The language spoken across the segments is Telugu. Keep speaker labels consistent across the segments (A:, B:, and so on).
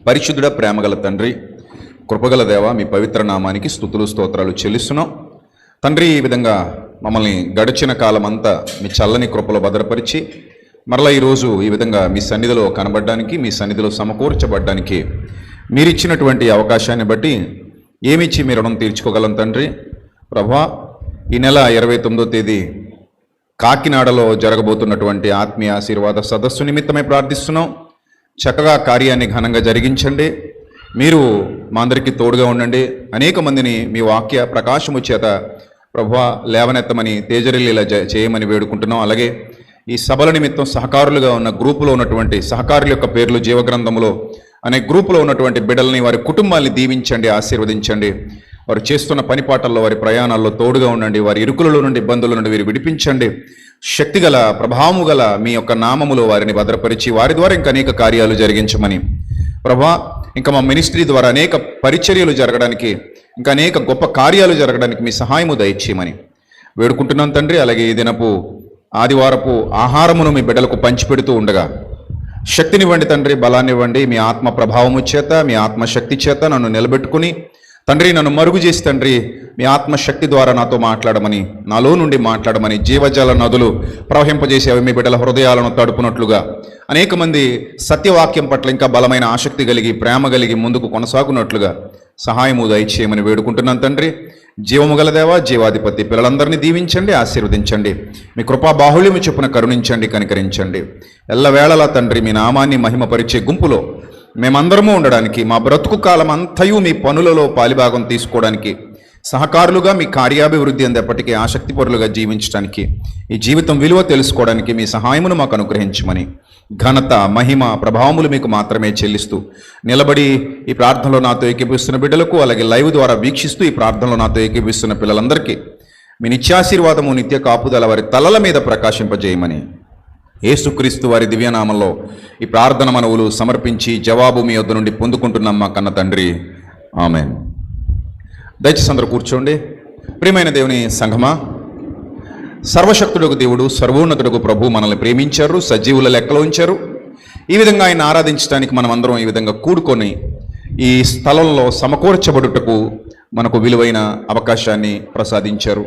A: పరిశుద్ధుడ ప్రేమగల తండ్రి, కృపగల దేవ, మీ పవిత్ర నామానికి స్తుతులు స్తోత్రాలు చెల్లిస్తున్నాం తండ్రి. ఈ విధంగా మమ్మల్ని గడిచిన కాలమంతా మీ చల్లని కృపలో భద్రపరిచి మరలా ఈరోజు ఈ విధంగా మీ సన్నిధిలో కనబడడానికి, మీ సన్నిధిలో సమకూర్చబడ్డానికి మీరిచ్చినటువంటి అవకాశాన్ని బట్టి ఏమిచ్చి మీ రుణం తీర్చుకోగలం తండ్రి. ప్రభా, ఈ నెల 29వ తేదీ కాకినాడలో జరగబోతున్నటువంటి ఆత్మీయ ఆశీర్వాద సదస్సు నిమిత్తమై ప్రార్థిస్తున్నాం. చక్కగా కార్యాన్ని ఘనంగా జరిగించండి. మీరు మా అందరికీ తోడుగా ఉండండి. అనేక మందిని మీ వాక్య ప్రకాశము చేత ప్రభువా లేవనెత్తమని, తేజరిల్లేలా చేయమని వేడుకుంటున్నాం. అలాగే ఈ సభల నిమిత్తం సహకారులుగా ఉన్న గ్రూపులో ఉన్నటువంటి సహకారుల యొక్క పేర్లు జీవగ్రంథంలో అనే గ్రూపులో ఉన్నటువంటి బిడ్డల్ని, వారి కుటుంబాల్ని దీవించండి, ఆశీర్వదించండి. వారు చేస్తున్న పనిపాటల్లో, వారి ప్రయాణాల్లో తోడుగా ఉండండి. వారి ఇరుకులలో నుండి, ఇబ్బందుల నుండి వీరు విడిపించండి. శక్తిగల, ప్రభావము గల మీ యొక్క నామములో వారిని భద్రపరిచి వారి ద్వారా ఇంకా అనేక కార్యాలు జరిగించమని ప్రభా, ఇంకా మా మినిస్ట్రీ ద్వారా అనేక పరిచర్యలు జరగడానికి, ఇంకా అనేక గొప్ప కార్యాలు జరగడానికి మీ సహాయము దయచేయమని వేడుకుంటున్నాం తండ్రి. అలాగే ఈ దినపు ఆదివారపు ఆహారమును మీ బిడ్డలకు పంచిపెడుతూ ఉండగా శక్తినివ్వండి తండ్రి, బలాన్నివ్వండి. మీ ఆత్మ ప్రభావము చేత, మీ ఆత్మశక్తి చేత నన్ను నిలబెట్టుకుని తండ్రి, నన్ను మరుగు చేసి తండ్రి, మీ ఆత్మశక్తి ద్వారా నాతో మాట్లాడమని, నాలో నుండి మాట్లాడమని, జీవజల నదులు ప్రవహింపజేసేవి మీ బిడ్డల హృదయాలను తడుపునట్లుగా, అనేక మంది సత్యవాక్యం పట్ల ఇంకా బలమైన ఆసక్తి కలిగి, ప్రేమ కలిగి ముందుకు కొనసాగునట్లుగా సహాయము దయచేయమని వేడుకుంటున్నాను తండ్రి. జీవము గల దేవా, జీవాధిపతి, పిల్లలందరినీ దీవించండి, ఆశీర్వదించండి. మీ కృపా బాహుళ్యము చొప్పున కరుణించండి, కనికరించండి. ఎల్లవేళలా తండ్రి మీ నామాన్ని మహిమపరిచే గుంపులో మేమందరము ఉండడానికి, మా బ్రతుకు కాలం అంతయు మీ పనులలో పాలిభాగం తీసుకోవడానికి, సహకారులుగా మీ కార్యాభివృద్ధి అందేపటికీ ఆసక్తిపరులుగా జీవించడానికి, ఈ జీవితం విలువ తెలుసుకోవడానికి మీ సహాయమును మాకు అనుగ్రహించమని, ఘనత, మహిమ, ప్రభావములు మీకు మాత్రమే చెల్లిస్తూ నిలబడి ఈ ప్రార్థనలో నాతో ఏకీపిస్తున్న బిడ్డలకు, అలాగే లైవ్ ద్వారా వీక్షిస్తూ ఈ ప్రార్థనలో నాతో ఏకీపిస్తున్న పిల్లలందరికీ మీ నిత్యాశీర్వాదము, నిత్య కాపుదల వారి తలల మీద ప్రకాశింపజేయమని యేసుక్రీస్తు వారి దివ్యనామంలో ఈ ప్రార్థన మనవులు సమర్పించి జవాబు మీ వద్ద నుండి పొందుకుంటున్నాం మా కన్న తండ్రి. ఆమేన్. దయచేసి అందరూ కూర్చోండి. ప్రియమైన దేవుని సంఘమా, సర్వశక్తుడకు దేవుడు, సర్వోన్నతుడకు ప్రభు మనల్ని ప్రేమించారు, సజీవుల లెక్కలో ఉంచారు. ఈ విధంగా ఆయన ఆరాధించడానికి మనం అందరం ఈ విధంగా కూడుకొని ఈ స్థలంలో సమకూర్చబడుటకు మనకు విలువైన అవకాశాన్ని ప్రసాదించారు.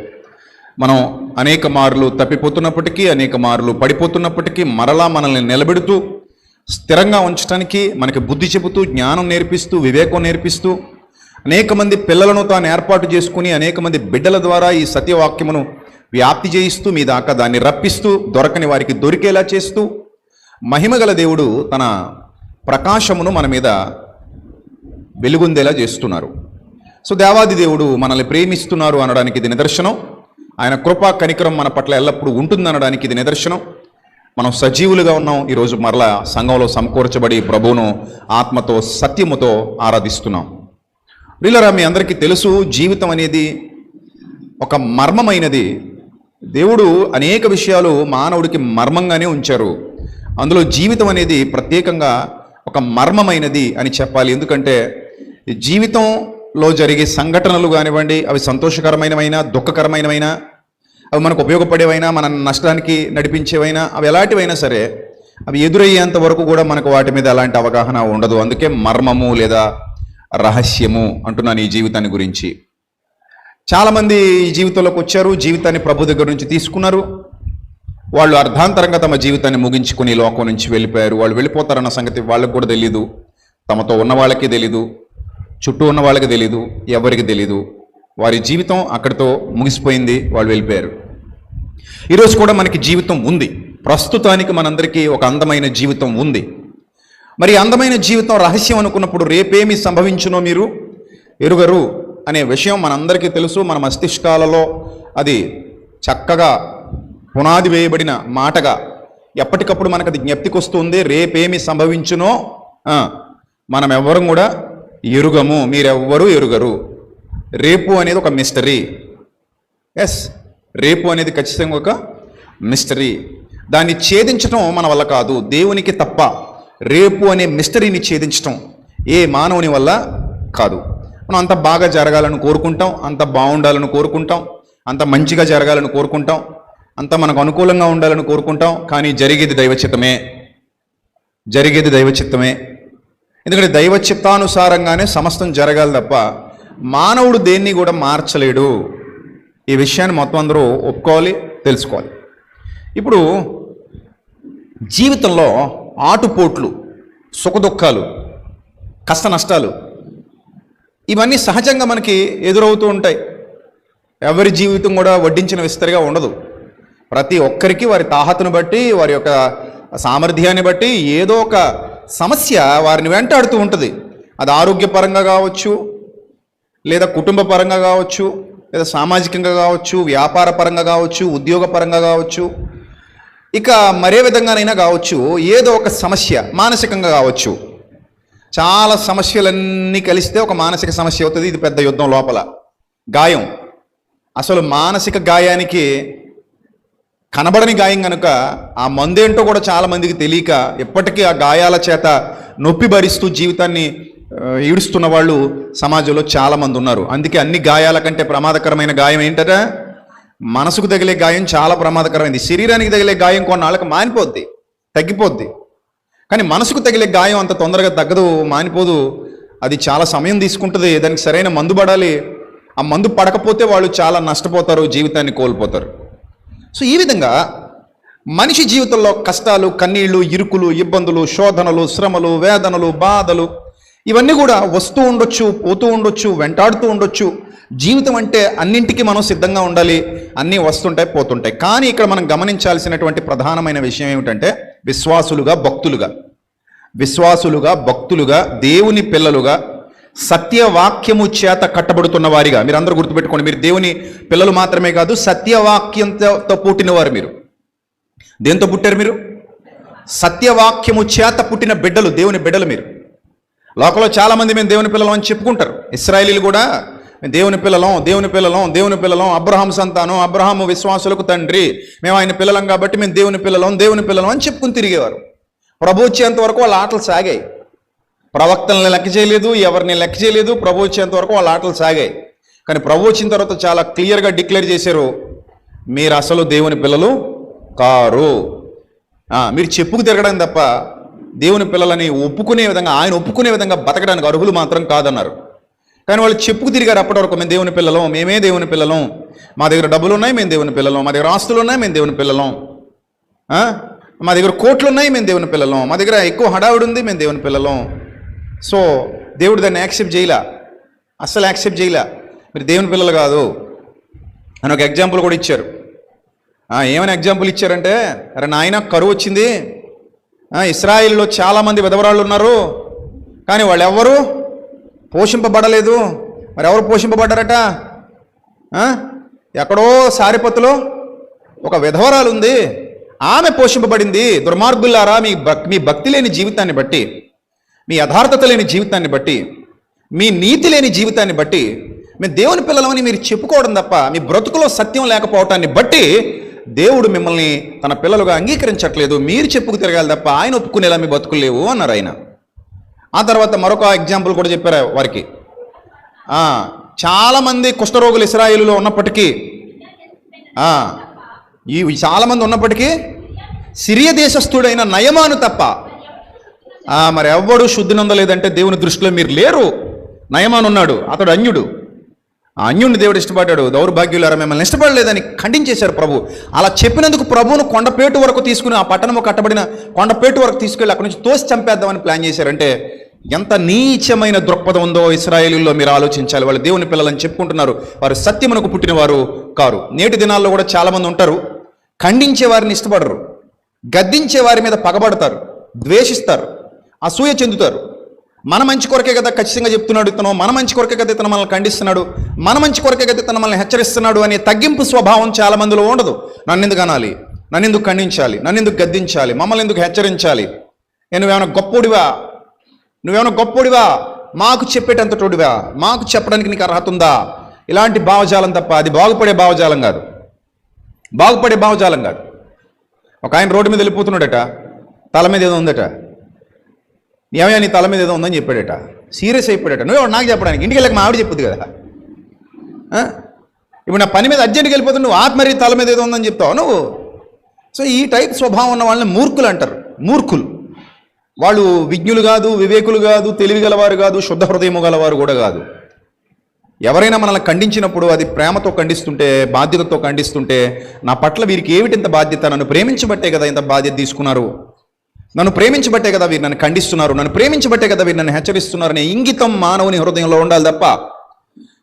A: మనం అనేక మార్లు తప్పిపోతున్నప్పటికీ, అనేక మార్లు పడిపోతున్నప్పటికీ మరలా మనల్ని నిలబెడుతూ, స్థిరంగా ఉంచడానికి మనకి బుద్ధి చెబుతూ, జ్ఞానం నేర్పిస్తూ, వివేకం నేర్పిస్తూ, అనేక మంది పిల్లలను తాను ఏర్పాటు చేసుకుని అనేక మంది బిడ్డల ద్వారా ఈ సత్యవాక్యమును వ్యాప్తి చేయిస్తూ, మీ దాకా దాన్ని రప్పిస్తూ, దొరకని వారికి దొరికేలా చేస్తూ, మహిమగల దేవుడు తన ప్రకాశమును మన మీద వెలుగొందేలా చేస్తున్నారు. సో దేవాది దేవుడు మనల్ని ప్రేమిస్తున్నారు అనడానికి ఇది నిదర్శనం. ఆయన కృపా కనికరం మన పట్ల ఎల్లప్పుడూ ఉంటుందనడానికి ఇది నిదర్శనం. మనం సజీవులుగా ఉన్నాం. ఈరోజు మరలా సంఘంలో సమకూర్చబడి ప్రభువును ఆత్మతో, సత్యముతో ఆరాధిస్తున్నాం. ప్రియులారా, మీ అందరికీ తెలుసు, జీవితం అనేది ఒక మర్మమైనది. దేవుడు అనేక విషయాలు మానవుడికి మర్మంగానే ఉంచారు. అందులో జీవితం అనేది ప్రత్యేకంగా ఒక మర్మమైనది అని చెప్పాలి. ఎందుకంటే జీవితంలో జరిగే సంఘటనలు కానివ్వండి, అవి సంతోషకరమైనవైనా, దుఃఖకరమైనవైనా, అవి మనకు ఉపయోగపడేవైనా, మన నష్టానికి నడిపించేవైనా, అవి ఎలాంటివైనా సరే అవి ఎదురయ్యేంత వరకు కూడా మనకు వాటి మీద ఎలాంటి అవగాహన ఉండదు. అందుకే మర్మము లేదా రహస్యము అంటున్నాను ఈ జీవితాన్ని గురించి. చాలామంది ఈ జీవితంలోకి వచ్చారు, జీవితాన్ని ప్రభు దగ్గర నుంచి తీసుకున్నారు. వాళ్ళు అర్ధాంతరంగా తమ జీవితాన్ని ముగించుకుని లోకం నుంచి వెళ్ళిపోయారు. వాళ్ళు వెళ్ళిపోతారన్న సంగతి వాళ్ళకు కూడా తెలీదు, తమతో ఉన్న వాళ్ళకి తెలీదు, చుట్టూ ఉన్న వాళ్ళకి తెలీదు, ఎవరికి తెలీదు. వారి జీవితం అక్కడితో ముగిసిపోయింది, వాళ్ళు వెళ్ళిపోయారు. ఈరోజు కూడా మనకి జీవితం ఉంది. ప్రస్తుతానికి మనందరికీ ఒక అందమైన జీవితం ఉంది. మరి అందమైన జీవితం రహస్యం అనుకున్నప్పుడు రేపేమి సంభవించునో మీరు ఎరుగరు అనే విషయం మనందరికీ తెలుసు. మన మస్తిష్కాలలో అది చక్కగా పునాది వేయబడిన మాటగా ఎప్పటికప్పుడు మనకు అది జ్ఞప్తికి వస్తుంది. రేపేమి సంభవించునో మనం ఎవ్వరం కూడా ఎరుగము, మీరెవ్వరూ ఎరుగరు. రేపు అనేది ఒక మిస్టరీ. ఎస్, రేపు అనేది ఖచ్చితంగా ఒక మిస్టరీ. దాన్ని ఛేదించడం మన వల్ల కాదు, దేవునికి తప్ప. రేపు అనే మిస్టరీని ఛేదించడం ఏ మానవుని వల్ల కాదు. మనం అంత బాగా జరగాలని కోరుకుంటాం, అంత బాగుండాలని కోరుకుంటాం, అంత మంచిగా జరగాలని కోరుకుంటాం, అంత మనకు అనుకూలంగా ఉండాలని కోరుకుంటాం. కానీ జరిగేది దైవచిత్తమే. ఎందుకంటే దైవ చిత్తానుసారంగానే సమస్తం జరగాలి తప్ప మానవుడు దేన్ని కూడా మార్చలేడు. ఈ విషయాన్ని మొత్తం అందరూ ఒప్పుకోవాలి, తెలుసుకోవాలి. ఇప్పుడు జీవితంలో ఆటుపోట్లు, సుఖదుఖాలు, కష్ట నష్టాలు ఇవన్నీ సహజంగా మనకి ఎదురవుతూ ఉంటాయి. ఎవరి జీవితం కూడా వడ్డించిన విస్తరిగా ఉండదు. ప్రతి ఒక్కరికి వారి తాహతును బట్టి, వారి యొక్క సామర్థ్యాన్ని బట్టి ఏదో ఒక సమస్య వారిని వెంటాడుతూ ఉంటుంది. అది ఆరోగ్యపరంగా కావచ్చు, లేదా కుటుంబ పరంగా కావచ్చు, లేదా సామాజికంగా కావచ్చు, వ్యాపార పరంగా కావచ్చు, ఉద్యోగపరంగా కావచ్చు, ఇక మరే విధంగానైనా కావచ్చు. ఏదో ఒక సమస్య మానసికంగా కావచ్చు. చాలా సమస్యలన్నీ కలిస్తే ఒక మానసిక సమస్య అవుతుంది. ఇది పెద్ద యుద్ధం లోపల. గాయం, అసలు మానసిక గాయానికి కనబడని గాయం కనుక ఆ మందేంటో కూడా చాలామందికి తెలియక ఎప్పటికీ ఆ గాయాల చేత నొప్పి భరిస్తూ జీవితాన్ని ఈడుస్తున్న వాళ్ళు సమాజంలో చాలామంది ఉన్నారు. అందుకే అన్ని గాయాల కంటే ప్రమాదకరమైన గాయం ఏంటట? మనసుకు తగిలే గాయం చాలా ప్రమాదకరమైనది. శరీరానికి తగిలే గాయం కొన్నాళ్ళకి మానిపోద్ది, తగ్గిపోద్ది. కానీ మనసుకు తగిలే గాయం అంత తొందరగా తగ్గదు, మానిపోదు. అది చాలా సమయం తీసుకుంటుంది. దానికి సరైన మందు పడాలి. ఆ మందు పడకపోతే వాళ్ళు చాలా నష్టపోతారు, జీవితాన్ని కోల్పోతారు. సో ఈ విధంగా మనిషి జీవితంలో కష్టాలు, కన్నీళ్లు, ఇరుకులు, ఇబ్బందులు, శోధనలు, శ్రమలు, వేదనలు, బాధలు ఇవన్నీ కూడా వస్తూ ఉండొచ్చు, పోతూ ఉండొచ్చు, వెంటాడుతూ ఉండొచ్చు. జీవితం అంటే అన్నింటికీ మనం సిద్ధంగా ఉండాలి. అన్నీ వస్తుంటాయి, పోతుంటాయి. కానీ ఇక్కడ మనం గమనించాల్సినటువంటి ప్రధానమైన విషయం ఏమిటంటే విశ్వాసులుగా, భక్తులుగా, దేవుని పిల్లలుగా, సత్యవాక్యము చేత కట్టబడుతున్న వారిగా. మీరు అందరూ గుర్తుపెట్టుకోండి, మీరు దేవుని పిల్లలు మాత్రమే కాదు, సత్యవాక్యంతో పుట్టినవారు. మీరు దేంతో పుట్టారు? మీరు సత్యవాక్యము చేత పుట్టిన బిడ్డలు, దేవుని బిడ్డలు. మీరు లోకంలో చాలామంది మేము దేవుని పిల్లలం అని చెప్పుకుంటారు. ఇశ్రాయేలీలు కూడా దేవుని పిల్లలం, అబ్రహాం సంతానం, అబ్రహాము విశ్వాసులకు తండ్రి, మేము ఆయన పిల్లలం కాబట్టి మేము దేవుని పిల్లలం అని చెప్పుకుని తిరిగేవారు. ప్రభు వచ్చేంత వరకు వాళ్ళ ఆటలు సాగాయి. ప్రవక్తలను లెక్క చేయలేదు, ఎవరిని లెక్క చేయలేదు. ప్రభు వచ్చేంత వరకు వాళ్ళ ఆటలు సాగాయి. కానీ ప్రభు వచ్చిన తర్వాత చాలా క్లియర్గా డిక్లేర్ చేశారు, మీరు అసలు దేవుని పిల్లలు కారు. మీరు చెప్పుకు తిరగడం తప్ప దేవుని పిల్లలని ఒప్పుకునే విధంగా, ఆయన ఒప్పుకునే విధంగా బతకడానికి అర్హులు మాత్రం కాదన్నారు. కానీ వాళ్ళు చెప్పుకు తిరిగారు అప్పటి వరకు. మేము దేవుని పిల్లలం, మేమే దేవుని పిల్లలం, మా దగ్గర డబ్బులు ఉన్నాయి, మేము దేవుని పిల్లలం, మా దగ్గర ఆస్తులు ఉన్నాయి, మేము దేవుని పిల్లలం, మా దగ్గర కోట్లు ఉన్నాయి, మేము దేవుని పిల్లలం, మా దగ్గర ఎక్కువ హడావుడి ఉంది, మేము దేవుని పిల్లలం. సో దేవుడు దాన్ని యాక్సెప్ట్ చేయలే, అస్సలు యాక్సెప్ట్ చేయలే. మీరు దేవుని పిల్లలు కాదు అని ఒక ఎగ్జాంపుల్ కూడా ఇచ్చారు. ఏమైనా ఎగ్జాంపుల్ ఇచ్చారంటే, అరే నాయన కరువు వచ్చింది, ఇశ్రాయేలులో చాలామంది విధవరాళ్ళు ఉన్నారు, కానీ వాళ్ళు ఎవరు పోషింపబడలేదు. మరి ఎవరు పోషింపబడ్డారట? ఎక్కడో సారిపత్తులో ఒక విధవరాలు ఉంది, ఆమె పోషింపబడింది. దుర్మార్గులారా, మీ భక్తి లేని జీవితాన్ని బట్టి, మీ యథార్థత లేని జీవితాన్ని బట్టి, మీ నీతి లేని జీవితాన్ని బట్టి మేము దేవుని పిల్లలమని మీరు చెప్పుకోవడం తప్ప మీ బ్రతుకులో సత్యం లేకపోవటాన్ని బట్టి దేవుడు మిమ్మల్ని తన పిల్లలుగా అంగీకరించట్లేదు. మీరు చెప్పుకు తిరగాలి తప్ప ఆయన ఒప్పుకునేలా మీ బతుకులు లేవు అన్నారు ఆయన. ఆ తర్వాత మరొక ఎగ్జాంపుల్ కూడా చెప్పారు వారికి. చాలామంది కుష్ఠరోగులు ఇశ్రాయేలులో ఉన్నప్పటికీ, చాలామంది ఉన్నప్పటికీ సిరియా దేశస్థుడైన నయమాను తప్ప మరి ఎవ్వడు శుద్ధి నొందలేదంటే దేవుని దృష్టిలో మీరు లేరు. నయమాను ఉన్నాడు, అతడు అన్యుడు. ఆ అన్యుడిని దేవుడు ఇష్టపడ్డాడు. దౌర్భాగ్యులారా, మిమ్మల్ని ఇష్టపడలేదని ఖండించేశారు ప్రభు. అలా చెప్పినందుకు ప్రభువును కొండపేటు వరకు తీసుకుని, ఆ పట్టణము కట్టబడిన కొండపేటు వరకు తీసుకెళ్ళి అక్కడి నుంచి తోసి చంపేద్దామని ప్లాన్ చేశారంటే ఎంత నీచమైన దృక్పథం ఉందో ఇశ్రాయేలీల్లో మీరు ఆలోచించాలి. వాళ్ళు దేవుని పిల్లలని చెప్పుకుంటున్నారు, వారు సత్యమునకు పుట్టిన వారు కారు. నేటి దినాల్లో కూడా చాలామంది ఉంటారు, ఖండించే వారిని ఇష్టపడరు, గద్దించే వారి మీద పగబడతారు, ద్వేషిస్తారు, అసూయ చెందుతారు. మన మంచి కొరకే కదా ఖచ్చితంగా చెప్తున్నాడు ఇతను, మన మంచి కొరకే కదా ఇతను మనల్ని ఖండిస్తున్నాడు, మన మంచి కొరకే కదా ఇతను మనల్ని హెచ్చరిస్తున్నాడు అనే తగ్గింపు స్వభావం చాలా మందిలో ఉండదు. నన్ను ఎందుకు అనాలి, నన్ను ఎందుకు ఖండించాలి, నన్ను ఎందుకు గద్దించాలి, మమ్మల్ని ఎందుకు హెచ్చరించాలి, నువ్వేమైనా గొప్పోడివా, మాకు చెప్పేటంతటోడివా, మాకు చెప్పడానికి నీకు అర్హత ఉందా, ఇలాంటి భావజాలం తప్ప అది బాగుపడే భావజాలం కాదు. ఒక ఆయన రోడ్డు మీద వెళ్ళిపోతున్నాడట, తల మీద ఏదో ఉందట. ఏమయ్యా నీ తల మీద ఏదో ఉందని చెప్పాడట. సీరియస్ అయిపోయాడట. నువ్వు నాకు చెప్పడానికి, ఇంటికి వెళ్ళక మా ఆవిడ చెప్పుద్ది కదా. ఇప్పుడు నా పని మీద అర్జెంట్కి వెళ్ళిపోతుంది, నువ్వు ఆత్మరీ తల మీద ఏదో ఉందని చెప్తావు నువ్వు. సో ఈ టైప్ స్వభావం ఉన్న వాళ్ళని మూర్ఖులు అంటారు. మూర్ఖులు వాళ్ళు విజ్ఞులు కాదు, వివేకులు కాదు, తెలివి గలవారు కాదు, శుద్ధ హృదయము గలవారు కూడా కాదు. ఎవరైనా మనల్ని ఖండించినప్పుడు అది ప్రేమతో ఖండిస్తుంటే, బాధ్యతతో ఖండిస్తుంటే, నా పట్ల వీరికి ఏమిటి ఇంత బాధ్యత, నన్ను ప్రేమించబట్టే కదా ఇంత బాధ్యత తీసుకున్నారు, నన్ను ప్రేమించబట్టే కదా వీరు నన్ను ఖండిస్తున్నారు, నన్ను ప్రేమించబట్టే కదా వీరు నన్ను హెచ్చరిస్తున్నారు అనే ఇంగితం మానవుని హృదయంలో ఉండాలి తప్ప,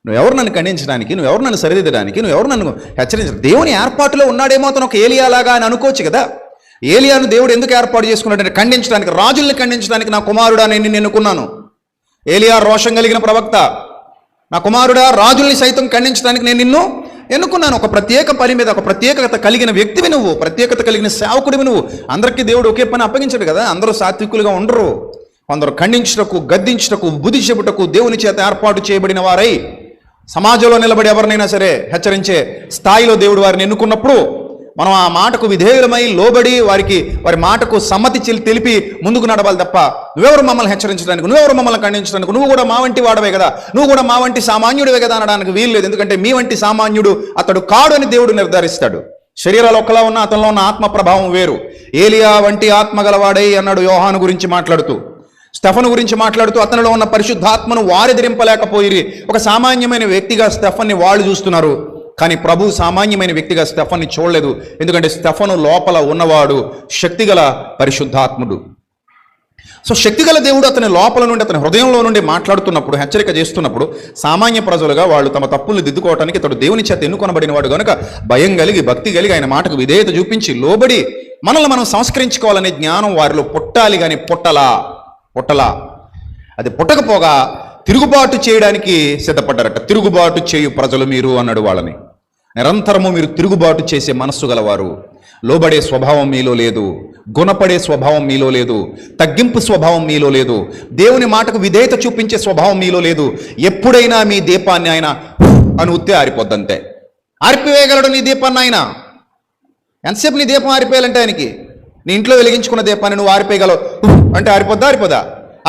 A: నువ్వెవరు నన్ను ఖండించడానికి, నువ్వెవరు నన్ను సరిదిద్దడానికి, నువ్వెవరు నన్ను హెచ్చరించడానికి, దేవుని ఏర్పాటులో ఉన్నాడేమో అతను ఒక ఏలియాలాగా అని అనుకోవచ్చు కదా. ఏలియాను దేవుడు ఎందుకు ఏర్పాటు చేసుకున్నాడంటే ఖండించడానికి, రాజుల్ని ఖండించడానికి. నా కుమారుడా నేను నిన్ను ఎన్నుకున్నాను. ఏలియా రోషం కలిగిన ప్రవక్త. నా కుమారుడా రాజుల్ని సైతం ఖండించడానికి నేను నిన్ను ఎన్నుకున్నాను. ఒక ప్రత్యేక పని మీద, ఒక ప్రత్యేకత కలిగిన వ్యక్తివి నువ్వు, ప్రత్యేకత కలిగిన సేవకుడివి నువ్వు. అందరికీ దేవుడు ఒకే పని అప్పగించాడు కదా. అందరూ సాత్వికులుగా ఉండరు. కొందరు ఖండించుటకు, గద్దించుటకు, బుద్ధి చెబుటకు దేవుని చేత ఏర్పాటు చేయబడిన వారై సమాజంలో నిలబడి ఎవరినైనా సరే హెచ్చరించే స్థాయిలో దేవుడు వారిని ఎన్నుకున్నప్పుడు మనం ఆ మాటకు విధేయులమై లోబడి వారి మాటకు సమ్మతి తెలిపి ముందుకు నడవాలి తప్ప, నువ్వెవరు మమ్మల్ని హెచ్చరించడానికి, నువ్వెవరు మమ్మల్ని ఖండించడానికి, నువ్వు కూడా మా వంటి వాడవే కదా, నువ్వు కూడా మా వంటి సామాన్యుడివే కదా అనడానికి వీలు లేదు. ఎందుకంటే మీ వంటి సామాన్యుడు అతడు కాడు అని దేవుడు నిర్ధారిస్తాడు. శరీరాలు ఒక్కలా ఉన్న అతనిలో ఉన్న ఆత్మ ప్రభావం వేరు. ఏలియా వంటి ఆత్మ గలవాడై అన్నాడు యోహాను గురించి మాట్లాడుతూ. స్టెఫను గురించి మాట్లాడుతూ అతనిలో ఉన్న పరిశుద్ధాత్మను వారిదిరింపలేకపోయి ఒక సామాన్యమైన వ్యక్తిగా స్టెఫన్ని వాళ్ళు చూస్తున్నారు. కానీ ప్రభు సామాన్యమైన వ్యక్తిగా స్టెఫన్ని చూడలేదు. ఎందుకంటే స్టెఫను లోపల ఉన్నవాడు శక్తిగల పరిశుద్ధాత్ముడు. సో శక్తిగల దేవుడు అతని లోపల నుండి, అతని హృదయంలో నుండి మాట్లాడుతున్నప్పుడు, హెచ్చరిక చేస్తున్నప్పుడు సామాన్య ప్రజలుగా వాళ్ళు తమ తప్పుల్ని దిద్దుకోవటానికి ఇతడు దేవుని చేత ఎన్నుకొనబడిన వాడు కనుక భయం కలిగి, భక్తి కలిగి, ఆయన మాటకు విధేయత చూపించి లోబడి మనల్ని మనం సంస్కరించుకోవాలనే జ్ఞానం వారిలో పుట్టాలి. కానీ పుట్టలా అది పుట్టకపోగా తిరుగుబాటు చేయడానికి సిద్ధపడ్డారట. తిరుగుబాటు చేయు ప్రజలు మీరు అన్నాడు వాళ్ళని. నిరంతరము మీరు తిరుగుబాటు చేసే మనస్సు గలవారు. లోబడే స్వభావం మీలో లేదు, గుణపడే స్వభావం మీలో లేదు, తగ్గింపు స్వభావం మీలో లేదు, దేవుని మాటకు విధేయత చూపించే స్వభావం మీలో లేదు. ఎప్పుడైనా మీ దీపాన్ని ఆయన అని ఉత్తే ఆరిపోద్దంతే. ఆరిపోయేయగలడు నీ దీపాన్ని ఆయన. ఎంతసేపు నీ దీపం ఆరిపోయాలంటే ఆయనకి, నీ ఇంట్లో వెలిగించుకున్న దీపాన్ని నువ్వు ఆరిపోయగలవు అంటే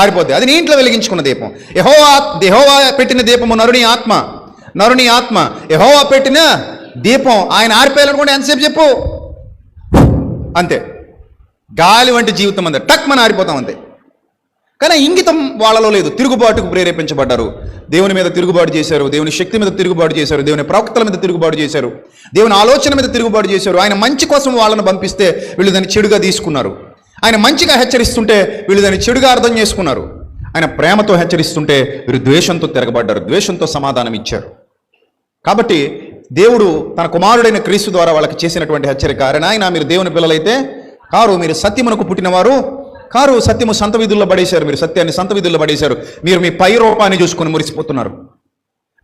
A: ఆరిపోద్ది. అది నీ ఇంట్లో వెలిగించుకున్న దీపం. యెహోవా పెట్టిన దీపము నరుని ఆత్మ. యెహోవా పెట్టిన దీపం ఆయన ఆరిపోయాలనుకుంటే ఎంతసేపు చెప్పు, అంతే. గాలి వంటి జీవితం అంతే, టక్ మన ఆరిపోతాం అంతే. కానీ ఇంగితం వాళ్ళలో లేదు. తిరుగుబాటుకు ప్రేరేపించబడ్డారు. దేవుని మీద తిరుగుబాటు చేశారు, దేవుని శక్తి మీద తిరుగుబాటు చేశారు, దేవుని ప్రవక్తల మీద తిరుగుబాటు చేశారు, దేవుని ఆలోచన మీద తిరుగుబాటు చేశారు. ఆయన మంచి కోసం వాళ్ళను పంపిస్తే వీళ్ళు దాన్ని చెడుగా తీసుకున్నారు. ఆయన మంచిగా హెచ్చరిస్తుంటే వీళ్ళు దాన్ని చెడుగా అర్థం చేసుకున్నారు. ఆయన ప్రేమతో హెచ్చరిస్తుంటే వీరు ద్వేషంతో తిరగబడ్డారు, ద్వేషంతో సమాధానం ఇచ్చారు. కాబట్టి దేవుడు తన కుమారుడైన క్రీస్తు ద్వారా వాళ్ళకి చేసినటువంటి హెచ్చరిక, ఆయన మీరు దేవుని పిల్లలైతే కారు, మీరు సత్యమునకు పుట్టినవారు కారు, సత్యము సంత వీధుల్లో పడేశారు, మీరు సత్యాన్ని సంత వీధుల్లో పడేశారు. మీరు మీ పై రూపాన్ని చూసుకొని మురిసిపోతున్నారు.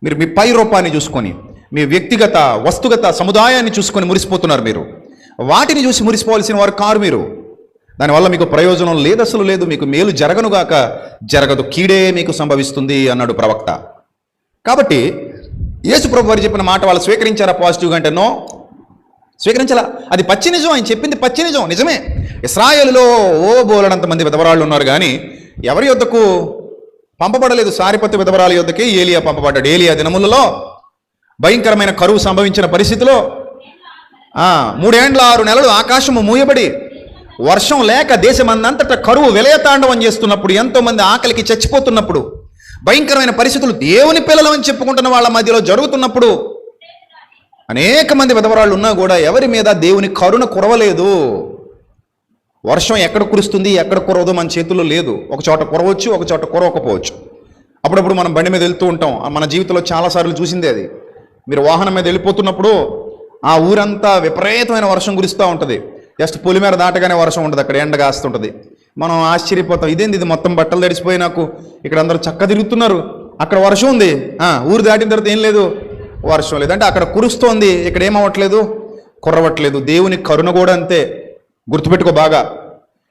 A: మీరు మీ పై రూపాన్ని చూసుకొని, మీ వ్యక్తిగత వస్తుగత సముదాయాన్ని చూసుకొని మురిసిపోతున్నారు. మీరు వాటిని చూసి మురిసిపోవాల్సిన వారు కారు. మీరు దానివల్ల మీకు ప్రయోజనం లేదు, అసలు లేదు. మీకు మేలు జరగదు, కీడే మీకు సంభవిస్తుంది అన్నాడు ప్రవక్త. కాబట్టి యేసు ప్రభు వారు చెప్పిన మాట వాళ్ళు స్వీకరించారా పాజిటివ్గా అంటే నో, స్వీకరించాలా. అది పచ్చి నిజం. ఆయన చెప్పింది పచ్చి నిజం, నిజమే. ఇశ్రాయేలులో బోలెడంత మంది విధవరాళ్ళు ఉన్నారు, కానీ ఎవరి యొద్దకు పంపబడలేదు. సారిపత్తు విధవరాల యొద్దకి ఏలియా పంపబడ్డాడు. ఏలియా దినములలో భయంకరమైన కరువు సంభవించిన పరిస్థితిలో 3 ఏండ్ల 6 నెలలు ఆకాశము మూయబడి వర్షం లేక దేశమందంతటా కరువు విలయతాండవం చేస్తున్నప్పుడు, ఎంతోమంది ఆకలికి చచ్చిపోతున్నప్పుడు, భయంకరమైన పరిస్థితులు దేవుని పిల్లలు అని చెప్పుకుంటున్న వాళ్ళ మధ్యలో జరుగుతున్నప్పుడు అనేక మంది విధవరాళ్ళు ఉన్నా కూడా ఎవరి మీద దేవుని కరుణ కురవలేదు. వర్షం ఎక్కడ కురుస్తుంది, ఎక్కడ కురవదు మన చేతుల్లో లేదు. ఒక చోట కురవచ్చు, ఒక చోట కురవకపోవచ్చు. అప్పుడప్పుడు మనం బండి మీద వెళ్తూ ఉంటాం. మన జీవితంలో చాలాసార్లు చూసిందే అది. మీరు వాహనం మీద వెళ్ళిపోతున్నప్పుడు ఆ ఊరంతా విపరీతమైన వర్షం కురుస్తూ ఉంటుంది. జస్ట్ పొలిమేర దాటగానే వర్షం ఉంటుంది, అక్కడ ఎండ కాస్తుంటుంది. మనం ఆశ్చర్యపోతాం, ఇదేంది ఇది మొత్తం బట్టలు తడిసిపోయి నాకు ఇక్కడ అందరూ చక్క తిరుగుతున్నారు, అక్కడ వర్షం ఉంది, ఊరు దాటిన తర్వాత ఏం లేదు, వర్షం లేదు. అంటే అక్కడ కురుస్తోంది, ఇక్కడ ఏమవ్వట్లేదు, కురవట్లేదు. దేవుని కరుణ కూడా అంతే. గుర్తుపెట్టుకో బాగా.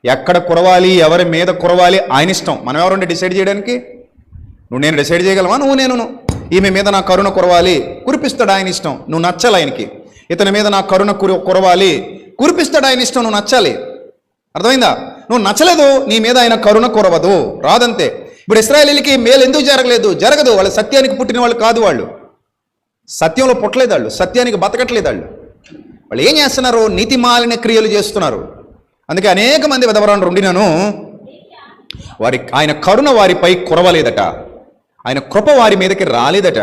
A: ఎక్కడ కురవాలి, ఎవరి మీద కురవాలి ఆయన ఇష్టం. మనం ఎవరుంటే డిసైడ్ చేయడానికి? నేను డిసైడ్ చేయగలవా? నేను ఈమె మీద నా కరుణ కురవాలి, కురిపిస్తాడు ఆయన ఇష్టం. నువ్వు నచ్చాలి ఆయనకి. ఇతని మీద నా కరుణ కురవాలి, కురిపిస్తాడు ఆయన ఇష్టం. నువ్వు నచ్చాలి. అర్థమైందా? నువ్వు నచ్చలేదు, నీ మీద ఆయన కరుణ కురవదు, రాదంతే. ఇప్పుడు ఇశ్రాయేలీయులకి మేలు ఎందుకు జరగదు? వాళ్ళు సత్యానికి పుట్టిన వాళ్ళు కాదు. వాళ్ళు సత్యంలో పుట్టలేదు, వాళ్ళు సత్యానికి బతకట్లేదు. వాళ్ళు ఏం చేస్తున్నారు? నీతిమాలిన క్రియలు చేస్తున్నారు. అందుకే అనేక మంది విధవరాలు ఉండినాను ఆయన కరుణ వారిపై కురవలేదట, ఆయన కృప వారి మీదకి రాలేదట,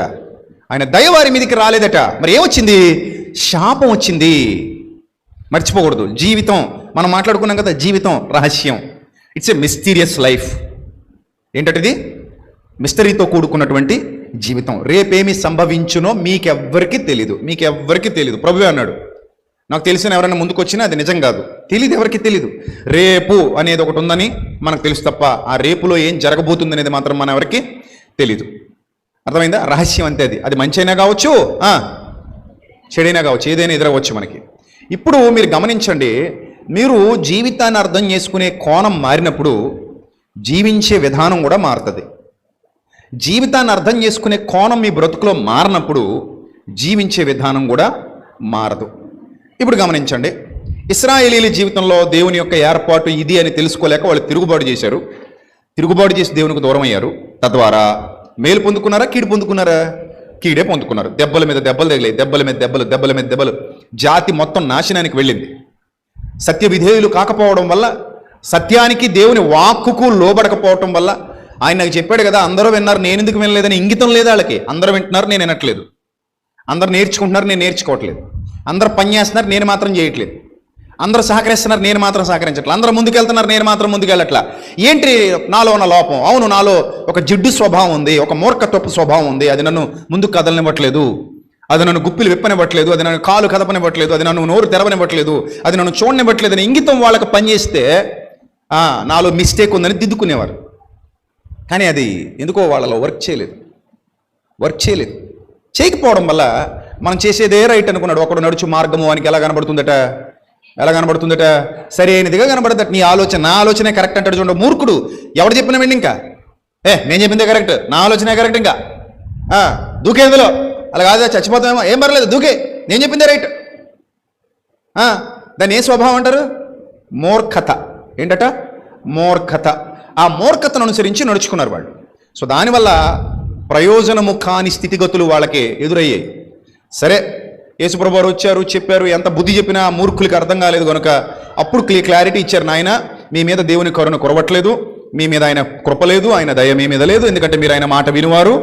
A: ఆయన దయ వారి మీదకి రాలేదట. మరి ఏమొచ్చింది? శాపం వచ్చింది. మర్చిపోకూడదు. జీవితం మనం మాట్లాడుకున్నాం కదా, జీవితం రహస్యం. It's a mysterious life. ఏంటంటే మిస్టరీతో కూడుకున్నటువంటి జీవితం. రేపేమి సంభవించునో మీకెవ్వరికీ తెలీదు, మీకెవ్వరికీ తెలీదు. ప్రభువే అన్నాడు, నాకు తెలిసిన ఎవరైనా ముందుకు వచ్చినా అది నిజం కాదు, తెలియదు, ఎవరికి తెలీదు. రేపు అనేది ఒకటి ఉందని మనకు తెలుసు తప్ప ఆ రేపులో ఏం జరగబోతుంది అనేది మాత్రం మన ఎవరికి తెలీదు. అర్థమైందా? రహస్యం అంతే. అది మంచి అయినా కావచ్చు, చెడైనా కావచ్చు, ఏదైనా ఎదురవచ్చు మనకి. ఇప్పుడు మీరు గమనించండి, మీరు జీవితాన్ని అర్థం చేసుకునే కోణం మారినప్పుడు జీవించే విధానం కూడా మారుతుంది. జీవితాన్ని అర్థం చేసుకునే కోణం మీ బ్రతుకులో మారినప్పుడు జీవించే విధానం కూడా మారదు. ఇప్పుడు గమనించండి, ఇశ్రాయేలీల జీవితంలో దేవుని యొక్క ఏర్పాటు ఇది అని తెలుసుకోలేక వాళ్ళు తిరుగుబాటు చేశారు. తిరుగుబాటు చేసి దేవునికి దూరం అయ్యారు. తద్వారా మేలు పొందుకున్నారా, కీడు పొందుకున్నారా? కీడే పొందుకున్నారు. దెబ్బల మీద దెబ్బలు తగిలాయి, దెబ్బల మీద దెబ్బలు, దెబ్బల మీద దెబ్బలు. జాతి మొత్తం నాశనానికి వెళ్ళింది. సత్య విధేయులు కాకపోవడం వల్ల, సత్యానికి దేవుని వాక్కుకు లోబడకపోవటం వల్ల. ఆయన నాకు చెప్పాడు కదా, అందరూ విన్నారు నేను ఎందుకు వినలేదని ఇంగితం లేదు వాళ్ళకి. అందరూ వింటున్నారు, నేను వినట్లేదు. అందరూ నేర్చుకుంటున్నారు, నేను నేర్చుకోవట్లేదు. అందరూ పని చేస్తున్నారు, నేను మాత్రం చేయట్లేదు. అందరూ సహకరిస్తున్నారు, నేను మాత్రం సహకరించట్లేదు. అందరూ ముందుకెళ్తున్నారు, నేను మాత్రం ముందుకెళ్ళట్లా. ఏంటి నాలో ఉన్న లోపం? అవును, నాలో ఒక జిడ్డు స్వభావం ఉంది, ఒక మూర్ఖత్వపు స్వభావం ఉంది. అది నన్ను ముందుకు కదలనివ్వట్లేదు, అది నన్ను గుప్పిలు విప్పనివ్వట్లేదు, అది నన్ను కాలు కదపనివ్వట్లేదు, అది నన్ను నోరు తెరవనివ్వట్లేదు, అది నన్ను చూడనివ్వట్లేదు అని ఇంగితం వాళ్ళకి పనిచేస్తే నాలో మిస్టేక్ ఉందని దిద్దుకునేవారు. కానీ అది ఎందుకో వాళ్ళలో వర్క్ చేయలేదు. చేయకపోవడం వల్ల మనం చేసేదే రైట్ అనుకున్నాడు. ఒకడు నడుచు మార్గము వానికి ఎలా కనబడుతుందట? సరే అయినదిగా కనబడదట. నీ ఆలోచన, నా ఆలోచనే కరెక్ట్ అంటాడు. చూడండి, మూర్ఖుడు. ఎవడు చెప్పిన వెండి ఇంకా నేను చెప్పిందే కరెక్ట్, నా ఆలోచనే కరెక్ట్, ఇంకా దూకేందులో అలా కాదా, చచ్చిపోతామేమో, ఏం పర్లేదు, దూకే, నేను చెప్పిందే రైట్. దాన్ని ఏ స్వభావం అంటారు? మూర్ఖత. ఏంటట? మూర్ఖత. ఆ మూర్ఖతను అనుసరించి నడుచుకున్నారు వాళ్ళు. సో దానివల్ల ప్రయోజనము కాని స్థితిగతులు వాళ్ళకి ఎదురయ్యాయి. సరే, యేసుప్రభు వారు వచ్చారు, చెప్పారు. ఎంత బుద్ధి చెప్పినా మూర్ఖులకి అర్థం కాలేదు కనుక అప్పుడు క్లారిటీ ఇచ్చారు. నాయన, మీ మీద దేవుని కరుణ కురవట్లేదు, మీ మీద ఆయన కృపలేదు, ఆయన దయ మీ మీద లేదు. ఎందుకంటే మీరు ఆయన మాట వినివారు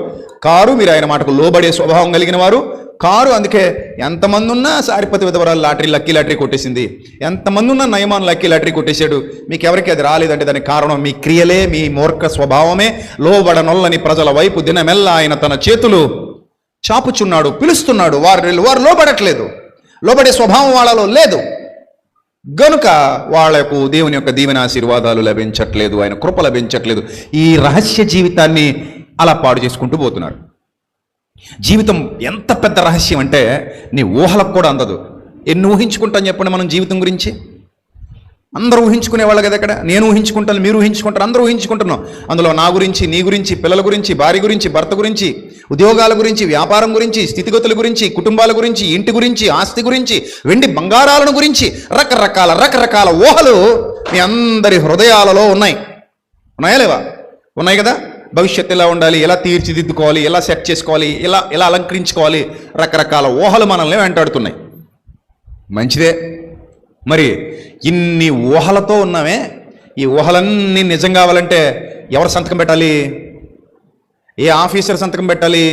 A: కారు, మీరు ఆయన మాటకు లోబడే స్వభావం కలిగిన వారు కారు. అందుకే ఎంతమంది ఉన్నా సారిపతి విధవరాలు లక్కీ లాటరీ కొట్టేసింది, ఎంతమంది ఉన్నా నయమాన్ లక్కీ లాటరీ కొట్టేశాడు. మీకు ఎవరికి అది రాలేదంటే దానికి కారణం మీ క్రియలే, మీ మూర్ఖ స్వభావమే. లోబడనొల్లని ప్రజల వైపు దినమెల్లా ఆయన తన చేతులు చాపుచున్నాడు, పిలుస్తున్నాడు. వారు లోబడట్లేదు, లోబడే స్వభావం వాళ్ళలో లేదు గనుక వాళ్లకు దేవుని యొక్క దీవెన ఆశీర్వాదాలు లభించట్లేదు, ఆయన కృప లభించట్లేదు. ఈ రహస్య జీవితాన్ని అలా పాడు చేసుకుంటూ పోతున్నారు. జీవితం ఎంత పెద్ద రహస్యం అంటే నీ ఊహలకు కూడా అందదు. ఎన్ని ఊహించుకుంటాను చెప్పండి మనం జీవితం గురించి? అందరూ ఊహించుకునేవాళ్ళు కదా. ఇక్కడ నేను ఊహించుకుంటాను, మీరు ఊహించుకుంటారు, అందరూ ఊహించుకుంటున్నాం. అందులో నా గురించి, నీ గురించి, పిల్లల గురించి, భార్య గురించి, భర్త గురించి, ఉద్యోగాల గురించి, వ్యాపారం గురించి, స్థితిగతుల గురించి, కుటుంబాల గురించి, ఇంటి గురించి, ఆస్తి గురించి, వెండి బంగారాలను గురించి రకరకాల ఊహలు మీ అందరి హృదయాలలో ఉన్నాయా లేవా? ఉన్నాయి కదా. భవిష్యత్తు ఎలా ఉండాలి, ఎలా తీర్చిదిద్దుకోవాలి, ఎలా సెట్ చేసుకోవాలి, ఎలా అలంకరించుకోవాలి, రకరకాల ఊహలు మనల్ని వెంటాడుతున్నాయి. మంచిదే. మరి ఇన్ని ఊహలతో ఉన్నామే, ఈ ఊహలన్నీ నిజం కావాలంటే ఎవరు సంతకం పెట్టాలి? ఏ ఆఫీసర్ సంతకం పెట్టాలి?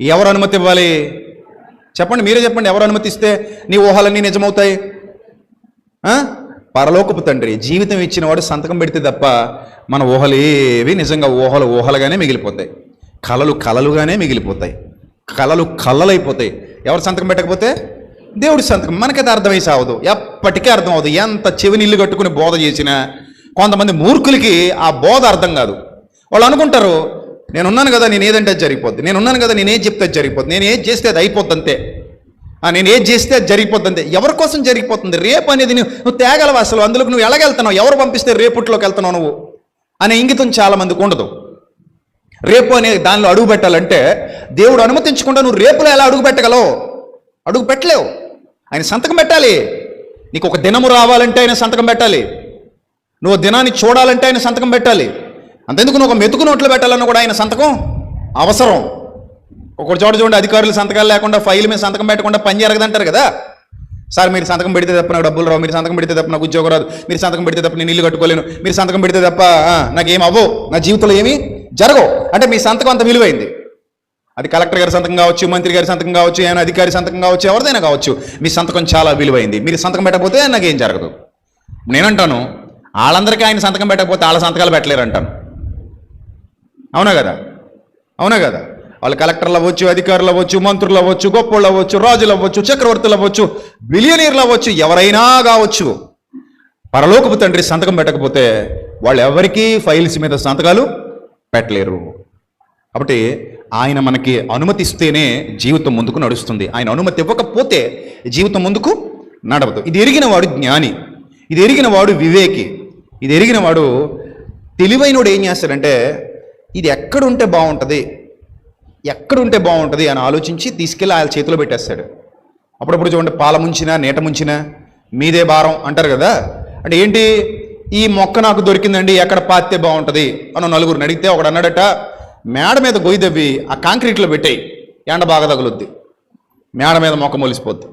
A: ఎవరు అనుమతి ఇవ్వాలి? చెప్పండి, మీరే చెప్పండి. ఎవరు అనుమతి ఇస్తే నీ ఊహలన్నీ నిజమవుతాయి? పరలోకపు తండ్రి జీవితం ఇచ్చిన వాడు సంతకం పెడితే తప్ప మన ఊహలు ఏవి నిజంగా ఊహలుగానే మిగిలిపోతాయి, కలలుగానే మిగిలిపోతాయి, కలలైపోతాయి. ఎవరు సంతకం పెట్టకపోతే దేవుడి సంతకం. మనకైతే అర్థమై సావదు, ఎప్పటికీ అర్థం అవదు. ఎంత చెవి నీళ్ళు కట్టుకుని బోధ చేసినా కొంతమంది మూర్ఖులకి ఆ బోధ అర్థం కాదు. వాళ్ళు అనుకుంటారు, నేనున్నాను కదా, నేను ఏదంటే అది జరిగిపోద్ది, నేనున్నాను కదా, నేనేం చెప్తే అది జరిగిపోద్ది, నేను ఏది చేస్తే అది అయిపోద్ది అంతే, నేను ఏది చేస్తే అది జరిగిపోద్ది అంతే. ఎవరి కోసం జరిగిపోతుంది? రేపు అనేది నువ్వు తేగలవు అసలు, అందులోకి నువ్వు ఎలాగెళ్తున్నావు, ఎవరు పంపిస్తే రేపుట్లోకి వెళ్తున్నావు నువ్వు అనే ఇంగితం చాలా మందికి ఉండదు. రేపు అనే దానిలో అడుగు పెట్టాలంటే దేవుడు అనుమతించకుండా నువ్వు రేపులో ఎలా అడుగు పెట్టగలవు? అడుగు పెట్టలేవు. ఆయన సంతకం పెట్టాలి. నీకు ఒక దినము రావాలంటే ఆయన సంతకం పెట్టాలి, నువ్వు దినాన్ని చూడాలంటే ఆయన సంతకం పెట్టాలి. అంతెందుకు నువ్వు ఒక మెతుకు నోట్లో పెట్టాలన్నా కూడా ఆయన సంతకం అవసరం. ఒకటి చోట చూడండి, అధికారులు సంతకాలు లేకుండా ఫైల్ మీద సంతకం పెట్టకుండా పని జరగదంటారు కదా. సార్ మీరు సంతకం పెడితే తప్ప నాకు డబ్బులు రావు, మీరు సంతకం పెడితే తప్ప నాకు ఉద్యోగం రాదు, మీరు సంతకం పెడితే తప్ప నేను ఇల్లు కట్టుకోలేను, మీరు సంతకం పెడితే తప్ప నాకేం అవ్వవు, నా జీవితంలో ఏమీ జరగవు అంటే మీ సంతకం అంత విలువైంది. అది కలెక్టర్ గారి సంతకం కావచ్చు, మంత్రి గారి సంతకం కావచ్చు, ఏమైనా అధికారి సంతకం కావచ్చు, ఎవరిదైనా కావచ్చు, మీ సంతకం చాలా విలువైంది. మీరు సంతకం పెట్టకపోతే నాకేం జరగదు. నేనంటాను వాళ్ళందరికీ ఆయన సంతకం పెట్టకపోతే వాళ్ళ సంతకాలు పెట్టలేరు అంటాను. అవునా కదా? అవునా కదా? వాళ్ళు కలెక్టర్లు అవ్వచ్చు, అధికారులు అవ్వచ్చు, మంత్రులు అవ్వచ్చు, గొప్పోళ్ళు అవ్వచ్చు, రాజులు అవ్వచ్చు, చక్రవర్తులు అవ్వచ్చు, బిలియనీర్లు అవ్వచ్చు, ఎవరైనా కావచ్చు, పరలోకపు తండ్రి సంతకం పెట్టకపోతే వాళ్ళు ఎవరికీ ఫైల్స్ మీద సంతకాలు పెట్టలేరు. కాబట్టి ఆయన మనకి అనుమతిస్తేనే జీవితం ముందుకు నడుస్తుంది. ఆయన అనుమతి ఇవ్వకపోతే జీవితం ముందుకు నడవదు. ఇది ఎరిగిన వాడు జ్ఞాని, ఇది ఎరిగిన వాడు వివేకి, ఇది ఎరిగిన వాడు తెలివైనవాడు ఏం చేస్తాడంటే ఇది ఎక్కడుంటే బాగుంటుంది, ఎక్కడుంటే బాగుంటుంది అని ఆలోచించి తీసుకెళ్ళి ఆయన చేతిలో పెట్టేస్తాడు. అప్పుడప్పుడు చూడండి, పాల ముంచినా నీట ముంచినా మీదే భారం అంటారు కదా. అంటే ఏంటి, ఈ మొక్క నాకు దొరికిందండి, ఎక్కడ పాతితే బాగుంటుంది అని నలుగురిని అడిగితే ఒకడు అన్నాడట, మేడ మీద గొయ్యి దవ్వి ఆ కాంక్రీట్లో పెట్టాయి, ఎండ బాగా తగులుద్ది, మేడ మీద మొక్క మొలిసిపోద్ది.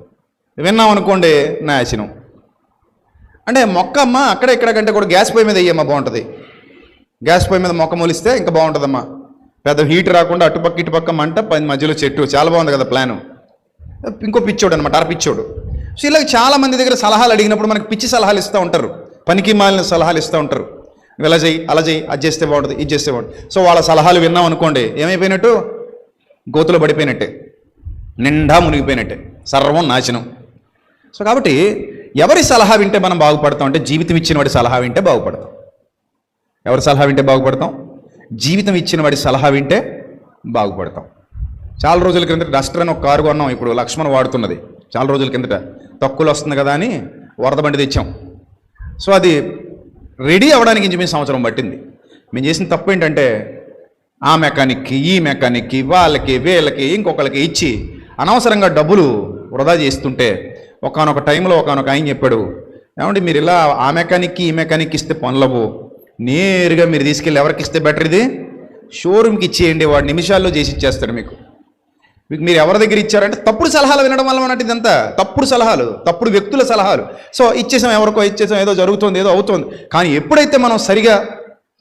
A: విన్నాం అనుకోండి నాశనం. అంటే మొక్క అమ్మ అక్కడ ఇక్కడ కంటే కూడా గ్యాస్ పొయ్యి మీద వేయమ్మా బాగుంటుంది, గ్యాస్ పొయ్యి మీద మొక్క మొలిస్తే ఇంకా బాగుంటుందమ్మా, పెద్ద హీట్ రాకుండా అటుపక్క ఇటుపక్క మంట, మధ్యలో చెట్టు, చాలా బాగుంది కదా ప్లాను. ఇంకో పిచ్చోడు అనమాట, పిచ్చోడు. సో ఇలాగ చాలా మంది దగ్గర సలహాలు అడిగినప్పుడు మనకి పిచ్చి సలహాలు ఇస్తూ ఉంటారు, పనికి మాలిన సలహాలు ఇస్తూ ఉంటారు. ఇలా చేయి, అలా చేయి, అది చేస్తే బాగుంటుంది, ఇది చేస్తే బాగుంటుంది. సో వాళ్ళ సలహాలు విన్నాం అనుకోండి, ఏమైపోయినట్టు, గోతులో పడిపోయినట్టే, నిండా మునిగిపోయినట్టే, సర్వం నాశనం. సో కాబట్టి ఎవరి సలహా వింటే మనం బాగుపడతాం అంటే జీవితం ఇచ్చిన వాడి సలహా వింటే బాగుపడతాం. ఎవరి సలహా వింటే బాగుపడతాం? జీవితం ఇచ్చిన వాడి సలహా వింటే బాగుపడతాం. చాలా రోజుల కిందట డస్టర్ అని ఒక కారు కొన్నాం, ఇప్పుడు లక్ష్మణ్ వాడుతున్నది. చాలా రోజుల కిందట తక్కువలో వస్తుంది కదా అని వరద బండి తెచ్చాం. సో అది రెడీ అవ్వడానికి ఇంచుమించు సంవత్సరం పట్టింది. మేము చేసిన తప్పు ఏంటంటే ఆ మెకానిక్కి, ఈ మెకానిక్కి, వాళ్ళకి, వీళ్ళకి, ఇంకొకరికి ఇచ్చి అనవసరంగా డబ్బులు వృధా చేస్తుంటే ఒకానొక టైంలో ఒకానొక ఆయన చెప్పాడు, ఏమంటే మీరు ఇలా ఆ మెకానిక్కి ఈ మెకానిక్కి ఇస్తే పనులవు, నేరుగా మీరు తీసుకెళ్ళి ఎవరికి ఇస్తే బెటర్, ఇది షోరూమ్కి ఇచ్చేయండి, వాడు నిమిషాల్లో చేసి ఇచ్చేస్తాడు మీకు. మీరు ఎవరి దగ్గర ఇచ్చారంటే తప్పుడు సలహాలు వినడం వల్ల అన్నట్టు ఇదంతా తప్పుడు సలహాలు, తప్పుడు వ్యక్తుల సలహాలు. సో ఇచ్చేసాం, ఎవరికో ఇచ్చేసాం, ఏదో జరుగుతుంది, ఏదో అవుతుంది. కానీ ఎప్పుడైతే మనం సరిగా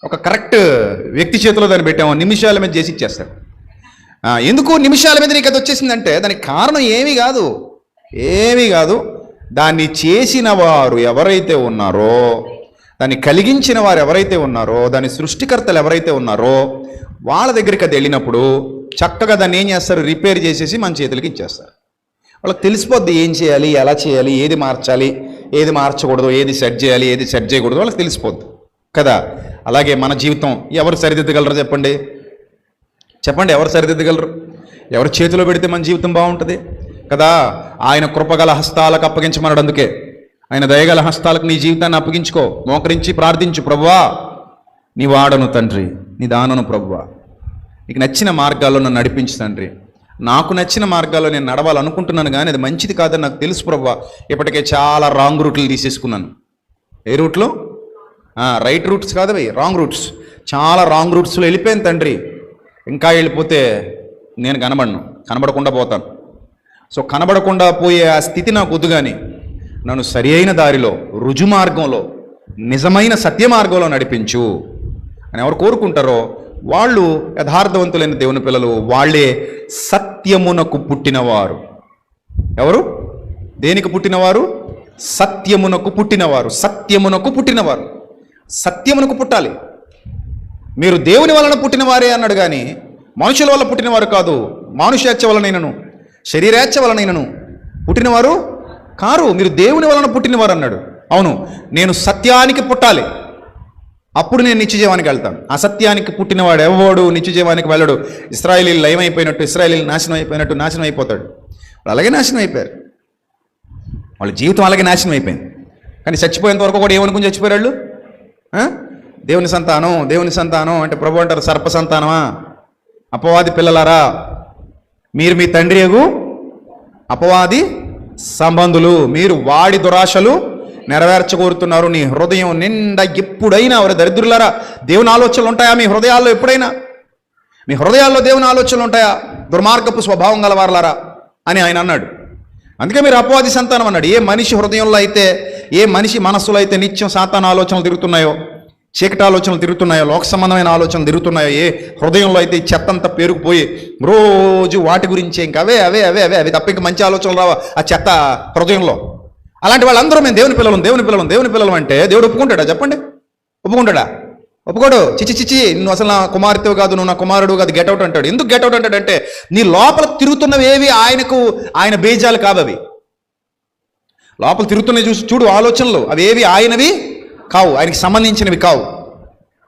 A: ఒక కరెక్ట్ వ్యక్తి చేతిలో దాన్ని పెట్టామో నిమిషాల మీద చేసి ఇచ్చేస్తాడు. ఎందుకు నిమిషాల మీద నీకు అది వచ్చేసిందంటే దానికి కారణం ఏమీ కాదు, ఏమీ కాదు. దాన్ని చేసిన వారు ఎవరైతే ఉన్నారో, దాన్ని కలిగించిన వారు ఎవరైతే ఉన్నారో, దాని సృష్టికర్తలు ఎవరైతే ఉన్నారో వాళ్ళ దగ్గరికి అది వెళ్ళినప్పుడు చక్కగా దాన్ని ఏం చేస్తారు, రిపేర్ చేసేసి మన చేతులకి ఇచ్చేస్తారు. వాళ్ళకి తెలిసిపోద్ది ఏం చేయాలి, ఎలా చేయాలి, ఏది మార్చాలి, ఏది మార్చకూడదు, ఏది సెట్ చేయాలి, ఏది సెట్ చేయకూడదు, వాళ్ళకి తెలిసిపోద్ది కదా. అలాగే మన జీవితం ఎవరు సరిదిద్దగలరు చెప్పండి, చెప్పండి, ఎవరు సరిదిద్దగలరు? ఎవరి చేతిలో పెడితే మన జీవితం బాగుంటుంది కదా. ఆయన కృపగల హస్తాలకు అప్పగించమన్నాడు. అందుకే ఆయన దయగల హస్తాలకు నీ జీవితాన్ని అప్పగించుకో, మోకరించి ప్రార్థించు, ప్రభువా నీ వాడను తండ్రి, నీ దానను ప్రభువా, నీకు నచ్చిన మార్గాల్లో నన్ను నడిపించు తండ్రి. నాకు నచ్చిన మార్గాల్లో నేను నడవాలనుకుంటున్నాను కానీ అది మంచిది కాదని నాకు తెలుసు ప్రభువా. ఇప్పటికే చాలా రాంగ్ రూట్లు తీసేసుకున్నాను. ఏ రూట్లో? రైట్ రూట్స్ కాదు అవి, రాంగ్ రూట్స్. చాలా రాంగ్ రూట్స్లో వెళ్ళిపోయాను తండ్రి. ఇంకా వెళ్ళిపోతే నేను కనబడకుండా పోతాను. సో కనబడకుండా పోయే ఆ స్థితి నాకు వద్దు, కానీ నన్ను సరి అయిన దారిలో, రుజు మార్గంలో, నిజమైన సత్య మార్గంలో నడిపించు అని ఎవరు కోరుకుంటారో వాళ్ళు యథార్థవంతులైన దేవుని పిల్లలు. వాళ్ళే సత్యమునకు పుట్టినవారు. ఎవరు? దేనికి పుట్టినవారు? సత్యమునకు పుట్టినవారు. సత్యమునకు పుట్టినవారు. సత్యమునకు పుట్టాలి. మీరు దేవుని వలన పుట్టినవారే అన్నాడు కానీ మనుషుల వల్ల పుట్టినవారు కాదు. మానుషేచ్ఛ వలనైనను శరీరేచ్ఛ వలనైనను పుట్టినవారు కారు. మీరు దేవుని వలన పుట్టినవారు అన్నాడు. అవును, నేను సత్యానికి పుట్టాలి, అప్పుడు నేను నిత్యజీవానికి వెళ్తాను. అసత్యానికి పుట్టినవాడు ఎవడు నిత్యజీవానికి వెళ్ళడు. ఇశ్రాయేలీలు లయమైపోయినట్టు, ఇశ్రాయేలీలు నాశనం అయిపోయినట్టు నాశనం అయిపోతాడు. వాళ్ళు అలాగే నాశనం అయిపోయారు. వాళ్ళ జీవితం అలాగే నాశనం అయిపోయింది. కానీ చచ్చిపోయేంత వరకు కూడా ఏమనుకుని చచ్చిపోయారు వాళ్ళు? దేవుని సంతానం, దేవుని సంతానం అంటే ప్రభు అంటారు, సర్ప సంతానమా, అపవాది పిల్లలారా, మీరు మీ తండ్రి యగు అపవాది సంబంధులు, మీరు వాడి దురాశలు నెరవేర్చగోరుతున్నారు. నీ హృదయం నిండా ఎప్పుడైనా ఎవరు దరిద్రులారా దేవుని ఆలోచనలు ఉంటాయా మీ హృదయాల్లో? ఎప్పుడైనా మీ హృదయాల్లో దేవుని ఆలోచనలు ఉంటాయా? దుర్మార్గపు స్వభావం గలవారులారా అని ఆయన అన్నాడు. అందుకే మీరు అపవాది సంతానం అన్నాడు. ఏ మనిషి హృదయంలో అయితే, ఏ మనిషి మనస్సులో అయితే నిత్యం సాతాను ఆలోచనలు తిరుగుతున్నాయో, చీకటి ఆలోచనలు తిరుగుతున్నాయో, లోక సంబంధమైన ఆలోచనలు తిరుగుతున్నాయో, ఏ హృదయంలో అయితే ఈ చెత్తంతా పేరుకుపోయి రోజు వాటి గురించే ఇంకా అవే అవే అవే అవే అవి తప్ప ఇంకా మంచి ఆలోచనలు రావా ఆ చెత్త హృదయంలో, అలాంటి వాళ్ళందరూ మేము దేవుని పిల్లలు అంటే దేవుడు ఒప్పుకుంటాడా? చెప్పండి, ఒప్పుకుంటాడా? ఒప్పుకోడు. చిచి నువ్వు అసలు నా కుమార్తెవు కాదు, నువ్వు నా కుమారుడు కాదు, గెట్అవుట్ అంటాడు. ఎందుకు గెట్అవుట్ అంటాడంటే నీ లోపల తిరుగుతున్నవి ఏవి ఆయన బీజాలు కావు. అవి లోపల తిరుగుతున్నవి చూడు ఆలోచనలు, అవి ఏవి ఆయనవి కావు, ఆయనకి సంబంధించినవి కావు.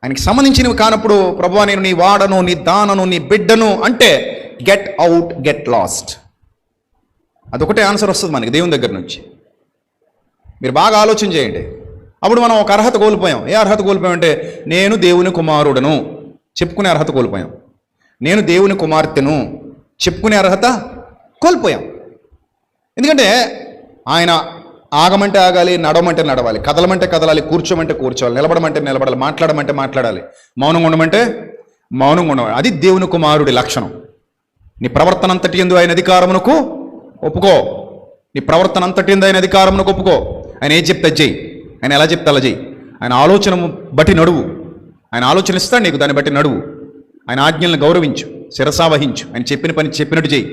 A: ఆయనకి సంబంధించినవి కానప్పుడు ప్రభువా నేను నీ వాడను, నీ దానను, నీ బిడ్డను అంటే గెట్ అవుట్, గెట్ లాస్ట్. అదొకటే ఆన్సర్ వస్తుంది మనకి దేవుని దగ్గర నుంచి. మీరు బాగా ఆలోచన చేయండి. అప్పుడు మనం ఒక అర్హత కోల్పోయాం. ఏ అర్హత కోల్పోయామంటే నేను దేవుని కుమారుడను చెప్పుకునే అర్హత కోల్పోయాం. నేను దేవుని కుమార్తెను చెప్పుకునే అర్హత కోల్పోయాం. ఎందుకంటే ఆయన ఆగమంటే ఆగాలి, నడవమంటే నడవాలి, కదలమంటే కదలాలి, కూర్చోమంటే కూర్చోవాలి, నిలబడమంటే నిలబడాలి, మాట్లాడమంటే మాట్లాడాలి, మౌనంగా ఉండమంటే మౌనంగా ఉండవాలి. అది దేవుని కుమారుడి లక్షణం. నీ ప్రవర్తన అంతటి యందు ఆయన అధికారమునకు ఒప్పుకో. నీ ప్రవర్తన అంతటి యందు ఆయన అధికారమునకు ఒప్పుకో. ఆయన ఏం చెప్తే చెయ్యి, ఆయన ఎలా చెప్తే అలా చెయ్యి. ఆయన ఆలోచన బట్టి నడువు. ఆయన ఆలోచన ఇస్తాడు నీకు, దాన్ని బట్టి నడువు. ఆయన ఆజ్ఞలను గౌరవించు, శిరసావహించు. ఆయన చెప్పిన పని చెప్పినట్టు చెయ్యి,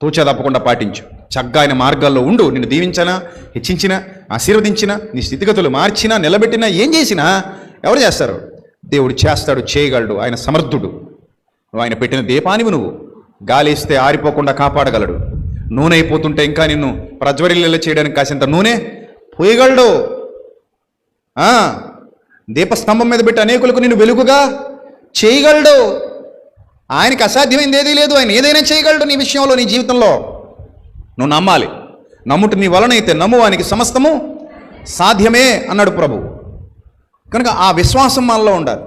A: తూచా తప్పకుండా పాటించు. చక్కగా ఆయన మార్గాల్లో ఉండు. నిన్ను దీవించినా, హెచ్చించినా, ఆశీర్వదించినా, నీ స్థితిగతులు మార్చినా, నిలబెట్టినా, ఏం చేసినా ఎవరు చేస్తారు? దేవుడు చేస్తాడు, చేయగలడు. ఆయన సమర్థుడు. నువ్వు ఆయన పెట్టిన దీపానివి. నువ్వు గాలిస్తే ఆరిపోకుండా కాపాడగలడు. నూనె అయిపోతుంటే ఇంకా నిన్ను ప్రజ్వరిల్ల చేయడానికి కాసింత నూనె పోయగలడు. దీపస్తంభం మీద పెట్టి అనేకులకు నిన్ను వెలుగుగా చేయగలడు. ఆయనకి అసాధ్యమైంది ఏదీ లేదు. ఆయన ఏదైనా చేయగలడు నీ విషయంలో, నీ జీవితంలో. నువ్వు నమ్మాలి. నమ్ముట నీ వలనైతే నమ్ము, ఆయనకి సమస్తము సాధ్యమే అన్నాడు ప్రభు. కనుక ఆ విశ్వాసం మనలో ఉండాలి.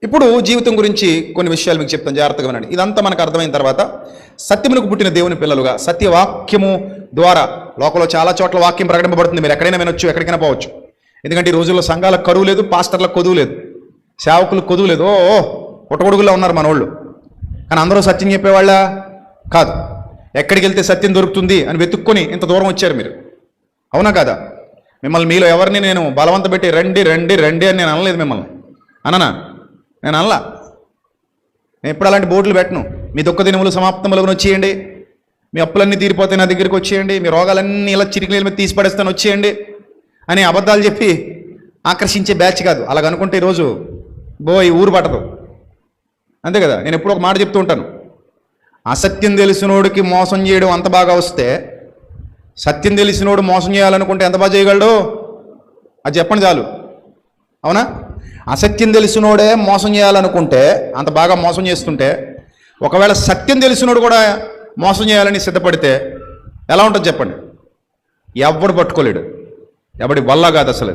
A: ఇప్పుడు జీవితం గురించి కొన్ని విషయాలు మీకు చెప్తాను, జాగ్రత్తగా వినండి. ఇదంతా మనకు అర్థమైన తర్వాత సత్యమునకు పుట్టిన దేవుని పిల్లలుగా సత్యవాక్యము ద్వారా లోకంలో చాలా చోట్ల వాక్యం ప్రకటింపబడుతుంది. మీరు ఎక్కడైనా వినొచ్చు, ఎక్కడికైనా పోవచ్చు. ఎందుకంటే ఈ రోజుల్లో సంఘాలకు కరువు లేదు, పాస్టర్లకు కొదువు లేదు, సేవకులకు కొదువు లేదు. పుట్టగొడుగుల్లో ఉన్నారు మన వాళ్ళు. కానీ అందరూ సత్యం చెప్పేవాళ్ళ కాదు. ఎక్కడికి వెళ్తే సత్యం దొరుకుతుంది అని వెతుక్కొని ఇంత దూరం వచ్చారు మీరు, అవునా కాదా? మిమ్మల్ని మీలో ఎవరిని నేను బలవంత పెట్టి రండి రండి రండి అని నేను అనలేదు. మిమ్మల్ని అననా? నేను అనలా. నేను ఎప్పుడు అలాంటి బోర్డులు పెట్టను. మీ దుఃఖ దినములు సమాప్తములను వచ్చేయండి, మీ అప్పులన్నీ తీరిపోతే నా దగ్గరికి వచ్చేయండి, మీ రోగాలన్నీ ఇలా చిరికిల మీద తీసి పడేస్తాను వచ్చేయండి అని అబద్ధాలు చెప్పి ఆకర్షించే బ్యాచ్ కాదు. అలాగనుకుంటే ఈరోజు ఈ ఊరు పట్టదు, అంతే కదా. నేను ఎప్పుడు ఒక మాట చెప్తూ ఉంటాను, అసత్యం తెలిసినోడికి మోసం చేయడం అంత బాగా వస్తే సత్యం తెలిసినోడు మోసం చేయాలనుకుంటే ఎంత బాగా చేయగలడు? అది చెప్పండి చాలు, అవునా? అసత్యం తెలిసినోడే మోసం చేయాలనుకుంటే అంత బాగా మోసం చేస్తుంటే, ఒకవేళ సత్యం తెలిసినోడు కూడా మోసం చేయాలని సిద్ధపడితే ఎలా ఉంటుంది చెప్పండి? ఎవడు పట్టుకోలేడు, ఎవడి వల్ల కాదు, అసలు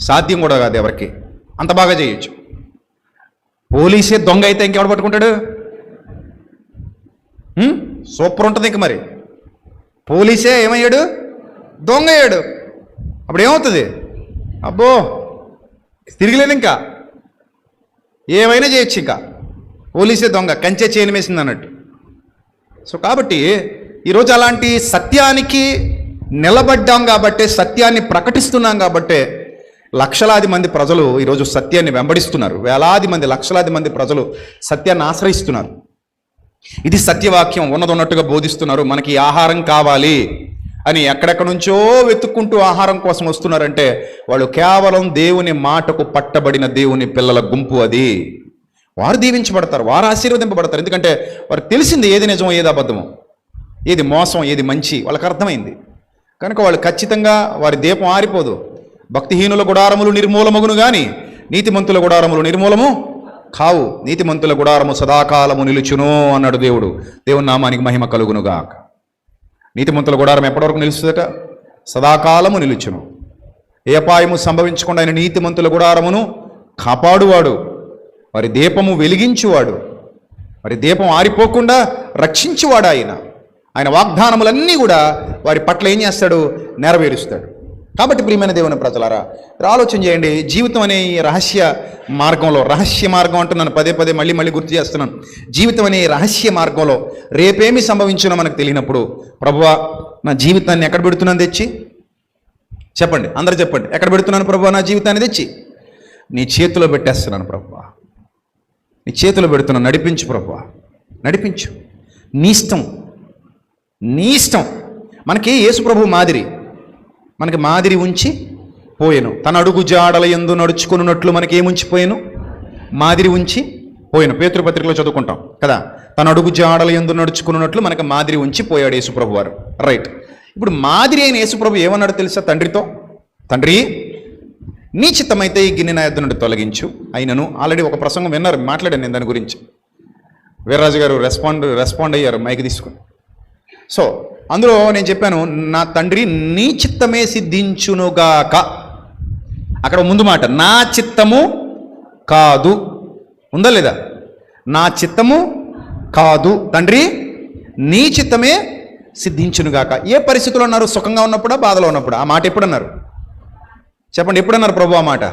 A: సాధ్యం కూడా కాదు ఎవరికి. అంత బాగా చేయొచ్చు. పోలీసే దొంగ అయితే ఇంకెవడు పట్టుకుంటాడు? సూపర్ ఉంటుంది. ఇంక మరి పోలీసే ఏమయ్యాడు? దొంగ అయ్యాడు. అప్పుడు ఏమవుతుంది? అబ్బో తిరిగిలేదు, ఇంకా ఏమైనా చేయొచ్చు. ఇంకా పోలీసే దొంగ, కంచె చేయని వేసింది అన్నట్టు. సో కాబట్టి ఈరోజు అలాంటి సత్యానికి నిలబడ్డాం కాబట్టి, సత్యాన్ని ప్రకటిస్తున్నాం కాబట్టి లక్షలాది మంది ప్రజలు ఈరోజు సత్యాన్ని వెంబడిస్తున్నారు. వేలాది మంది, లక్షలాది మంది ప్రజలు సత్యాన్ని ఆశ్రయిస్తున్నారు. ఇది సత్యవాక్యం, ఉన్నదన్నట్టుగా బోధిస్తున్నారు. మనకి ఆహారం కావాలి అని ఎక్కడెక్కడి నుంచో వెతుక్కుంటూ ఆహారం కోసం వస్తున్నారంటే వాళ్ళు కేవలం దేవుని మాటకు పట్టబడిన దేవుని పిల్లల గుంపు. అది వారు దీవించబడతారు, వారు ఆశీర్వదింపబడతారు. ఎందుకంటే వారికి తెలిసింది ఏది నిజమో, ఏది అబద్ధమో, ఏది మోసం, ఏది మంచి వాళ్ళకి అర్థమైంది. కనుక వాళ్ళు ఖచ్చితంగా వారి దీపం ఆరిపోదు. భక్తిహీనుల గుడారములు నిర్మూలమగును గాని నీతిమంతుల గుడారములు నిర్మూలము కావు. నీతిమంతుల గుడారము సదాకాలము నిలుచును అన్నాడు దేవుడు. దేవుని నామానికి మహిమ కలుగునుగా. నీతిమంతుల గుడారం ఎప్పటివరకు నిలుస్తుందట? సదాకాలము నిలుచును. ఏ అపాయము సంభవించకుండా ఆయన నీతిమంతుల గుడారమును కాపాడువాడు, వారి దీపము వెలిగించువాడు, వారి దీపం ఆరిపోకుండా రక్షించువాడు. ఆయన వాగ్దానములన్నీ కూడా వారి పట్ల ఏం చేస్తాడు? నెరవేరుస్తాడు. కాబట్టి ప్రియమైన దేవుని ప్రజలారా, ఆలోచన చేయండి. జీవితం అనే ఈ రహస్య మార్గంలో, రహస్య మార్గం అంటున్నాను పదే పదే మళ్ళీ గుర్తు చేస్తున్నాను. జీవితం అనే రహస్య మార్గంలో రేపేమి సంభవించునో మనకు తెలియనప్పుడు ప్రభువా నా జీవితాన్ని ఎక్కడ పెడుతున్నాను తెచ్చి? చెప్పండి, అందరూ చెప్పండి. ఎక్కడ పెడుతున్నాను ప్రభువా నా జీవితాన్ని తెచ్చి? నీ చేతిలో పెట్టేస్తున్నాను ప్రభువా, నీ చేతిలో పెడుతున్నాను. నడిపించు ప్రభువా, నడిపించు. నీ ఇష్టం, నీ ఇష్టం. మనకి యేసు ప్రభు మాదిరి, మనకి మాదిరి ఉంచి పోయెను. తన అడుగు జాడల యందు నడుచుకున్నట్లు మనకి ఏముంచిపోయాను? మాదిరి ఉంచి పోయాను. పేతురు పత్రికలో చదువుకుంటాం కదా, తన అడుగు జాడల యందు నడుచుకున్నట్లు మనకి మాదిరి ఉంచి పోయాడు యేసుప్రభు వారు. రైట్. ఇప్పుడు మాదిరి అయిన యేసుప్రభు ఏమన్నాడు తెలుసా తండ్రితో? తండ్రి, నీ చిత్తమైతే ఈ గిన్నె నా యొద్ద నుండి తొలగించు. అయినను ఆల్రెడీ ఒక ప్రసంగం విన్నారు, మాట్లాడాను నేను దాని గురించి. వీర్రాజు గారు రెస్పాండ్ అయ్యారు మైక్ తీసుకుని. సో అందులో నేను చెప్పాను, నా తండ్రి నీ చిత్తమే సిద్ధించునుగాక. అక్కడ ముందు మాట నా చిత్తము కాదు ఉందా లేదా? నా చిత్తము కాదు తండ్రి, నీ చిత్తమే సిద్ధించునుగాక. ఏ పరిస్థితుల్లో అన్నారు? సుఖంగా ఉన్నప్పుడా, బాధలో ఉన్నప్పుడు? ఆ మాట ఎప్పుడు అన్నారు? చెప్పండి, ఎప్పుడు అన్నారు ప్రభు ఆ మాట?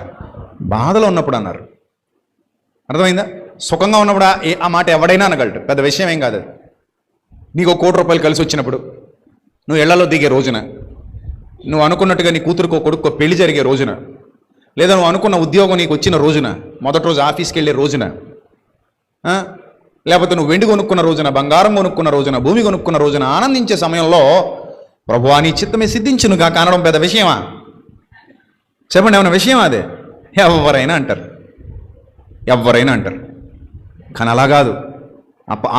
A: బాధలో ఉన్నప్పుడు అన్నారు. అర్థమైందా? సుఖంగా ఉన్నప్పుడు ఆ మాట ఎవడైనా అనగలడు, పెద్ద విషయం ఏం కాదు. నీకు ₹1 కోటి కలిసి వచ్చినప్పుడు, నువ్వు ఇళ్లలో దిగే రోజున, నువ్వు అనుకున్నట్టుగా నీ కూతురుకో కొడుకో పెళ్లి జరిగే రోజున, లేదా నువ్వు అనుకున్న ఉద్యోగం నీకు వచ్చిన రోజున, మొదటి రోజు ఆఫీస్కి వెళ్ళే రోజున, లేకపోతే నువ్వు వెండి కొనుక్కున్న రోజున, బంగారం కొనుక్కున్న రోజున, భూమి కొనుక్కున్న రోజున ఆనందించే సమయంలో ప్రభువా నీ చిత్తమే సిద్ధించునుగా కానడం పెద్ద విషయమా? చెప్పండి, ఏమన్నా విషయం అదే? ఎవరైనా అంటారు, ఎవరైనా అంటారు. కానీ అలా కాదు.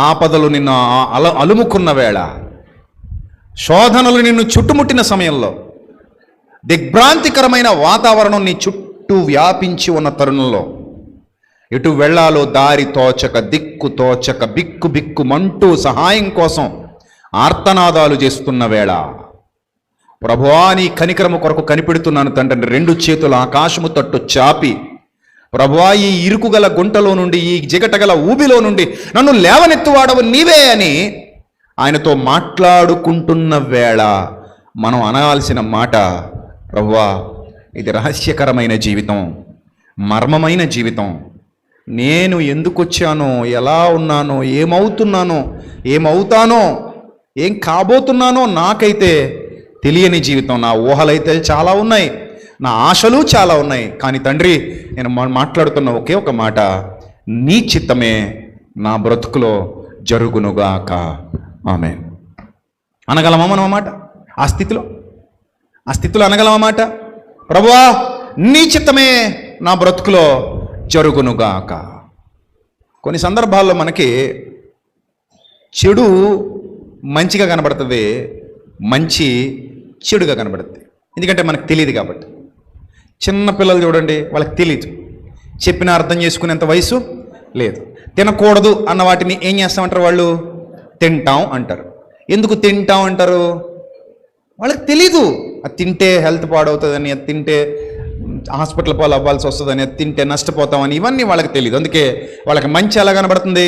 A: ఆపదలు నిన్ను అలుముకున్న వేళ, శోధనలు నిన్ను చుట్టుముట్టిన సమయంలో, దిగ్భ్రాంతికరమైన వాతావరణం నీ చుట్టూ వ్యాపించి ఉన్న తరుణంలో, ఎటు వెళ్ళాలో దారి తోచక, దిక్కు తోచక, బిక్కు బిక్కుమంటూ సహాయం కోసం ఆర్తనాదాలు చేస్తున్న వేళ, ప్రభువా నీ కనికరము కొరకు కనిపెడుతున్నాను తండ్రి. 2 చేతుల ఆకాశము తట్టు చాపి, ప్రభువా ఈ ఇరుకుగల గుంటలో నుండి, ఈ జిగటగల ఊబిలో నుండి నన్ను లేవనెత్తువాడవు నీవే అని ఆయనతో మాట్లాడుకుంటున్న వేళ మనం అనాల్సిన మాట, ప్రభువా ఇది రహస్యకరమైన జీవితం, మర్మమైన జీవితం. నేను ఎందుకు వచ్చానో, ఎలా ఉన్నానో, ఏమవుతానో, ఏం కాబోతున్నానో నాకైతే తెలియని జీవితం. నా ఊహలైతే చాలా ఉన్నాయి, నా ఆశలు చాలా ఉన్నాయి. కానీ తండ్రి, నేను మాట్లాడుతున్న ఒకే ఒక మాట, నీ చిత్తమే నా బ్రతుకులో జరుగునుగాక. ఆమేన్. అనగలమా మనం అన్నమాట? ఆ స్థితిలో అనగలమా మాట? ప్రభువా నీ చిత్తమే నా బ్రతుకులో జరుగునుగాక. కొన్ని సందర్భాల్లో మనకి చెడు మంచిగా కనబడుతుంది, మంచి చెడుగా కనబడుతుంది. ఎందుకంటే మనకు తెలియదు కాబట్టి. చిన్న పిల్లలు చూడండి, వాళ్ళకి తెలియదు, చెప్పిన అర్థం చేసుకునేంత వయసు లేదు. తినకూడదు అన్న వాటిని ఏం చేస్తామంటారు వాళ్ళు? తింటాం అంటారు. ఎందుకు తింటాం అంటారు? వాళ్ళకి తెలీదు. అది తింటే హెల్త్ పాడవుతుందని, అది తింటే హాస్పిటల్ పాలు అవ్వాల్సి వస్తుందని, అది తింటే నష్టపోతామని, ఇవన్నీ వాళ్ళకి తెలియదు. అందుకే వాళ్ళకి మంచి ఎలా కనబడుతుంది?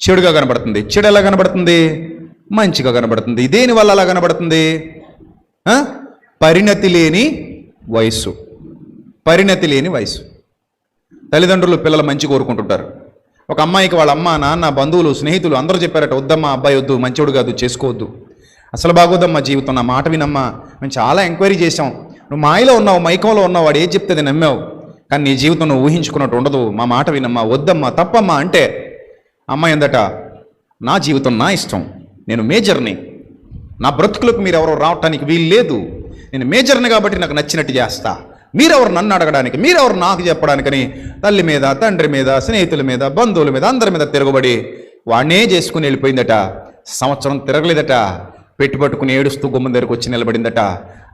A: చెడుగా కనబడుతుంది. చెడు ఎలా కనబడుతుంది? మంచిగా కనబడుతుంది. దేనివల్ల అలా కనబడుతుంది? పరిణతి లేని వయసు. తల్లిదండ్రులు పిల్లలు మంచి కోరుకుంటుంటారు. ఒక అమ్మాయికి వాళ్ళ అమ్మ, నాన్న, బంధువులు, స్నేహితులు అందరూ చెప్పారట, వద్దమ్మా అబ్బాయి వద్దు, మంచోడు కాదు, చేసుకోవద్దు, అసలు బాగోదమ్మా జీవితం, నా మాట వినమ్మా, మేము చాలా ఎంక్వైరీ చేసాం, నువ్వు మాయలో ఉన్నావు, మైకంలో ఉన్నావు, వాడు ఏది చెప్తే నమ్మావు, కానీ నీ జీవితం నువ్వు ఊహించుకున్నట్టు ఉండదు, మా మాట వినమ్మా, వద్దమ్మా, తప్పమ్మా అంటే అమ్మాయి అందట, నా జీవితం నా ఇష్టం, నేను మేజర్ని, నా బ్రతుకులకు మీరు ఎవరో రావటానికి వీలు లేదు, నేను మేజర్ని కాబట్టి నాకు నచ్చినట్టు చేస్తా, మీరెవరు నన్ను అడగడానికి, మీరెవరు నాకు చెప్పడానికని తల్లి మీద, తండ్రి మీద, స్నేహితుల మీద, బంధువుల మీద, అందరి మీద తిరగబడి వాడినే చేసుకుని వెళ్ళిపోయిందట. సంవత్సరం తిరగలేదట. పెట్టుబట్టుకుని ఏడుస్తూ గుమ్మం దగ్గరకు వచ్చి నిలబడిందట.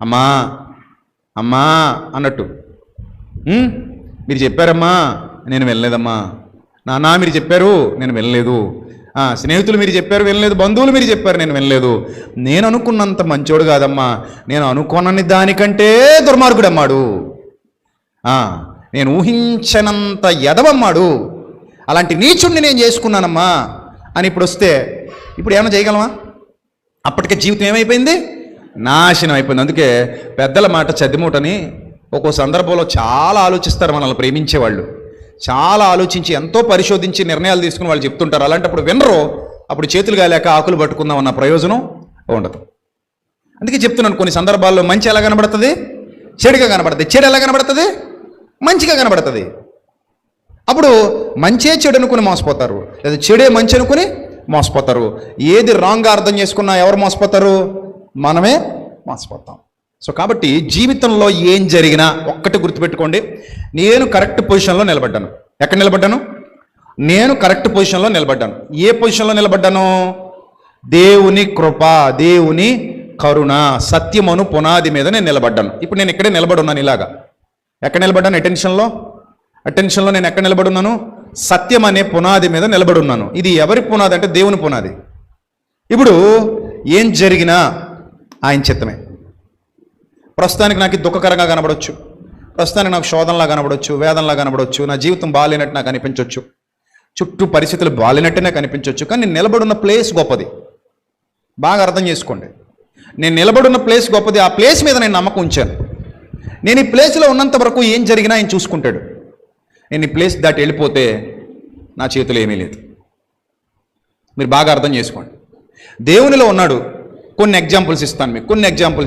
A: అమ్మా అమ్మా అన్నట్టు, మీరు చెప్పారమ్మా, నేను వెళ్ళలేదమ్మా, నాన్న మీరు చెప్పారు, నేను వెళ్ళలేదు, స్నేహితులు మీరు చెప్పారు, వెళ్ళలేదు, బంధువులు మీరు చెప్పారు, నేను వెళ్ళలేదు, నేను అనుకున్నంత మంచోడు కాదమ్మా, నేను అనుకున్నని దానికంటే దుర్మార్గుడమ్మాడు, నేను ఊహించనంత ఎదవమ్మాడు, అలాంటి నీచుడిని నేను చేసుకున్నానమ్మా అని ఇప్పుడు వస్తే ఇప్పుడు ఏమైనా చేయగలమా? అప్పటికే జీవితం ఏమైపోయింది? నాశనం అయిపోయింది. అందుకే పెద్దల మాట చద్దిమూటని ఒక్కో సందర్భంలో చాలా ఆలోచిస్తారు మనల్ని ప్రేమించేవాళ్ళు, చాలా ఆలోచించి ఎంతో పరిశోధించి నిర్ణయాలు తీసుకుని వాళ్ళు చెప్తుంటారు. అలాంటప్పుడు వినరు, అప్పుడు చేతులు కాలేక ఆకులు పట్టుకుందాం అన్న ప్రయోజనం ఉండదు. అందుకే చెప్తున్నాను, కొన్ని సందర్భాల్లో మంచి ఎలా కనబడుతుంది, చెడుగా కనబడుతుంది. చెడు ఎలా కనబడుతుంది, మంచిగా కనబడుతుంది. అప్పుడు మంచే చెడు అనుకుని మోసపోతారు, లేదా చెడే మంచి అనుకుని మోసపోతారు. ఏది రాంగ్గా అర్థం చేసుకున్నా ఎవరు మోసపోతారు, మనమే మోసపోతాం. సో కాబట్టి జీవితంలో ఏం జరిగినా ఒక్కటి గుర్తుపెట్టుకోండి, నేను కరెక్ట్ పొజిషన్లో నిలబడ్డాను. ఎక్కడ నిలబడ్డాను, నేను కరెక్ట్ పొజిషన్లో నిలబడ్డాను. ఏ పొజిషన్లో నిలబడ్డాను, దేవుని కృప, దేవుని కరుణ, సత్యమను పునాది మీద నేను నిలబడ్డాను. ఇప్పుడు నేను ఇక్కడే నిలబడి ఉన్నాను. ఇలాగా ఎక్కడ నిలబడ్డాను, అటెన్షన్లో నేను ఎక్కడ నిలబడి ఉన్నాను, సత్యం అనే పునాది మీద నిలబడి ఉన్నాను. ఇది ఎవరి పునాది అంటే దేవుని పునాది. ఇప్పుడు ఏం జరిగినా ఆయన చిత్తమే. ప్రస్తుతానికి నాకు ఇది దుఃఖకరంగా కనబడవచ్చు, ప్రస్తుతానికి నాకు శోధనలా కనబడవచ్చు, వేదనలా కనబడవచ్చు, నా జీవితం బాగాలేనట్టు నాకు అనిపించవచ్చు, చుట్టూ పరిస్థితులు బాగాలేనట్టే నాకు అనిపించవచ్చు. కానీ నేను నిలబడున్న ప్లేస్ గొప్పది. బాగా అర్థం చేసుకోండి, నేను నిలబడున్న ప్లేస్ గొప్పది. ఆ ప్లేస్ మీద నేను నమ్మకం ఉంచాను. నేను ఈ ప్లేస్లో ఉన్నంత వరకు ఏం జరిగినా ఆయన చూసుకుంటాడు. నేను ఈ ప్లేస్ దాటి వెళ్ళిపోతే నా చేతిలో ఏమీ లేదు. మీరు బాగా అర్థం చేసుకోండి, దేవునిలో ఉన్నాడు. కొన్ని ఎగ్జాంపుల్స్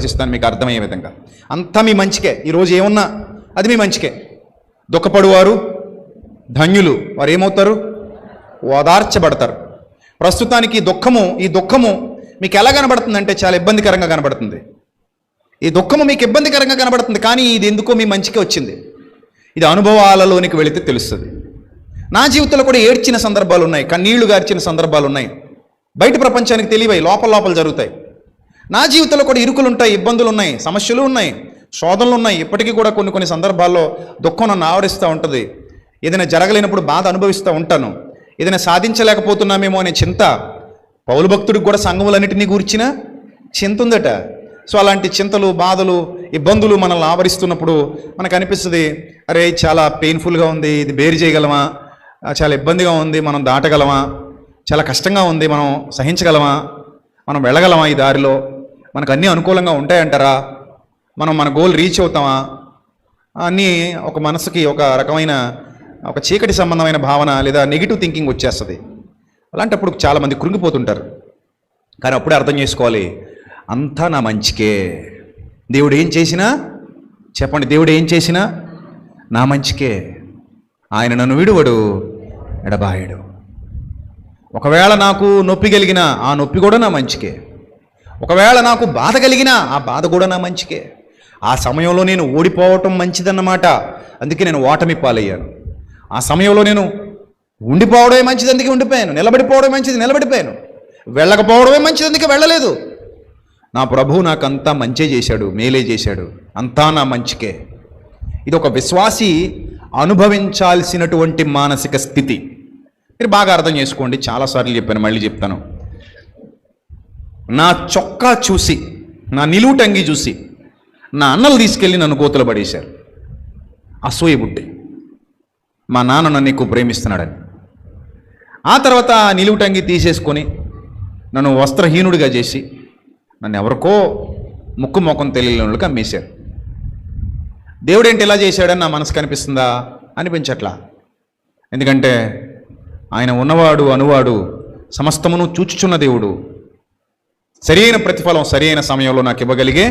A: ఇస్తాను మీకు అర్థమయ్యే విధంగా. అంతా మీ మంచికే. ఈరోజు ఏమున్నా అది మీ మంచికే. దుఃఖపడువారు ధన్యులు, వారు ఏమవుతారు, ఓదార్చబడతారు. ప్రస్తుతానికి ఈ దుఃఖము మీకు ఎలా కనబడుతుందంటే చాలా ఇబ్బందికరంగా కనబడుతుంది. ఈ దుఃఖము మీకు ఇబ్బందికరంగా కనబడుతుంది, కానీ ఇది ఎందుకో మీ మంచికే వచ్చింది. ఇది అనుభవాలలోనికి వెళితే తెలుస్తుంది. నా జీవితంలో కూడా ఏడ్చిన సందర్భాలు ఉన్నాయి, కన్నీళ్లు గార్చిన సందర్భాలు ఉన్నాయి. బయట ప్రపంచానికి తెలియవై లోపల జరుగుతాయి. నా జీవితంలో కూడా ఇరుకులు ఉంటాయి, ఇబ్బందులు ఉన్నాయి, సమస్యలు ఉన్నాయి, శోధనలు ఉన్నాయి. ఇప్పటికీ కూడా కొన్ని సందర్భాల్లో దుఃఖం నన్ను ఆవరిస్తూ ఉంటుంది. ఏదైనా జరగలేనప్పుడు బాధ అనుభవిస్తూ ఉంటాను. ఏదైనా సాధించలేకపోతున్నామేమో అనే చింత. పౌలు భక్తుడికి కూడా సంఘములన్నిటినీ గూర్చిన చింత ఉందట. సో అలాంటి చింతలు, బాధలు, ఇబ్బందులు మనల్ని ఆవరిస్తున్నప్పుడు మనకు అనిపిస్తుంది, అరే చాలా పెయిన్ఫుల్గా ఉంది, ఇది బేరు చేయగలమా, చాలా ఇబ్బందిగా ఉంది, మనం దాటగలమా, చాలా కష్టంగా ఉంది, మనం సహించగలమా, మనం వెళ్ళగలమా, ఈ దారిలో మనకు అన్నీ అనుకూలంగా ఉంటాయంటారా, మనం మన గోల్ రీచ్ అవుతామా, అన్నీ ఒక మనసుకి ఒక రకమైన ఒక చీకటి సంబంధమైన భావన లేదా నెగిటివ్ థింకింగ్ వచ్చేస్తుంది. అలాంటప్పుడు చాలామంది కృంగిపోతుంటారు. కానీ అప్పుడే అర్థం చేసుకోవాలి, అంతా నా మంచికే. దేవుడు ఏం చేసినా చెప్పండి, దేవుడు ఏం చేసినా నా మంచికే. ఆయన నన్ను విడువడు, ఎడబాయడు. ఒకవేళ నాకు నొప్పి కలిగినా ఆ నొప్పి కూడా నా మంచికే. ఒకవేళ నాకు బాధ కలిగినా ఆ బాధ కూడా నా మంచికే. ఆ సమయంలో నేను ఓడిపోవటం మంచిదన్నమాట, అందుకే నేను ఓటమి పాలయ్యాను. ఆ సమయంలో నేను ఉండిపోవడమే మంచిది, అందుకే ఉండిపోయాను. నిలబడిపోవడం మంచిది, నిలబడిపోయాను. వెళ్ళకపోవడమే మంచిది, అందుకే వెళ్ళలేదు. నా ప్రభువు నాకంతా మంచే చేశాడు, మేలే చేశాడు, అంతా నా మంచికే. ఇది ఒక విశ్వాసి అనుభవించాల్సినటువంటి మానసిక స్థితి. మీరు బాగా అర్థం చేసుకోండి, చాలాసార్లు చెప్పాను, మళ్ళీ చెప్తాను. నా చొక్కా చూసి, నా నిలువుటంగి చూసి నా అన్నలు తీసుకెళ్ళి నన్ను గోతులు పడేశారు. అసూయ బుడ్డి, మా నాన్న నన్ను ఎక్కువ ప్రేమిస్తున్నాడని. ఆ తర్వాత నిలువుటంగి తీసేసుకొని నన్ను వస్త్రహీనుడిగా చేసి నన్ను ఎవరికో ముక్కు మొఖం తెలియని వాళ్ళకి అమ్మేశారు. దేవుడు ఏంటి ఇలా చేశాడని నా మనసు కనిపిస్తుందా, అనిపించట్లా. ఎందుకంటే ఆయన ఉన్నవాడు, అనువాడు, సమస్తమును చూచుచున్న దేవుడు. సరైన ప్రతిఫలం సరైన సమయంలో నాకు ఇవ్వగలిగే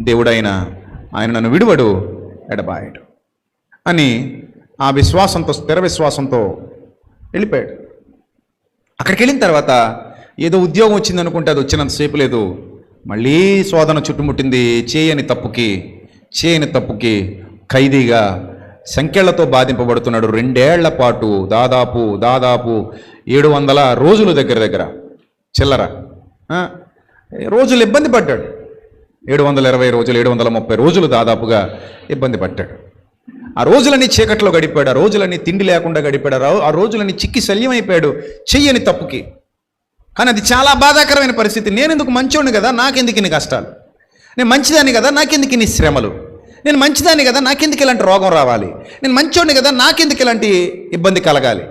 A: దేవుడైన ఆయన నన్ను విడువడు, ఎడబాయడు అని ఆ విశ్వాసంతో, స్థిర విశ్వాసంతో వెళ్ళిపోయాడు. అక్కడికి వెళ్ళిన తర్వాత ఏదో ఉద్యోగం వచ్చింది అనుకుంటే అది వచ్చినంతసేపు లేదు, మళ్ళీ శోధన చుట్టుముట్టింది. చేయని తప్పుకి ఖైదీగా సంఖ్యలతో బాధింపబడుతున్నాడు. 2 ఏళ్ల పాటు దాదాపు 700 రోజులు దగ్గర చిల్లర రోజులు ఇబ్బంది పడ్డాడు. 720 రోజులు, 730 రోజులు దాదాపుగా ఇబ్బంది పడ్డాడు. ఆ రోజులన్నీ చీకట్లో గడిపాడు, ఆ రోజులన్నీ తిండి లేకుండా గడిపాడు, ఆ రోజులన్నీ చిక్కి శల్యమైపోయాడు చెయ్యని తప్పుకి. కానీ అది చాలా బాధాకరమైన పరిస్థితి. నేను ఎందుకు మంచోడిని కదా, నాకెందుకు ఇన్ని కష్టాలు? నేను మంచిదాన్ని కదా, నాకెందుకు ఇన్ని శ్రమలు? నేను మంచిదాన్ని కదా, నాకెందుకు ఇలాంటి రోగం రావాలి? నేను మంచోడిని కదా, నాకెందుకు ఇలాంటి ఇబ్బంది కలగాలి?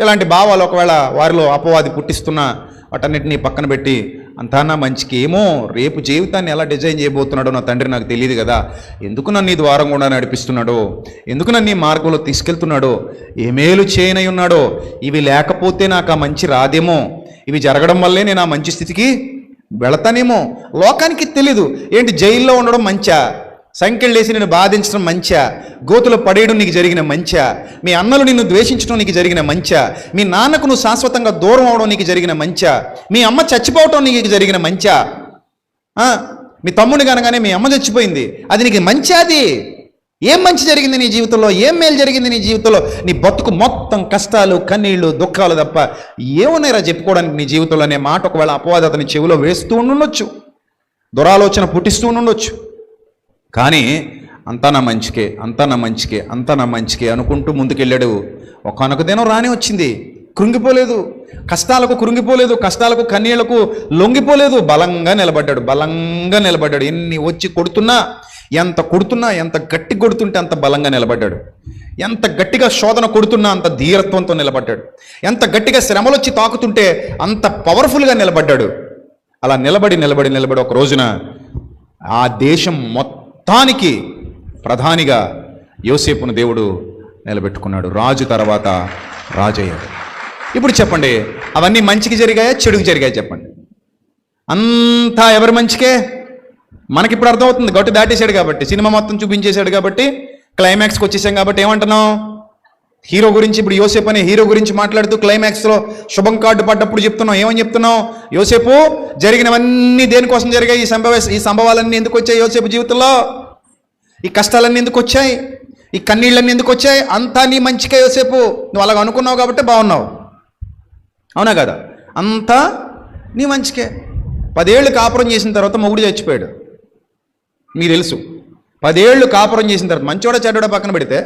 A: ఇలాంటి భావాలు ఒకవేళ వారిలో అపవాది పుట్టిస్తున్నా వాటన్నిటినీ పక్కన పెట్టి అంతా నా మంచికి, ఏమో రేపు జీవితాన్ని ఎలా డిజైన్ చేయబోతున్నాడో నా తండ్రి నాకు తెలియదు కదా, ఎందుకు నన్ను ఈ ద్వారం కూడా నడిపిస్తున్నాడో, ఎందుకు నన్ను ఈ మార్గంలో తీసుకెళ్తున్నాడో, ఏ మేలు చేయనై ఉన్నాడో, ఇవి లేకపోతే నాకు ఆ మంచి రాదేమో, ఇవి జరగడం వల్లే నేను ఆ మంచి స్థితికి వెళతానేమో. లోకానికి తెలీదు. ఏంటి జైల్లో ఉండడం మంచా, సంఖ్యలు వేసి నిన్ను బాధించడం మంచా, గోతులో పడేయడం నీకు జరిగిన మంచా, మీ అన్నలు నిన్ను ద్వేషించడం నీకు జరిగిన మంచా, మీ నాన్నకు నువ్వు శాశ్వతంగా దూరం అవడం నీకు జరిగిన మంచా, మీ అమ్మ చచ్చిపోవటం నీకు జరిగిన మంచా, మీ తమ్ముడు కనగానే మీ అమ్మ చచ్చిపోయింది, అది నీకు మంచా? అది ఏం మంచి జరిగింది నీ జీవితంలో? ఏం మేలు జరిగింది నీ జీవితంలో? నీ బతుకు మొత్తం కష్టాలు, కన్నీళ్లు, దుఃఖాలు తప్ప ఏమున్నాయిరా చెప్పుకోవడానికి నీ జీవితంలో అనే మాట ఒకవేళ అపవాది అతని చెవిలో వేస్తూ ఉండొచ్చు, దురాలోచన పుట్టిస్తూ ఉండొచ్చు. కానీ అంతా నా మంచికే, అంతా నా మంచికే, అంతా నా మంచికే అనుకుంటూ ముందుకెళ్ళాడు. ఒకానొక దినం రాని వచ్చింది. కృంగిపోలేదు, కష్టాలకు కృంగిపోలేదు, కష్టాలకు కన్నీళ్లకు లొంగిపోలేదు. బలంగా నిలబడ్డాడు. ఎన్ని వచ్చి కొడుతున్నా, ఎంత కొడుతున్నా, ఎంత గట్టి కొడుతుంటే అంత బలంగా నిలబడ్డాడు. ఎంత గట్టిగా శోధన కొడుతున్నా అంత ధీరత్వంతో నిలబడ్డాడు. ఎంత గట్టిగా శ్రమలు వచ్చి తాకుతుంటే అంత పవర్ఫుల్గా నిలబడ్డాడు. అలా నిలబడి ఒక రోజున ఆ దేశం మొత్తానికి ప్రధానిగా యోసేపును దేవుడు నిలబెట్టుకున్నాడు. రాజు తర్వాత రాజయ్యాడు. ఇప్పుడు చెప్పండి, అవన్నీ మంచికి జరిగాయా, చెడుకు జరిగాయా? చెప్పండి. అంతా ఎవరి మంచికే? మనకిప్పుడు అర్థమవుతుంది. గట్టు దాటేశాడు కాబట్టి, సినిమా మొత్తం చూపించేశాడు కాబట్టి, క్లైమాక్స్కి వచ్చేసాం కాబట్టి ఏమంటున్నాం? హీరో గురించి, ఇప్పుడు యోసేపు అనే హీరో గురించి మాట్లాడుతూ క్లైమాక్స్లో శుభం కార్డు పడ్డప్పుడు చెప్తున్నాం. ఏమని చెప్తున్నాం? యోసేపు జరిగినవన్నీ దేనికోసం జరిగాయి? ఈ సంభవాలన్నీ ఎందుకు వచ్చాయి యోసేపు జీవితంలో? ఈ కష్టాలన్నీ ఎందుకు వచ్చాయి? ఈ కన్నీళ్ళన్నీ ఎందుకు వచ్చాయి? అంతా నీ మంచికే యోసేపు. నువ్వు అలాగ అనుకున్నావు కాబట్టి బాగున్నావు. అవునా కదా? అంతా నీ మంచికే. 10 ఏళ్ళు కాపురం చేసిన తర్వాత మొగుడు చచ్చిపోయాడు. మీకు తెలుసు. 10 ఏళ్ళు కాపురం చేసిన తర్వాత, మంచోడా చెడ్డోడా పక్కన పెడితే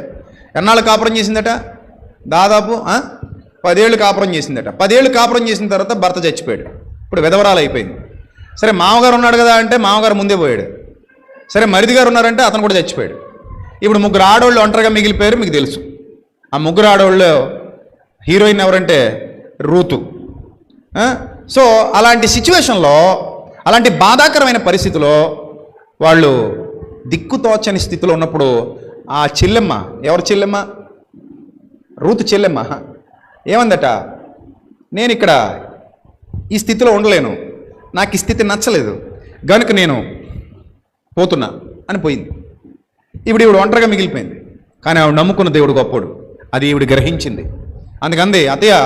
A: ఎన్నాళ్ళు కాపురం చేసిందట? దాదాపు 10 ఏళ్ళు కాపురం చేసిందట. 10 ఏళ్ళు కాపురం చేసిన తర్వాత భర్త చచ్చిపోయాడు. ఇప్పుడు విధవరాలు అయిపోయింది. సరే మామగారు ఉన్నాడు కదా అంటే మామగారు ముందే పోయాడు. సరే మరిది గారు ఉన్నారంటే అతను కూడా చచ్చిపోయాడు. ఇప్పుడు 3 ఆడవాళ్ళు ఒంటరిగా మిగిలిపోయారు. మీకు తెలుసు. ఆ 3 ఆడవాళ్ళు హీరోయిన్ ఎవరంటే రూతు. సో అలాంటి సిచ్యువేషన్లో, అలాంటి బాధాకరమైన పరిస్థితిలో వాళ్ళు దిక్కుతోచని స్థితిలో ఉన్నప్పుడు ఆ చెల్లెమ్మ, ఎవరు చెల్లెమ్మ? రూతు చెల్లెమ్మ ఏమందట? నేను ఇక్కడ ఈ స్థితిలో ఉండలేను, నాకు ఈ స్థితి నచ్చలేదు, గనుక నేను పోతున్నా అని పోయింది. ఇప్పుడు ఈవిడ ఒంటరిగా మిగిలిపోయింది. కానీ ఆవిడ నమ్ముకున్న దేవుడు గొప్పోడు. అది ఈవిడ గ్రహించింది. అందుకంది, అత్తయ్య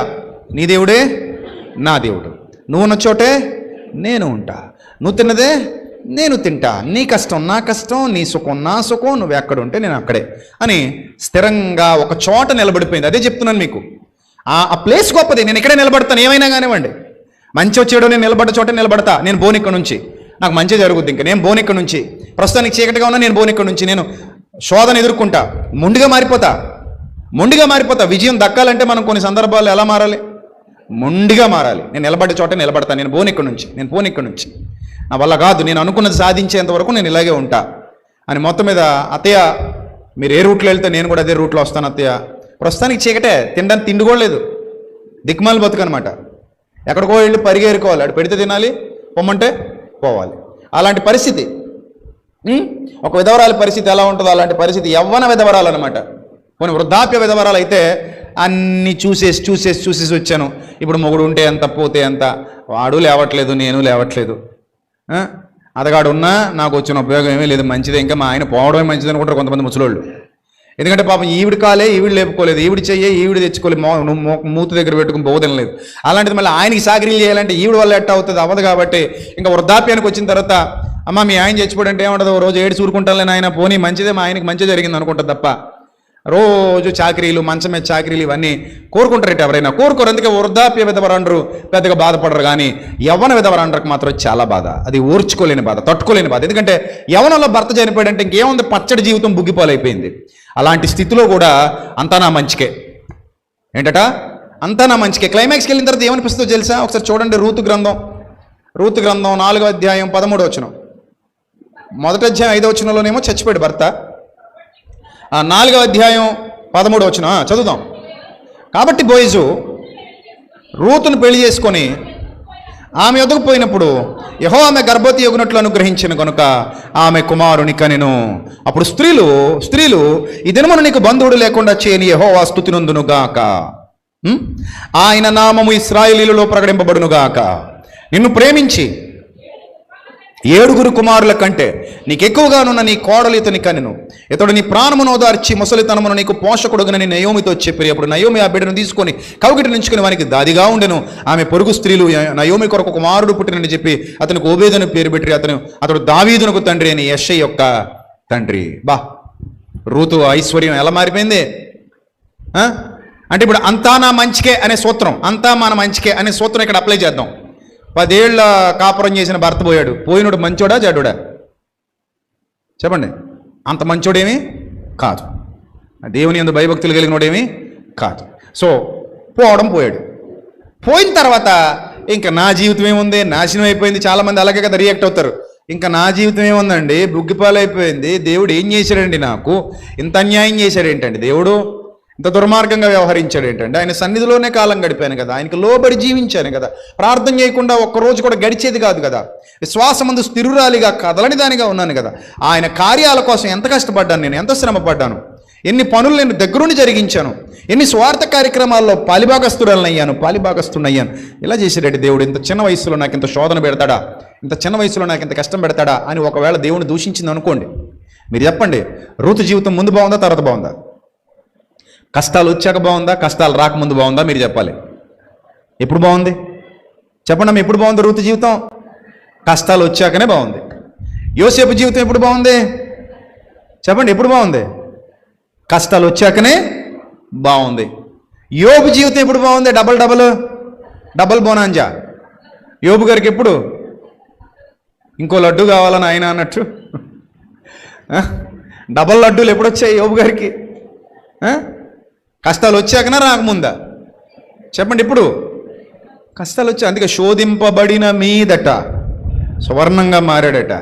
A: నీ దేవుడే నా దేవుడు, నువ్వు ఉన్న చోటే నేను ఉంటా, నువ్వు తిన్నదే నేను తింటా, నీ కష్టం నా కష్టం, నీ సుఖం నా సుఖం, నువ్వు ఎక్కడ ఉంటే నేను అక్కడే అని స్థిరంగా ఒక చోట నిలబడిపోయింది. అదే చెప్తున్నాను మీకు. ఆ ప్లేస్ గొప్పది. నేను ఇక్కడే నిలబడతాను, ఏమైనా కానివ్వండి. మంచి వచ్చేయడం, నేను నిలబడ్డ చోట నిలబడతా. నేను బోన్ ఇక్కడ నుంచి, నాకు మంచి జరుగుద్ది. ఇంకా నేను బోన్ ఇక్కడ నుంచి, ప్రస్తుతానికి చీకటిగా ఉన్నా నేను బోన్ ఇక్కడ నుంచి, నేను శోధన ఎదుర్కొంటా, మొండిగా మారిపోతా. విజయం దక్కాలంటే మనం కొన్ని సందర్భాల్లో ఎలా మారాలి? మొండిగా మారాలి. నేను నిలబడ్డ చోట నిలబడతా. నేను పోను ఇక్కడ నుంచి, నా వల్ల కాదు, నేను అనుకున్నది సాధించేంత వరకు నేను ఇలాగే ఉంటా అని మొత్తం మీద, అత్తయ్య మీరు ఏ రూట్లో వెళ్తే నేను కూడా అదే రూట్లో వస్తాను అత్తయ్య. ప్రస్తుతానికి చీకటే, తినడానికి తిండి కూడా లేదు, దిక్మాలి బతుకు అనమాట. ఎక్కడికో వెళ్ళి పరిగేరుకోవాలి, అటు పెడితే తినాలి, పొమ్మంటే పోవాలి. అలాంటి పరిస్థితి. ఒక విధవరాలి పరిస్థితి ఎలా ఉంటుందో అలాంటి పరిస్థితి యవ్వన విధవరాలు అనమాట. కొన్ని వృద్ధాప్య విధవరాలు అయితే అన్నీ చూసేసి వచ్చాను. ఇప్పుడు మొగుడు ఉంటే ఎంత, పోతే ఎంత, వాడు లేవట్లేదు, నేను లేవట్లేదు, అతగాడు ఉన్నా నాకు వచ్చిన ఉపయోగం ఏమీ లేదు, మంచిదే, ఇంకా మా ఆయన పోవడమే మంచిది అనుకుంటారు కొంతమంది ముసలోళ్ళు. ఎందుకంటే పాపం ఈవిడ కాలే ఈవిడ లేపుకోలేదు, ఈవిడ చెయ్యే ఈవిడ తెచ్చుకోలేదు, మూత దగ్గర పెట్టుకుని బోధనలేదు. అలాంటిది మళ్ళీ ఆయనకి సాగరీలు చేయాలంటే ఈవిడ వల్ల ఎట్ట అవుతుంది? అవ్వదు. కాబట్టి ఇంకా వృద్ధాప్యానికి వచ్చిన తర్వాత, అమ్మ మీ ఆయన చచ్చిపోయాడంటే ఏమంటది? ఓ రోజు ఏడు చూరుకుంటానులే ఆయన, పోనీ మంచిదే, మా ఆయనకి మంచి జరిగింది అనుకుంటుంది తప్ప రోజు చాకరీలు, మంచం మీద చాకరీలు ఇవన్నీ కోరుకుంటారట. ఎవరైనా కోరుకోరు. అందుకే వృద్ధాప్య విధవరండరు పెద్దగా బాధపడరు. కానీ యవ్వన విధవరండరికి మాత్రం చాలా బాధ. అది ఓర్చుకోలేని బాధ, తట్టుకోలేని బాధ. ఎందుకంటే యవ్వనంలో భర్త చనిపోయాడంటే ఇంకేముంది, పచ్చడి జీవితం బుగ్గిపాలైపోయింది. అలాంటి స్థితిలో కూడా అంతా నా మంచికే. ఏంటట? అంతా నా మంచికే. క్లైమాక్స్కి వెళ్ళిన తర్వాత ఏమనిపిస్తుందో తెలుసా? ఒకసారి చూడండి. రూతు గ్రంథం 4వ అధ్యాయం 13వ వచనం. మొదటి అధ్యాయం 5వ వచనంలోనేమో చచ్చిపోయాడు భర్త. 4వ అధ్యాయం 13వ వచనం చదువుదాం. కాబట్టి బోయజు రూతును పెళ్లి చేసుకొని ఆమె యొద్దకు పోయినప్పుడు యెహోవా ఆమె గర్భవతి యొగునట్లు అనుగ్రహించిన కనుక ఆమె కుమారుని కనెను. అప్పుడు స్త్రీలు ఈ దినమున నీకు బంధువుడు లేకుండా చేయని యెహోవా స్తుతినందును గాక, ఆయన నామము ఇశ్రాయేలీయులలో ప్రకటింపబడును గాక. నిన్ను ప్రేమించి 7 కుమారుల కంటే నీకు ఎక్కువగానున్న నీ కోడలు ఇతని కనెను. ఇతడు నీ ప్రాణమును ఓదార్చి ముసలితనమును నీకు పోషకుడుగనని నయోమితో చెప్పి, అప్పుడు నయోమి ఆ బిడ్డను తీసుకొని కౌగిట నుంచుకుని వానికి దాదిగా ఉండెను. ఆమె పొరుగు స్త్రీలు నయోమి కొరకు కుమారుడు పుట్టినని చెప్పి అతనికి ఓబేదను పేరు పెట్టి అతడు దావీదునకు తండ్రి అని యెషై యొక్క తండ్రి. రూతు ఐశ్వర్యం ఎలా మారిపోయింది అంటే ఇప్పుడు అంతా నా మంచికే అనే సూత్రం, అంతా మన మంచికే అనే సూత్రం ఇక్కడ అప్లై చేద్దాం. 10 ఏళ్ళ కాపురం చేసిన భర్త పోయాడు. పోయినోడు మంచోడా చెడ్డోడా? చెప్పండి. అంత మంచోడేమీ కాదు, దేవుని యందు భయభక్తులు కలిగినోడేమీ కాదు. సో పోయాడు. పోయిన తర్వాత ఇంకా నా జీవితం ఏముంది, నాశనం అయిపోయింది. చాలామంది అలాగే కదా రియాక్ట్ అవుతారు. ఇంకా నా జీవితం ఏముందండి, బుగ్గిపాలైపోయింది, దేవుడు ఏం చేశాడండి, నాకు ఇంత అన్యాయం చేశాడు ఏంటండి, దేవుడు ఇంత దుర్మార్గంగా వ్యవహరించాడు ఏంటంటే, ఆయన సన్నిధిలోనే కాలం గడిపాను కదా, ఆయనకు లోబడి జీవించాను కదా, ప్రార్థన చేయకుండా ఒక్కరోజు కూడా గడిచేది కాదు కదా, విశ్వాసమందు స్థిరురాలిగా కదలని దానిగా ఉన్నాను కదా, ఆయన కార్యాల కోసం ఎంత కష్టపడ్డాను, నేను ఎంత శ్రమ పడ్డాను, ఎన్ని పనులు నేను దగ్గరుండి జరిగించాను, ఎన్ని స్వార్థ కార్యక్రమాల్లో పాలిభాగస్తున్నయ్యాను. ఇలా చేసేటట్టు దేవుడు ఇంత చిన్న వయసులో నాకు ఇంత శోధన పెడతాడా, ఇంత చిన్న వయసులో నాకు ఇంత కష్టం పెడతాడా అని ఒకవేళ దేవుని దూషించింది అనుకోండి, మీరు చెప్పండి, రూతు జీవితం ముందు బాగుందా తర్వాత బాగుందా? కష్టాలు వచ్చాక బాగుందా, కష్టాలు రాకముందు బాగుందా? మీరు చెప్పాలి. ఎప్పుడు బాగుంది చెప్పండి. ఎప్పుడు బాగుంది రూతు జీవితం? కష్టాలు వచ్చాకనే బాగుంది. యోసేపు జీవితం ఎప్పుడు బాగుంది చెప్పండి? ఎప్పుడు బాగుంది? కష్టాలు వచ్చాకనే బాగుంది. యోబు జీవితం ఎప్పుడు బాగుంది? డబల్ బోనాంజా. యోబు గారికి ఎప్పుడు ఇంకో లడ్డు కావాలని ఆయన అన్నట్టు డబల్ లడ్డూలు ఎప్పుడు వచ్చాయి యోబు గారికి? కష్టాలు వచ్చాకనా రాకముందా చెప్పండి? ఇప్పుడు కష్టాలు వచ్చా, అందుకే శోధింపబడిన మీదట సువర్ణంగా మారాడట.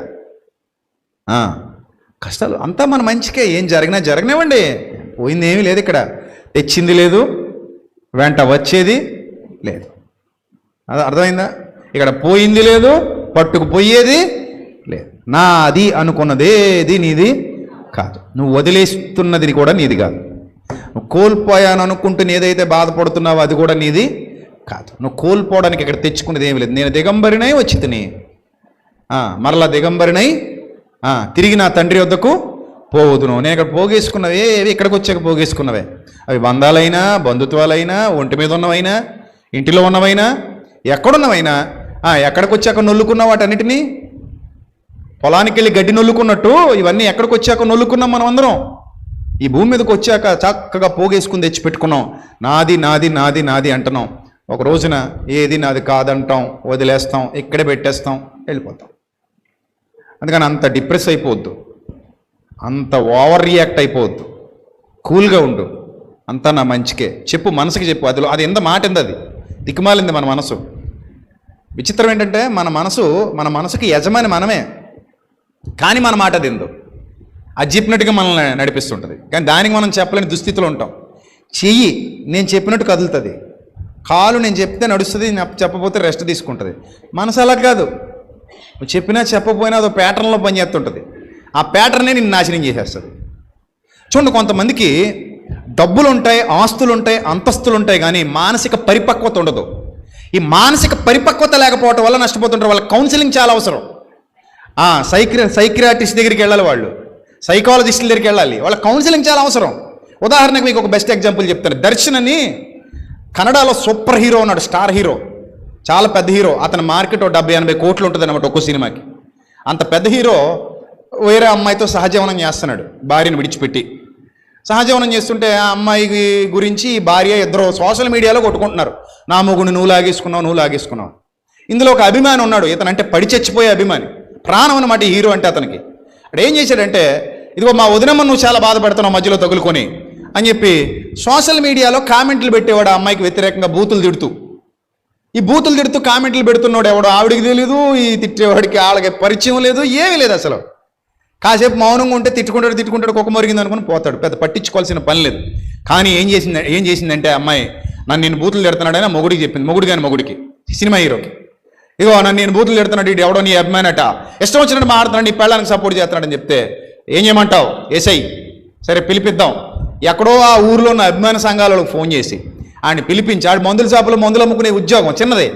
A: కష్టాలు అంతా మన మంచికే, ఏం జరగనివ్వండి, పోయింది ఏమీ లేదు ఇక్కడ, తెచ్చింది లేదు, వెంట వచ్చేది లేదు. అది అర్థమైందా? ఇక్కడ పోయింది లేదు, పట్టుకుపోయేది లేదు. నాది అనుకున్నదేది నీది కాదు, నువ్వు వదిలేస్తున్నది కూడా నీది కాదు, నువ్వు కోల్పోయాను అనుకుంటున్న ఏదైతే బాధపడుతున్నావో అది కూడా నీది కాదు. నువ్వు కోల్పోవడానికి ఇక్కడ తెచ్చుకున్నది ఏమి లేదు. నేను దిగంబరినై వచ్చి తిని మరలా దిగంబరినై తిరిగి నా తండ్రి వద్దకు పోవదును. నేను ఇక్కడ పోగేసుకున్నవే ఏవి ఇక్కడికి వచ్చాక పోగేసుకున్నవే, అవి బంధాలైనా బంధుత్వాలైనా ఒంటి మీద ఉన్నవైనా ఇంటిలో ఉన్నవైనా ఎక్కడున్నవైనా ఎక్కడికి వచ్చాక నొల్లుకున్న వాటన్నిటినీ, పొలానికి వెళ్ళి గడ్డి నొల్లుకున్నట్టు ఇవన్నీ ఎక్కడికి వచ్చాక నొల్లుకున్నాం మనం అందరం. ఈ భూమి మీదకి వచ్చాక చక్కగా పోగేసుకుని తెచ్చిపెట్టుకున్నాం. నాది నాది నాది నాది అంటున్నాం. ఒక రోజున ఏది నాది కాదంటాం, వదిలేస్తాం, ఇక్కడే పెట్టేస్తాం, వెళ్ళిపోతాం. అందుకని అంత డిప్రెస్ అయిపోవద్దు, అంత ఓవర్ రియాక్ట్ అయిపోవద్దు, కూల్గా ఉండు. అంతా నా మంచికే చెప్పు, మనసుకి చెప్పు. అది ఎంత మాట ఎంత, అది దిక్కుమాలింది మన మనసు. విచిత్రం ఏంటంటే మన మనసుకి యజమాని మనమే, కానీ మన మాట తిందు, అది చెప్పినట్టుగా మనల్ని నడిపిస్తుంటుంది. కానీ దానికి మనం చెప్పలేని దుస్థితిలో ఉంటాం. చెయ్యి నేను చెప్పినట్టు కదులుతుంది, కాలు నేను చెప్తే నడుస్తుంది, చెప్పకపోతే రెస్ట్ తీసుకుంటుంది. మనసు అలా కాదు, నువ్వు చెప్పినా చెప్పకపోయినా అదో ప్యాటర్న్లో పనిచేస్తుంటుంది. ఆ ప్యాటర్నే నిన్ను నాశనం చేసేస్తుంది. చూడండి, కొంతమందికి డబ్బులు ఉంటాయి, ఆస్తులు ఉంటాయి, అంతస్తులు ఉంటాయి, కానీ మానసిక పరిపక్వత ఉండదు. ఈ మానసిక పరిపక్వత లేకపోవటం వల్ల నష్టపోతుంటారు. వాళ్ళకి కౌన్సిలింగ్ చాలా అవసరం. సైక్రియాటిస్ట్ దగ్గరికి వెళ్ళాలి, వాళ్ళు సైకాలజిస్టుల దగ్గరికి వెళ్ళాలి, వాళ్ళ కౌన్సిలింగ్ చాలా అవసరం. ఉదాహరణకు మీకు ఒక బెస్ట్ ఎగ్జాంపుల్ చెప్తాను. దర్శన్ అని కన్నడలో సూపర్ హీరో ఉన్నాడు, స్టార్ హీరో, చాలా పెద్ద హీరో. అతని మార్కెట్ 70-80 కోట్లు ఉంటుంది అన్నమాట ఒక్కో సినిమాకి. అంత పెద్ద హీరో వేరే అమ్మాయితో సహజీవనం చేస్తున్నాడు, భార్యను విడిచిపెట్టి సహజీవనం చేస్తుంటే ఆ అమ్మాయి గురించి భార్య ఇద్దరు సోషల్ మీడియాలో కొట్టుకుంటున్నారు. నా మొగుడిని నువ్వు లాగేసుకున్నావు. ఇందులో ఒక అభిమాని ఉన్నాడు, ఇతనంటే పడి చచ్చిపోయే అభిమాని, ప్రాణం అన్నమాట ఈ హీరో అంటే అతనికి. అక్కడ ఏం చేశాడంటే, ఇదిగో మా వదినమ్మ నువ్వు చాలా బాధపడుతున్నావు మధ్యలో తగులుకొని అని చెప్పి సోషల్ మీడియాలో కామెంట్లు పెట్టేవాడు ఆ అమ్మాయికి వ్యతిరేకంగా, బూతులు తిడుతూ కామెంట్లు పెడుతున్నాడు. ఎవడో ఆవిడికి తెలీదు, ఈ తిట్టేవాడికి వాళ్ళకి పరిచయం లేదు, ఏమీ లేదు అసలు. కాసేపు మౌనంగా ఉంటే తిట్టుకుంటాడు కుక్క మొరిగింది అనుకుని పోతాడు, పెద్ద పట్టించుకోవాల్సిన పని లేదు. కానీ ఏం చేసిందంటే అమ్మాయి, నన్ను నేను బూతులు తిడుతున్నాడని మొగుడికి చెప్పింది, మొగుడికి సినిమా హీరోకి, ఇగో నన్ను నేను బూతులు తిడుతున్నాడు, ఇటు ఎవడో నీ అభిమానట, ఇష్టం వచ్చినట్టు మాట్లాడుతున్నాడు, నీ పెళ్ళానికి సపోర్ట్ చేస్తున్నాడని చెప్తే ఏం చేయమంటావు? ఏసై సరే పిలిపిద్దాం. ఎక్కడో ఆ ఊర్లో ఉన్న అభిమాన సంఘాలకు ఫోన్ చేసి ఆయన పిలిపించి, ఆడు మందుల షాపులో మందులు అమ్ముకునే ఉద్యోగం చిన్నదే,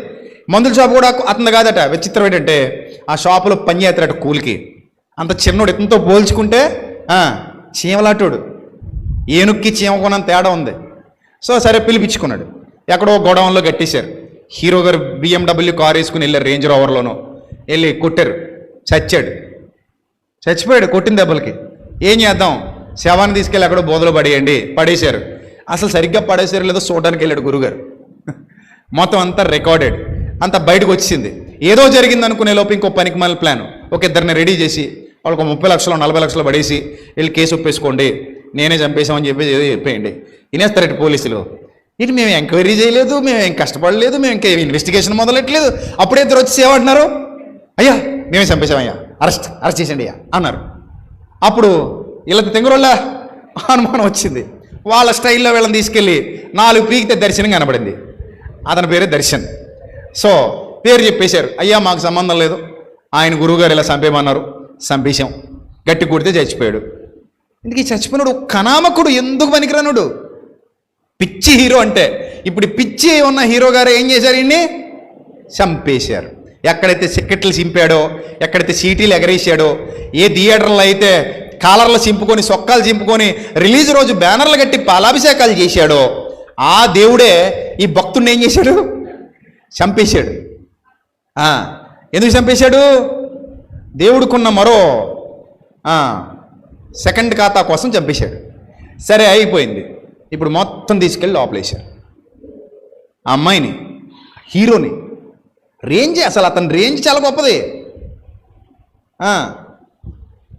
A: మందుల షాపు కూడా అతను కాదట. విచిత్రం ఏంటంటే ఆ షాపులో పని చేస్తాడట కూలికి. అంత చిన్నోడు ఇతనితో పోల్చుకుంటే చీమలాటోడు. ఏనుక్కి చీమకొనంత తేడా ఉంది. సో సరే పిలిపించుకున్నాడు. ఎక్కడో గోడౌన్లో కట్టేశారు. హీరో గారు BMW కారు వేసుకుని వెళ్ళారు, రేంజ్ రోవర్లోనో వెళ్ళి కొట్టారు. చచ్చిపోయాడు కొట్టిన దెబ్బలకి. ఏం చేద్దాం, శవాన్ని తీసుకెళ్ళి ఎక్కడో బోధలో పడేశారు. అసలు సరిగ్గా పడేశారు లేదో చూడడానికి వెళ్ళాడు గురుగారు. మొత్తం అంతా రికార్డెడ్, అంతా బయటకు వచ్చింది. ఏదో జరిగింది అనుకునే లోపు ఇంకో పనికి మళ్ళీ ప్లాన్. ఒక ఇద్దరిని రెడీ చేసి వాళ్ళకు 30 లక్షలు 40 లక్షలు పడేసి వెళ్ళి కేసు ఒప్పేసుకోండి, నేనే చంపేశామని చెప్పేయండి. వినేస్తారట పోలీసులు. ఇటు మేము ఎంక్వైరీ చేయలేదు, మేము ఏం కష్టపడలేదు, మేము ఇంకా ఇన్వెస్టిగేషన్ మొదలెట్టలేదు. అప్పుడే ఇద్దరు వచ్చి ఏమంటున్నారు, అయ్యా మేమే చంపేశామయ్యా, అరెస్ట్ చేసండి అయ్యా అన్నారు. అప్పుడు వీళ్ళ తెంగురోళ్ళ అనుమానం వచ్చింది. వాళ్ళ స్టైల్లో వీళ్ళని తీసుకెళ్ళి 4 పీకితే దర్శనం కనబడింది. అతని పేరే దర్శన్. సో పేరు చెప్పేశారు. అయ్యా మాకు సంబంధం లేదు, ఆయన గురువుగారు ఇలా చంపేయమన్నారు, చంపేశాం. గట్టి కొడితే చచ్చిపోయాడు. ఇందుకు చచ్చిపోయినాడు కనామకుడు, ఎందుకు పనికిరానుడు, పిచ్చి హీరో అంటే. ఇప్పుడు పిచ్చి ఉన్న హీరో గారు ఏం చేశారు, ఇన్ని చంపేశారు. ఎక్కడైతే సిక్కెట్లు చింపాడో, ఎక్కడైతే సీటీలు ఎగరేసాడో, ఏ థియేటర్లో అయితే కాలర్లు చింపుకొని సొక్కాలు చింపుకొని రిలీజ్ రోజు బ్యానర్లు కట్టి పాలాభిషేకాలు చేశాడో, ఆ దేవుడే ఈ భక్తుడిని ఏం చేశాడు, చంపేశాడు. ఎందుకు చంపేశాడు, దేవుడికున్న మరో సెకండ్ ఖాతా కోసం చంపేశాడు. సరే అయిపోయింది. ఇప్పుడు మొత్తం తీసుకెళ్ళి లోపలేశారు. ఆ అమ్మాయిని, హీరోని. రేంజ్ అసలు అతని రేంజ్ చాలా గొప్పది.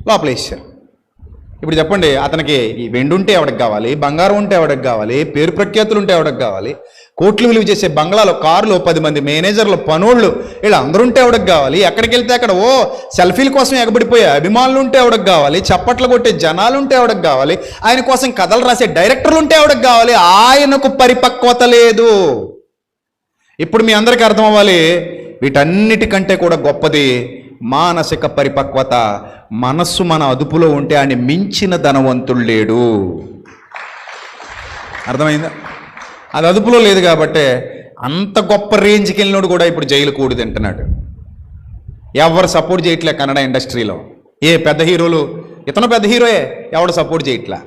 A: లోపలేశారు. ఇప్పుడు చెప్పండి, అతనికి ఈ వెండి ఉంటే ఎవడికి కావాలి, బంగారం ఉంటే ఎవడికి కావాలి, పేరు ప్రఖ్యాతులు ఉంటే ఎవడికి కావాలి, కోట్లు విలువ చేసే బంగ్లాలో, కారులో 10 మంది మేనేజర్లు, పనోళ్ళు, వీళ్ళు అందరూ ఉంటే ఎవడికి కావాలి, ఎక్కడికి వెళ్తే అక్కడ సెల్ఫీల కోసం ఎగబడిపోయే అభిమానులు ఉంటే ఎవడికి కావాలి, చప్పట్లు కొట్టే జనాలు ఉంటే ఎవడికి కావాలి, ఆయన కోసం కథలు రాసే డైరెక్టర్లు ఉంటే ఎవడికి కావాలి. ఆయనకు పరిపక్వత లేదు. ఇప్పుడు మీ అందరికీ అర్థం అవ్వాలి, వీటన్నిటికంటే కూడా గొప్పది మానసిక పరిపక్వత. మనస్సు మన అదుపులో ఉంటే ఆయన మించిన ధనవంతుడు లేడు. అర్థమైందా? అది అదుపులో లేదు కాబట్టి అంత గొప్ప రేంజ్కి వెళ్ళినోడు కూడా ఇప్పుడు జైలు కూడి తింటున్నాడు. ఎవరు సపోర్ట్ చేయట్లే కన్నడ ఇండస్ట్రీలో. ఏ పెద్ద హీరోలు, ఇతను పెద్ద హీరోయే, ఎవడు సపోర్ట్ చేయట్లా.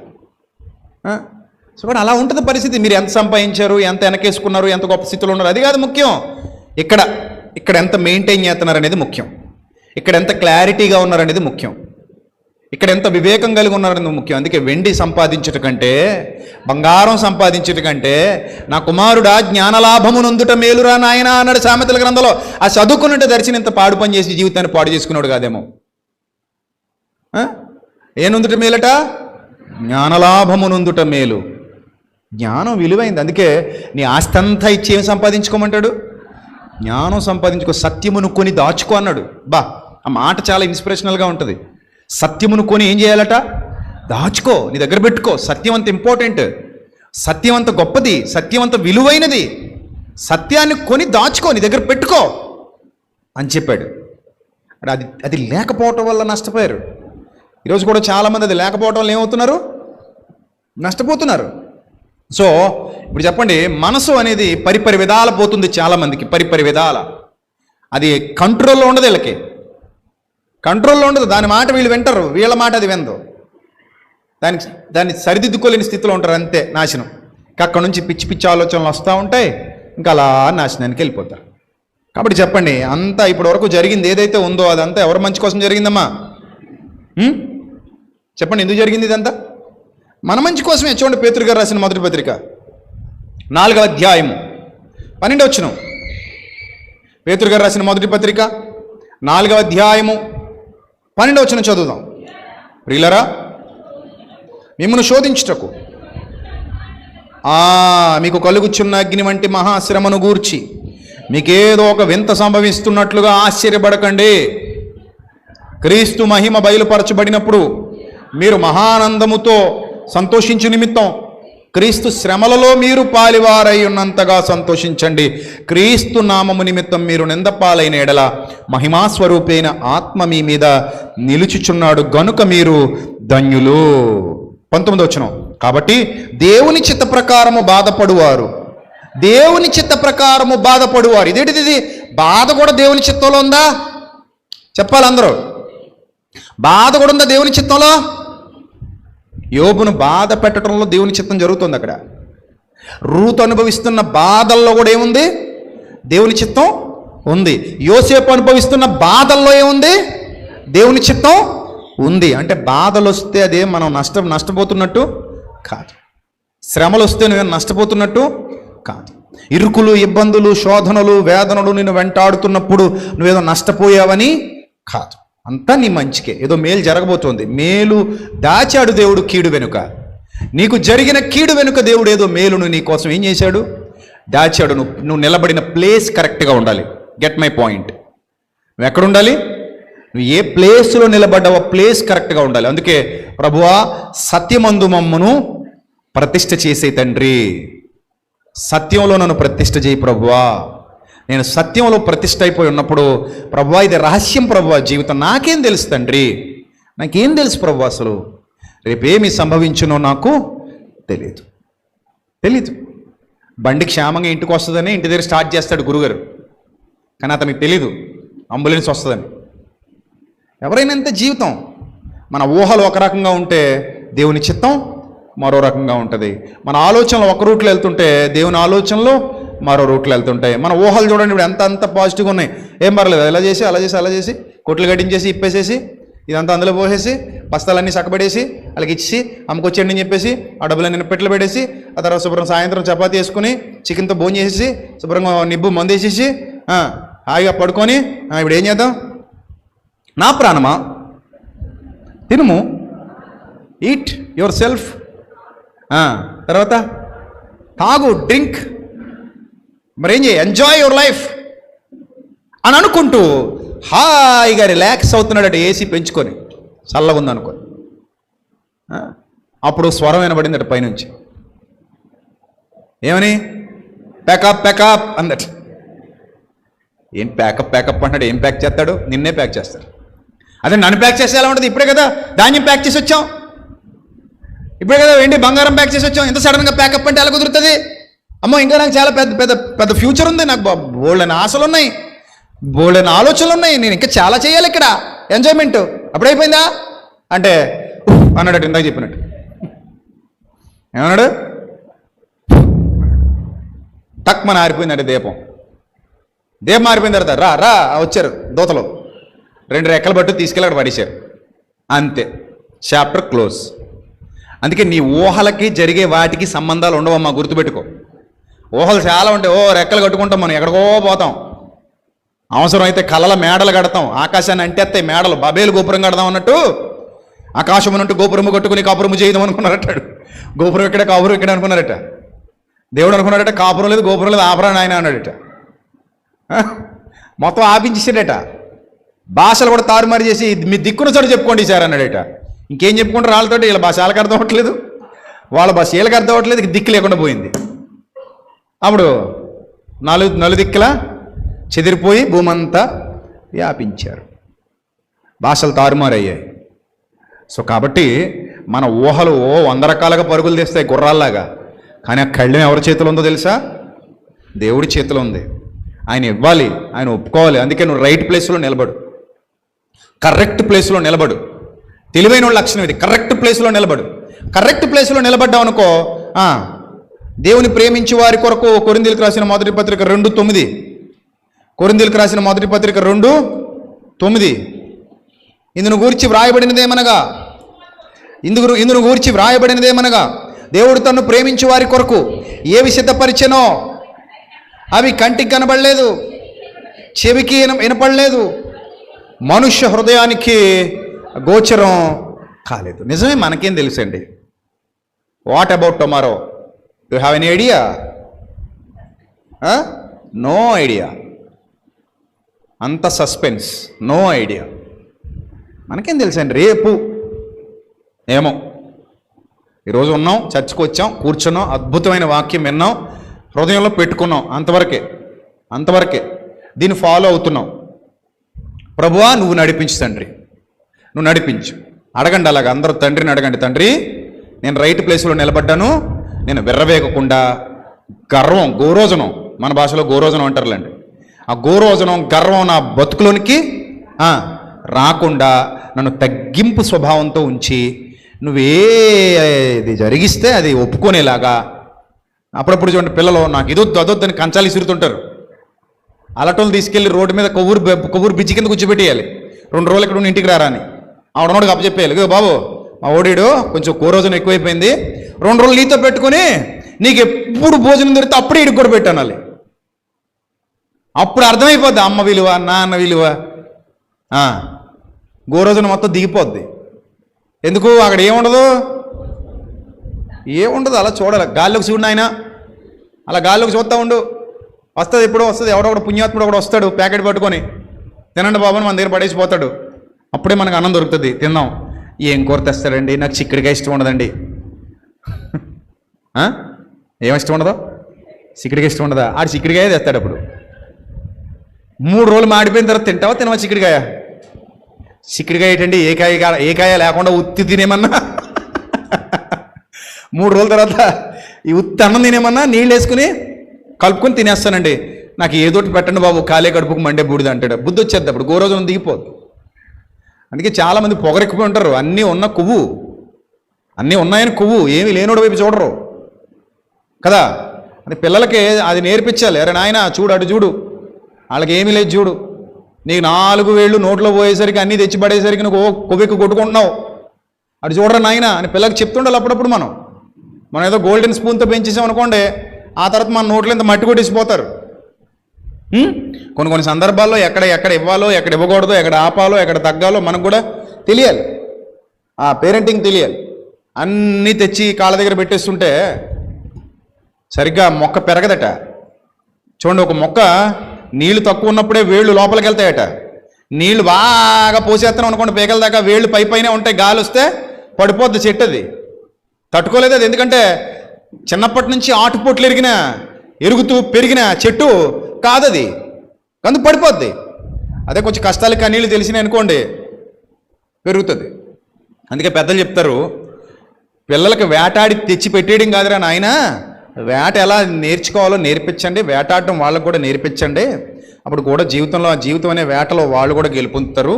A: సో కూడా అలా ఉంటుంది పరిస్థితి. మీరు ఎంత సంపాదించారు, ఎంత వెనకేసుకున్నారు, ఎంత గొప్ప స్థితిలో ఉన్నారు, అది కాదు ముఖ్యం. ఇక్కడ ఎంత మెయింటైన్ చేస్తున్నారు అనేది ముఖ్యం. ఇక్కడ ఎంత క్లారిటీగా ఉన్నారనేది ముఖ్యం. ఇక్కడ ఎంత వివేకం కలిగి ఉన్నారనేది ముఖ్యం. అందుకే వెండి సంపాదించుట కంటే, బంగారం సంపాదించుట కంటే, నా కుమారుడా జ్ఞానలాభము నొందుట మేలురా నాయన అన్నాడు సామెతల గ్రంథంలో. ఆ చదువుకున్నట్టు దర్శనం ఇంత పాడు పని చేసి జీవితాన్ని పాడు చేసుకున్నాడు కాదేమో. ఏ నొందుట మేలట, జ్ఞానలాభము నొందుట మేలు. జ్ఞానం విలువైంది. అందుకే నీ ఆస్తి అంతా ఇచ్చి ఏం సంపాదించుకోమంటాడు, జ్ఞానం సంపాదించుకో, సత్యమును కొని దాచుకో అన్నాడు. ఆ మాట చాలా ఇన్స్పిరేషనల్గా ఉంటుంది. సత్యమును కొని ఏం చేయాలట, దాచుకో, నీ దగ్గర పెట్టుకో. సత్యం అంత ఇంపార్టెంట్, సత్యం అంత గొప్పది, సత్యం అంత విలువైనది. సత్యాన్ని కొని దాచుకో, నీ దగ్గర పెట్టుకో అని చెప్పాడు. అది లేకపోవటం వల్ల నష్టపోయారు. ఈరోజు కూడా చాలామంది అది లేకపోవటం వల్ల ఏమవుతున్నారు, నష్టపోతున్నారు. సో ఇప్పుడు చెప్పండి, మనసు అనేది పరిపరి విధాల పోతుంది చాలామందికి, పరిపరి విధాల. అది కంట్రోల్లో ఉండదు, వీళ్ళకి కంట్రోల్లో ఉండదు. దాని మాట వీళ్ళు వింటారు, వీళ్ళ మాట అది వినదు. దాన్ని సరిదిద్దుకోలేని స్థితిలో ఉంటారు, అంతే నాశనం. అక్కడి నుంచి పిచ్చి పిచ్చి ఆలోచనలు వస్తూ ఉంటాయి, ఇంకా అలా నాశనానికి వెళ్ళిపోతారు. కాబట్టి చెప్పండి, అంతా ఇప్పటి వరకు జరిగింది ఏదైతే ఉందో అదంతా ఎవరి మంచి కోసం జరిగిందమ్మా? చెప్పండి, ఎందుకు జరిగింది ఇదంతా? మన మంచి కోసమే. చూడండి, పేతురు గారు రాసిన మొదటి పత్రిక 4వ అధ్యాయము 12వ వచనం. పేతురు గారు రాసిన మొదటి పత్రిక 4వ అధ్యాయము 12వ వచనం చదువుదాం. ప్రియులరా, మిమ్మల్ని శోధించుటకు మీకు కలుగుచున్న అగ్ని వంటి మహాశ్రమను గూర్చి మీకేదో ఒక వింత సంభవిస్తున్నట్లుగా ఆశ్చర్యపడకండి. క్రీస్తు మహిమ బయలుపరచబడినప్పుడు మీరు మహానందముతో సంతోషించు నిమిత్తం క్రీస్తు శ్రమలలో మీరు పాలివారై ఉన్నంతగా సంతోషించండి. క్రీస్తు నామము నిమిత్తం మీరు నిందపాలైన ఎడల మహిమాస్వరూపైన ఆత్మ మీ మీద నిలుచుచున్నాడు గనుక మీరు ధన్యులు. 19వ వచనం. కాబట్టి దేవుని చిత్త ప్రకారము బాధపడువారు, దేవుని చిత్త ప్రకారము బాధపడువారు. ఇదేంటిది? బాధ కూడా దేవుని చిత్తంలో ఉందా? చెప్పాలి అందరూ. బాధ కూడా ఉందా దేవుని చిత్తంలో? యోబును బాధ పెట్టడంలో దేవుని చిత్తం జరుగుతుంది. అక్కడ రూతు అనుభవిస్తున్న బాధల్లో కూడా ఏముంది? దేవుని చిత్తం ఉంది. యోసేపు అనుభవిస్తున్న బాధల్లో ఏముంది? దేవుని చిత్తం ఉంది. అంటే బాధలు వస్తే అదే మనం నష్టపోతున్నట్టు కాదు. శ్రమలు వస్తే నువ్వేం నష్టపోతున్నట్టు కాదు. ఇరుకులు, ఇబ్బందులు, శోధనలు, వేదనలు నిన్ను వెంటాడుతున్నప్పుడు నువ్వేదో నష్టపోయావని కాదు. అంతా నీ మంచికే, ఏదో మేలు జరగబోతోంది. మేలు దాచాడు దేవుడు కీడు వెనుక. నీకు జరిగిన కీడు వెనుక దేవుడు ఏదో మేలును నీ కోసం ఏం చేశాడు? దాచాడు. నువ్వు నిలబడిన ప్లేస్ కరెక్ట్గా ఉండాలి. Get my point. నువ్వు ఎక్కడ ఉండాలి? నువ్వు ఏ ప్లేస్లో నిలబడ్డావో ప్లేస్ కరెక్ట్గా ఉండాలి. అందుకే ప్రభువా సత్యమందు మమ్మును ప్రతిష్ఠ చేసే తండ్రి, సత్యంలో నన్ను ప్రతిష్ఠ చేయి ప్రభువా. నేను సత్యంలో ప్రతిష్ఠ అయిపోయి ఉన్నప్పుడు ప్రభువా ఇది రహస్యం ప్రభువా, జీవితం నాకేం తెలుసు తండ్రి, నాకేం తెలుసు ప్రభువా, అసలు రేపేమి సంభవించునో నాకు తెలీదు. బండి క్షేమంగా ఇంటికి వస్తుందని ఇంటి దగ్గర స్టార్ట్ చేస్తాడు గురుగారు, కానీ అతనికి తెలీదు అంబులెన్స్ వస్తుందని. ఎవరైనా అంతే జీవితం. మన ఊహలు ఒక రకంగా ఉంటే దేవుని చిత్తం మరో రకంగా ఉంటుంది. మన ఆలోచనలు ఒక రూట్లో వెళ్తుంటే దేవుని ఆలోచనలు మరో రూట్లో వెళ్తుంటాయి. మన ఊహలు చూడండి ఇప్పుడు ఎంత పాజిటివ్గా ఉన్నాయి. ఏం పర్లేదు, అలా చేసి కొట్లు కట్టించేసి ఇప్పేసేసి ఇదంతా అందులో పోసేసి బస్తాలన్నీ చక్కబడేసి వాళ్ళకి ఇచ్చి అమ్మకొచ్చేయండి అని చెప్పేసి ఆ డబ్బులన్నీ పెట్టెలు పెట్టేసి ఆ తర్వాత శుభ్రం సాయంత్రం చపాతీ వేసుకుని చికెన్తో భోజనం చేసేసి శుభ్రంగా నిబ్బు మందు వేసేసి హాయిగా పడుకొని ఇప్పుడు ఏం చేద్దాం? నా ప్రాణమా తినుము, ఈట్ యువర్ సెల్ఫ్, తర్వాత తాగు, డ్రింక్, మరేం చేయి, ఎంజాయ్ యువర్ లైఫ్ అని అనుకుంటూ హాయిగా రిలాక్స్ అవుతున్నాడట ఏసీ పెంచుకొని, చల్లగా ఉందనుకో. అప్పుడు స్వరం వినబడిందట పైనుంచి. ఏమని? ప్యాకప్ అందట. ఏం ప్యాకప్ అంటాడు? ఏం ప్యాక్ చేస్తాడు? నిన్నే ప్యాక్ చేస్తాడు. అదే నన్ను ప్యాక్ చేస్తే ఎలా ఉంటుంది? ఇప్పుడే కదా ధాన్యం ప్యాక్ చేసి వచ్చాం, ఇప్పుడే కదా వెండి బంగారం ప్యాక్ చేసి వచ్చాం. ఎంత సడన్గా ప్యాకప్ అంటే ఎలా కుదురుతుంది? అమ్మో ఇంకా నాకు చాలా పెద్ద ఫ్యూచర్ ఉంది, నాకు బోల్డెన్ ఆశలు ఉన్నాయి, బోల్డెన్ ఆలోచనలు ఉన్నాయి, నేను ఇంకా చాలా చేయాలి ఇక్కడ, ఎంజాయ్మెంట్. అప్పుడైపోయిందా అంటే అన్నాడు. ఇందాక చెప్పినట్టు ఏమన్నాడు? టక్ మన ఆరిపోయిందంటే దీపం ఆరిపోయిన తర్వాత రా వచ్చారు దోతలు, 2 రెక్కలు పట్టు తీసుకెళ్ళి అక్కడ పడేశారు. అంతే, చాప్టర్ క్లోజ్. అందుకే నీ ఊహలకి జరిగే వాటికి సంబంధాలు ఉండవమ్మా, గుర్తుపెట్టుకో. ఊహలు చాలా ఉంటాయి. రెక్కలు కట్టుకుంటాం, మనం ఎక్కడికో పోతాం. అవసరం అయితే కళ్ళల మేడలు కడతాం, ఆకాశాన్ని అంటేస్తాయి మేడలు. బబేలు గోపురం కడదాం అన్నట్టు ఆకాశం అన్నట్టు గోపురము కట్టుకుని కాపురము చేయదాం అనుకున్నారట. గోపురం ఇక్కడ కాపురం ఇక్కడ అనుకున్నారట. దేవుడు అనుకున్నాడట కాపురం లేదు గోపురం లేదు ఆపరాని ఆయన అన్నాడట. మొత్తం ఆపించేసాడట. భాషలు కూడా తారుమారు చేసి మీ దిక్కున చోటు చెప్పుకోండి సార్ అన్నాడట. ఇంకేం చెప్పుకుంటారు వాళ్ళతోటి? వీళ్ళ భాష వాళ్ళకి అర్థం అవ్వట్లేదు, వాళ్ళ భాష వీళ్ళకి అర్థం అవ్వట్లేదు, దిక్కు లేకుండా పోయింది. అప్పుడు నలుదిక్కులా చెదిరిపోయి భూమంతా వ్యాపించారు, భాషలు తారుమారయ్యాయి. సో కాబట్టి మన ఊహలు 100 రకాలుగా పరుగులు తీస్తాయి గుర్రాల్లాగా, కానీ ఆ కళ్ళెం ఎవరి చేతిలో ఉందో తెలుసా? దేవుడి చేతిలో ఉంది. ఆయన ఇవ్వాలి, ఆయన ఒప్పుకోవాలి. అందుకే నువ్వు రైట్ ప్లేస్లో నిలబడు, కరెక్ట్ ప్లేస్లో నిలబడు. తెలివైన లక్షణం ఇది. కరెక్ట్ ప్లేస్లో నిలబడు. కరెక్ట్ ప్లేస్లో నిలబడ్డావు అనుకో, దేవుని ప్రేమించి వారి కొరకు కొరింథీయులకు రాసిన మొదటి పత్రిక 2:9, కొరింథీయులకు రాసిన మొదటి పత్రిక 2:9, ఇందును గూర్చి వ్రాయబడినదేమనగా దేవుడు తన్ను ప్రేమించి వారి కొరకు ఏవి సిద్ధపరిచెనో అవి కంటికి కనబడలేదు, చెవికి వినపడలేదు, మనుష్య హృదయానికి గోచరం కాలేదు. నిజమే, మనకేం తెలుసండి? What about tomorrow? You have any idea? No idea. అంత సస్పెన్స్, నో ఐడియా. మనకేం తెలుసండి? రేపు ఏమో. ఈరోజు ఉన్నాం, చర్చికి వచ్చాం, కూర్చున్నాం, అద్భుతమైన వాక్యం విన్నాం, హృదయంలో పెట్టుకున్నాం, అంతవరకే. దీన్ని ఫాలో అవుతున్నాం. ప్రభువా నువ్వు నడిపించు తండ్రి, నువ్వు నడిపించు. అడగండి అలాగ అందరూ తండ్రిని అడగండి. తండ్రి నేను రైట్ ప్లేస్లో నిలబడ్డాను, నేను విర్రవేగకుండా గోరోజనం, మన భాషలో గోరోజనం అంటారులేండి, ఆ గోరోజనం గర్వం నా బతుకులోనికి రాకుండా నన్ను తగ్గింపు స్వభావంతో ఉంచి నువ్వేది జరిగిస్తే అది ఒప్పుకునేలాగా. అప్పుడప్పుడు చూడండి పిల్లలు నాకు ఇదొద్దు అదొద్దని కంచాలు ఇసురుతుంటారు. అలటోళ్ళు తీసుకెళ్ళి రోడ్డు మీద కొవ్వూరు బిజ్జి కింద కూర్చోబెట్టేయాలి. 2 రోజులు ఇక్కడ ఇంటికి రారా అని ఆవిడనోడికి అప్పచెప్పేయాలి. ఇగో బాబు మా ఓడీడు కొంచెం కూరోజనం ఎక్కువైపోయింది, 2 రోజులు నీతో పెట్టుకుని నీకు ఎప్పుడు భోజనం దొరికితే అప్పుడే ఇడికి కూడా పెట్టానాలి. అప్పుడు అర్థమైపోద్ది అమ్మ విలువ నాన్న విలువ. గోరోజనం మొత్తం దిగిపోద్ది. ఎందుకు అక్కడ ఏముండదు అలా చూడాలి. గాల్లోకి చూడు ఆయన, అలా గాల్లోకి చూస్తూ ఉండు. వస్తుంది ఎప్పుడో వస్తుంది, ఎవడొకడు పుణ్యాత్ముడు ఒకడు వస్తాడు ప్యాకెట్ పట్టుకొని తినండి బాబు అని మన దగ్గర పడేసిపోతాడు. అప్పుడే మనకు అన్నం దొరుకుతుంది, తిందాం. ఏం కూర తెస్తాడండి, నాకు చిక్కుడుకాయ ఇష్టం ఉండదండి. ఏమి ఇష్టం ఉండదు? చిక్కుడుకాయ ఇష్టం ఉండదా? ఆడు చిక్కుడుకాయ తెస్తాడు. అప్పుడు 3 రోజులు మాడిపోయిన తర్వాత తింటావా తినవా చిక్కుడుకాయ? చిక్కుడుకాయ ఏంటండి, ఏ కాయ లేకుండా ఉత్తి తినేమన్నా 3 రోజుల తర్వాత ఈ ఉత్తి అన్నం తినేమన్నా నీళ్ళు వేసుకుని కలుపుకొని తినేస్తానండి. నాకు ఏదోటి పెట్టండి బాబు, కాలే కడుపుకు మండే బూడిద అంటాడు. బుద్ధి వచ్చేది అప్పుడు, గోరోజనం దిగిపోదు. అందుకే చాలామంది పొగరెక్కిపోయి ఉంటారు. అన్నీ ఉన్న కొవ్వు, అన్నీ ఉన్నాయని కొవ్వు, ఏమీ లేనోడు వైపు చూడరు కదా. అది పిల్లలకి అది నేర్పించాలి. అరే నాయన చూడు, అటు చూడు, వాళ్ళకి ఏమీ లేదు చూడు, నీకు 4 వేళ్ళు నోట్లో పోయేసరికి అన్నీ తెచ్చి పడేసరికి నువ్వు కొవ్వెక్కి కొట్టుకుంటున్నావు, అటు చూడరా నాయన అని పిల్లలకి చెప్తుండాలి. అప్పుడప్పుడు మనం ఏదో గోల్డెన్ స్పూన్తో పెంచేసాం అనుకోండి, ఆ తర్వాత మన నోట్లో ఇంత మట్టి కొట్టేసిపోతారు. కొన్ని సందర్భాల్లో ఎక్కడ ఇవ్వాలో, ఎక్కడ ఇవ్వకూడదో, ఎక్కడ ఆపాలో, ఎక్కడ తగ్గాలో మనకు కూడా తెలియాలి. ఆ పేరెంటింగ్ తెలియాలి. అన్నీ తెచ్చి కాళ్ళ దగ్గర పెట్టేస్తుంటే సరిగ్గా మొక్క పెరగదట. చూడండి, ఒక మొక్క నీళ్లు తక్కువ ఉన్నప్పుడే వేళ్ళు లోపలికి వెళ్తాయట. నీళ్లు బాగా పోసేస్తాం అనుకోండి పేకల దాకా, వేళ్ళు పైనే ఉంటాయి, గాలి వస్తే పడిపోద్ది చెట్టు. అది తట్టుకోలేదు. అది ఎందుకంటే చిన్నప్పటి నుంచి ఆటుపోట్లు ఎరుగుతూ పెరిగిన చెట్టు కాదది, అందుకు పడిపోద్ది. అదే కొంచెం కష్టాలు కన్నీళ్ళు తెలిసినాయి అనుకోండి పెరుగుతుంది. అందుకే పెద్దలు చెప్తారు, పిల్లలకి వేటాడి తెచ్చి పెట్టేయడం కాదురా నాయన, వేట ఎలా నేర్చుకోవాలో నేర్పించండి, వేటాడటం వాళ్ళకు కూడా నేర్పించండి. అప్పుడు కూడా జీవితంలో ఆ జీవితం అనే వేటలో వాళ్ళు కూడా గెలుపొందుతారు.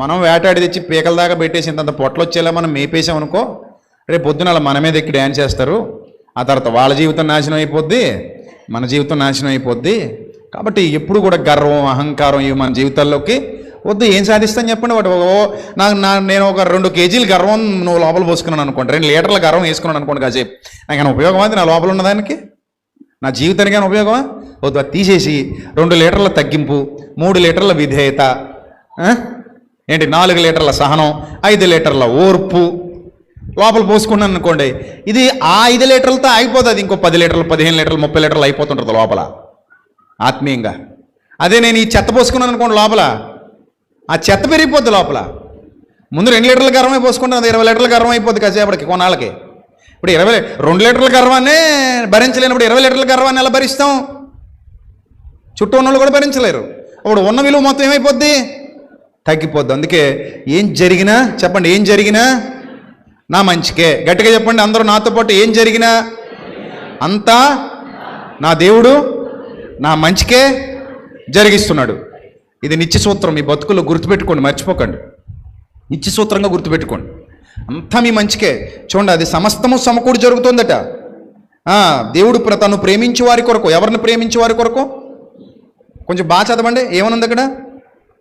A: మనం వేటాడి తెచ్చి పీకల దాకా పెట్టేసి ఇంత పొట్టలు వచ్చేలా మనం మేపేసామనుకో, రేపు పొద్దున అలా మన మీద ఎక్కి డ్యాన్స్ చేస్తారు. ఆ తర్వాత వాళ్ళ జీవితం నాశనం అయిపోద్ది, మన జీవితం నాశనం అయిపోద్ది. కాబట్టి ఎప్పుడు కూడా గర్వం అహంకారం ఇవి మన జీవితాల్లోకి వద్దు. ఏం సాధిస్తాను చెప్పండి? వాటి నేను ఒక 2 కేజీలు గర్వం నువ్వు లోపల పోసుకున్నాను అనుకోండి, 2 లీటర్ల గర్వం వేసుకున్నాను అనుకోండి, కాసేపు నాకైనా ఉపయోగం అది? నా లోపల ఉన్నదానికి నా జీవితానికైనా ఉపయోగమా? వద్దు. అది తీసేసి 2 లీటర్ల తగ్గింపు, 3 లీటర్ల విధేయత, ఏంటి 4 లీటర్ల సహనం, 5 లీటర్ల ఓర్పు లోపల పోసుకున్నాను అనుకోండి, ఇది ఆ 5 లీటర్లతో ఆగిపోతుంది. ఇంకో 10 లీటర్లు 15 లీటర్లు 30 లీటర్లు అయిపోతుంటుంది లోపల ఆత్మీయంగా. అదే నేను ఈ చెత్త పోసుకున్నాను అనుకోండి, లోపల ఆ చెత్త పెరిగిపోద్ది. లోపల ముందు 2 లీటర్ల గర్వమే పోసుకుంటాను, 20 లీటర్ల గర్వం అయిపోద్ది కాసేపటికి, కొన్నాళ్ళకి. ఇప్పుడు 2 లీటర్ల గర్వాన్ని భరించలేనప్పుడు 20 లీటర్ల గర్వాన్ని ఎలా భరిస్తాం? చుట్టూ ఉన్న వాళ్ళు కూడా భరించలేరు. అప్పుడు ఉన్న విలువ మొత్తం ఏమైపోద్ది? తగ్గిపోద్ది. అందుకే ఏం జరిగినా చెప్పండి, ఏం జరిగినా నా మంచికే. గట్టిగా చెప్పండి అందరూ నాతో పాటు, ఏం జరిగినా అంతా నా దేవుడు నా మంచికే జరిగిస్తున్నాడు. ఇది నిత్య సూత్రం. మీ బతుకుల్లో గుర్తుపెట్టుకోండి, మర్చిపోకండి. నిత్య సూత్రంగా గుర్తుపెట్టుకోండి. అంతా మీ మంచికే. చూడండి, అది సమస్తము సమకూడి జరుగుతుందట. దేవుడు తను ప్రేమించే వారి కొరకు. ఎవరిని ప్రేమించే వారి కొరకు? కొంచెం బాగా చదవండి. ఏమనుంది అక్కడ?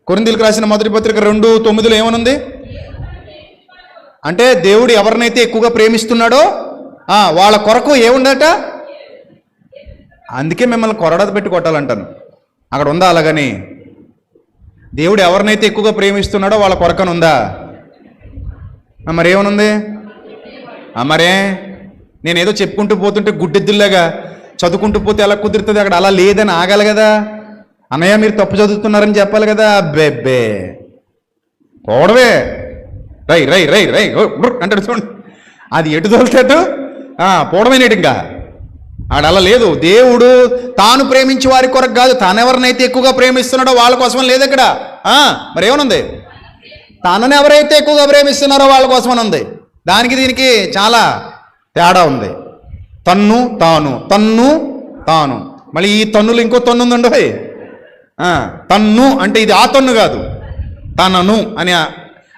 A: కొరింథీయులకు రాసిన మొదటి పత్రిక 2:9 ఏమనుంది అంటే, దేవుడు ఎవరినైతే ఎక్కువగా ప్రేమిస్తున్నాడో వాళ్ళ కొరకు ఏముందట? అందుకే మిమ్మల్ని కొరడాది పెట్టి కొట్టాలంటాను. అక్కడ ఉందా అలాగని? దేవుడు ఎవరినైతే ఎక్కువగా ప్రేమిస్తున్నాడో వాళ్ళ కొరకను ఉందా? మరేమనుంది? మరే నేనేదో చెప్పుకుంటూ పోతుంటే గుడ్డెద్దుల్లాగా చదువుకుంటూ పోతే ఎలా కుదురుతుంది? అక్కడ అలా లేదని ఆగాలి కదా. అన్నయ్య మీరు తప్పు చదువుతున్నారని చెప్పాలి కదా. బెబ్బే పోవడమే, రై రై రై రై అంటాడు చూడండి. అది ఎటు తోలుతాడు? పోవడమేనేటి. ఇంకా ఆడలా లేదు. దేవుడు తాను ప్రేమించే వారి కొరకు కాదు, తానెవరినైతే ఎక్కువగా ప్రేమిస్తున్నాడో వాళ్ళ కోసం లేదు ఇక్కడ. మరేమనుంది? తనని ఎవరైతే ఎక్కువగా ప్రేమిస్తున్నారో వాళ్ళ కోసమని ఉంది. దానికి దీనికి చాలా తేడా ఉంది. తన్ను తాను, తన్ను తాను. మళ్ళీ ఈ తన్నులు ఇంకో తన్ను ఉందండి. తన్ను అంటే ఇది ఆ తన్ను కాదు, తనను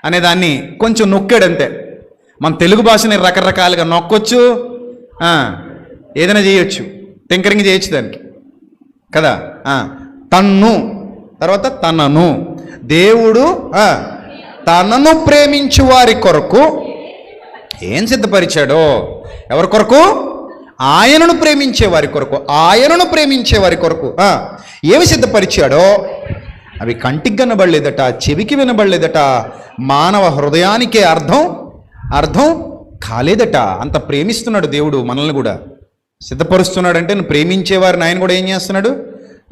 A: అనే దాన్ని కొంచెం నొక్కాడంతే. మన తెలుగు భాషని రకరకాలుగా నొక్కొచ్చు, ఏదైనా చేయొచ్చు, టింకరింగ్ చేయొచ్చు దానికి కదా. తన్ను తర్వాత తనను. దేవుడు తనను ప్రేమించు వారి కొరకు ఏం సిద్ధపరిచాడో, ఎవరి కొరకు? ఆయనను ప్రేమించే వారి కొరకు. ఆయనను ప్రేమించే వారి కొరకు ఏమి సిద్ధపరిచాడో అవి కంటికి కనబడలేదట, చెవికి వినబడలేదట, మానవ హృదయానికే అర్థం కాలేదట. అంత ప్రేమిస్తున్నాడు దేవుడు మనల్ని కూడా. సిద్ధపరుస్తున్నాడంటే నువ్వు ప్రేమించేవారిని ఆయన కూడా ఏం చేస్తున్నాడు?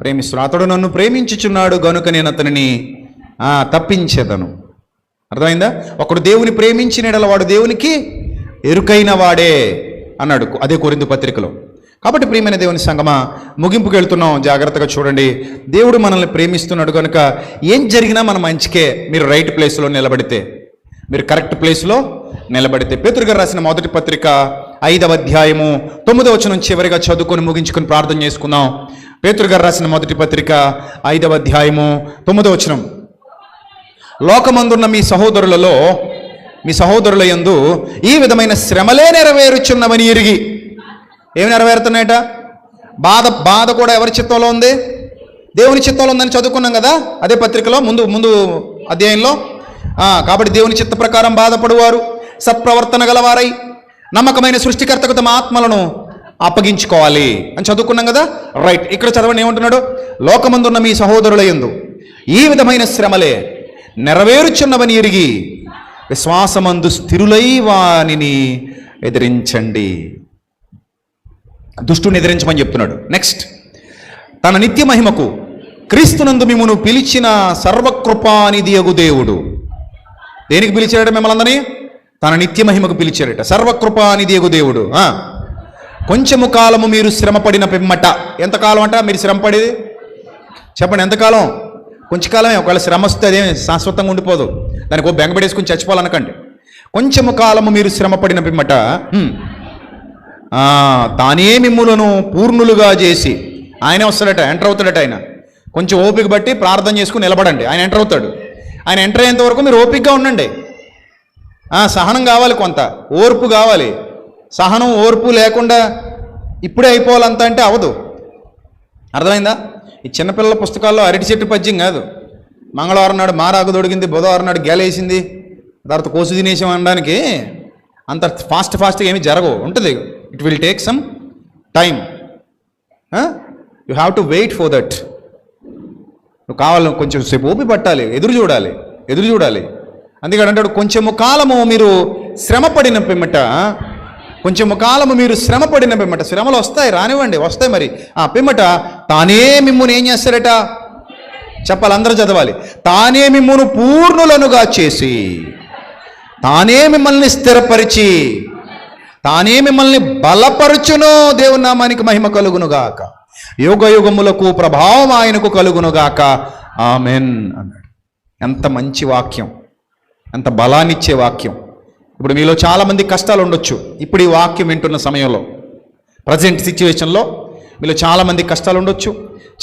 A: ప్రేమిస్తున్నాడు. అతడు నన్ను ప్రేమించుచున్నాడు గనుక నేను అతనిని తప్పించేదను. అర్థమైందా? ఒకడు దేవుని ప్రేమించిన ఎడల వాడు దేవునికి ఎరుకైన వాడే అన్నాడు అదే కొరింథీ పత్రికలో. కాబట్టి ప్రియమైన దేవుని సంగమా, ముగింపుకి వెళ్తున్నాం, జాగ్రత్తగా చూడండి. దేవుడు మనల్ని ప్రేమిస్తున్నాడు కనుక ఏం జరిగినా మన మంచికే. మీరు రైట్ ప్లేస్లో నిలబడితే, మీరు కరెక్ట్ ప్లేస్లో నిలబడితే. పేతురు గారు రాసిన మొదటి పత్రిక 5వ అధ్యాయము 9వ వచనం చివరిగా చదువుకొని ముగించుకొని ప్రార్థన చేసుకుందాం. పేతురు గారు రాసిన మొదటి పత్రిక 5వ అధ్యాయము 9వ వచనం. లోకమందున్న మీ సహోదరుల యందు ఈ విధమైన శ్రమలే నెరవేరుచున్నవని ఎరిగి. ఏమి నెరవేరుతున్నాయట? బాధ కూడా ఎవరి చిత్తంలో ఉంది? దేవుని చిత్తంలో ఉందని చదువుకున్నాం కదా అదే పత్రికలో ముందు అధ్యాయంలో. కాబట్టి దేవుని చిత్త ప్రకారం బాధపడువారు సత్ప్రవర్తన గలవారై నమ్మకమైన సృష్టికర్తకు తమ ఆత్మలను అప్పగించుకోవాలి అని చదువుకున్నాం కదా. రైట్, ఇక్కడ చదవండి ఏమంటున్నాడు? లోకమందున్న మీ సహోదరుల యందు ఈ విధమైన శ్రమలే నెరవేరుచున్నవని ఎరిగి విశ్వాసమందు స్థిరులై వానిని ఎదిరించండి. దుష్టుని ఎదిరించమని చెప్తున్నాడు. నెక్స్ట్, తన నిత్య మహిమకు క్రీస్తునందు మిమ్మును పిలిచిన సర్వకృపానిధియగు దేవుడు. దేనికి పిలిచాడట మిమ్మల్ని అందరినీ? తన నిత్య మహిమకు పిలిచాడట. సర్వకృపానిధియగు దేవుడు. కొంచెము కాలము మీరు శ్రమపడిన పిమ్మట. ఎంతకాలం అంట మీరు శ్రమపడేది? చెప్పండి, ఎంతకాలం? కొంచెం కాలమే. ఒకవేళ శ్రమ వస్తే అదేమి శాశ్వతంగా ఉండిపోదు. దానికి బెంగపెడేసుకుని చచ్చిపోవాలనకండి. కొంచెము కాలము మీరు శ్రమపడిన పిమ్మట తానే మిమ్ములను పూర్ణులుగా చేసి, ఆయనే వస్తాడట, ఎంటర్ అవుతాడట. ఆయన కొంచెం ఓపిక బట్టి ప్రార్థన చేసుకుని నిలబడండి, ఆయన ఎంటర్ అవుతాడు. ఆయన ఎంటర్ అయ్యేంత వరకు మీరు ఓపికగా ఉండండి. సహనం కావాలి, కొంత ఓర్పు కావాలి. సహనం ఓర్పు లేకుండా ఇప్పుడే అయిపోవాలంత అంటే అవదు. అర్థమైందా? ఈ చిన్నపిల్లల పుస్తకాల్లో అరటి చెట్టు పద్యం కాదు. మంగళవారం నాడు మారాకు దొడిగింది, బుధవారం నాడు గేలేసింది, తర్వాత కోసు తినేసాం అనడానికి అంత ఫాస్ట్గా ఏమి జరగవు. ఉంటుంది, it will take some time. You have to wait for that. నువ్వు కావాలి, కొంచెం సేపు ఓపి పట్టాలి, ఎదురు చూడాలి. అందుకని అంటాడు, కొంచెము కాలము మీరు శ్రమపడిన పిమ్మట. కొంచెము కాలము మీరు శ్రమపడిన పిమ్మట. శ్రమలు వస్తాయి, రానివ్వండి, వస్తాయి. మరి పిమ్మట తానే మిమ్మును ఏం చేస్తాడట? చెప్పాలి, అందరూ చదవాలి. తానే మిమ్మును పూర్ణులనుగా చేసి, తానే మిమ్మల్ని స్థిరపరిచి, తానే మిమ్మల్ని బలపరుచును. దేవుని నామానికి మహిమ కలుగునుగాక. యుగ యుగములకు ప్రభావం ఆయనకు కలుగునుగాక. ఆమెన్ అన్నాడు. ఎంత మంచి వాక్యం, ఎంత బలాన్నిచ్చే వాక్యం. ఇప్పుడు మీలో చాలామంది కష్టాలు ఉండొచ్చు. ఇప్పుడు ఈ వాక్యం వింటున్న సమయంలో, ప్రజెంట్ సిచ్యువేషన్లో మీలో చాలామంది కష్టాలు ఉండొచ్చు,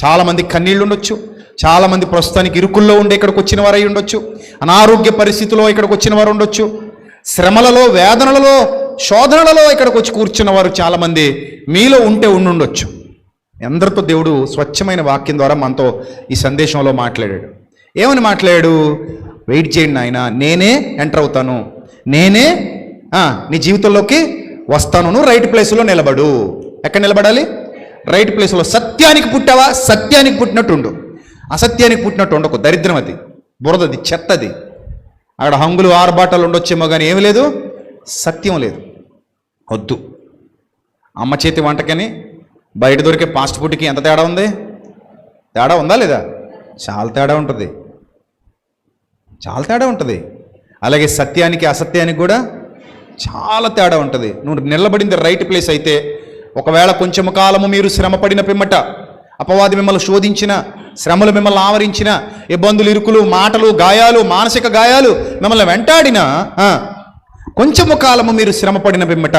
A: చాలామంది కన్నీళ్ళు ఉండొచ్చు, చాలామంది ప్రస్తుతానికి ఇరుకుల్లో ఉండి ఇక్కడికి వచ్చిన వారు అయి ఉండొచ్చు, అనారోగ్య పరిస్థితిలో ఇక్కడికి వచ్చిన వారు ఉండొచ్చు, శ్రమలలో, వేదనలలో, శోధనలలో ఇక్కడికి వచ్చి కూర్చున్న వారు చాలామంది మీలో ఉండుండొచ్చు. అందరితో దేవుడు స్వచ్ఛమైన వాక్యం ద్వారా మనతో ఈ సందేశంలో మాట్లాడాడు. ఏమని మాట్లాడాడు? వెయిట్ చేయండి నాయన, నేనే ఎంటర్ అవుతాను, నేనే నీ జీవితంలోకి వస్తాను, నువ్వు రైట్ ప్లేస్లో నిలబడు. ఎక్కడ నిలబడాలి? రైట్ ప్లేస్లో. సత్యానికి పుట్టావా? సత్యానికి పుట్టినట్టుండు. అసత్యానికి పుట్టినట్టు ఉండకు. దరిద్రం అది, బురదది, చెత్తది. అక్కడ హంగులు ఆర్బాటాలు ఉండొచ్చేమో కానీ ఏమి లేదు, సత్యం లేదు. వద్దు. అమ్మ చేతి వంటకని బయట దొరికే ఫాస్ట్ ఫుడ్కి ఎంత తేడా ఉంది? తేడా ఉందా లేదా? చాలా తేడా ఉంటుంది, చాలా తేడా ఉంటుంది. అలాగే సత్యానికి అసత్యానికి కూడా చాలా తేడా ఉంటుంది. నువ్వు నిలబడింది రైట్ ప్లేస్ అయితే, ఒకవేళ కొంచెము కాలము మీరు శ్రమపడిన పిమ్మట, అపవాది మిమ్మల్ని శోధించిన, శ్రమలు మిమ్మల్ని ఆవరించిన, ఇబ్బందులు, ఇరుకులు, మాటలు, గాయాలు, మానసిక గాయాలు మిమ్మల్ని వెంటాడిన, కొంచెము కాలము మీరు శ్రమపడిన పిమ్మట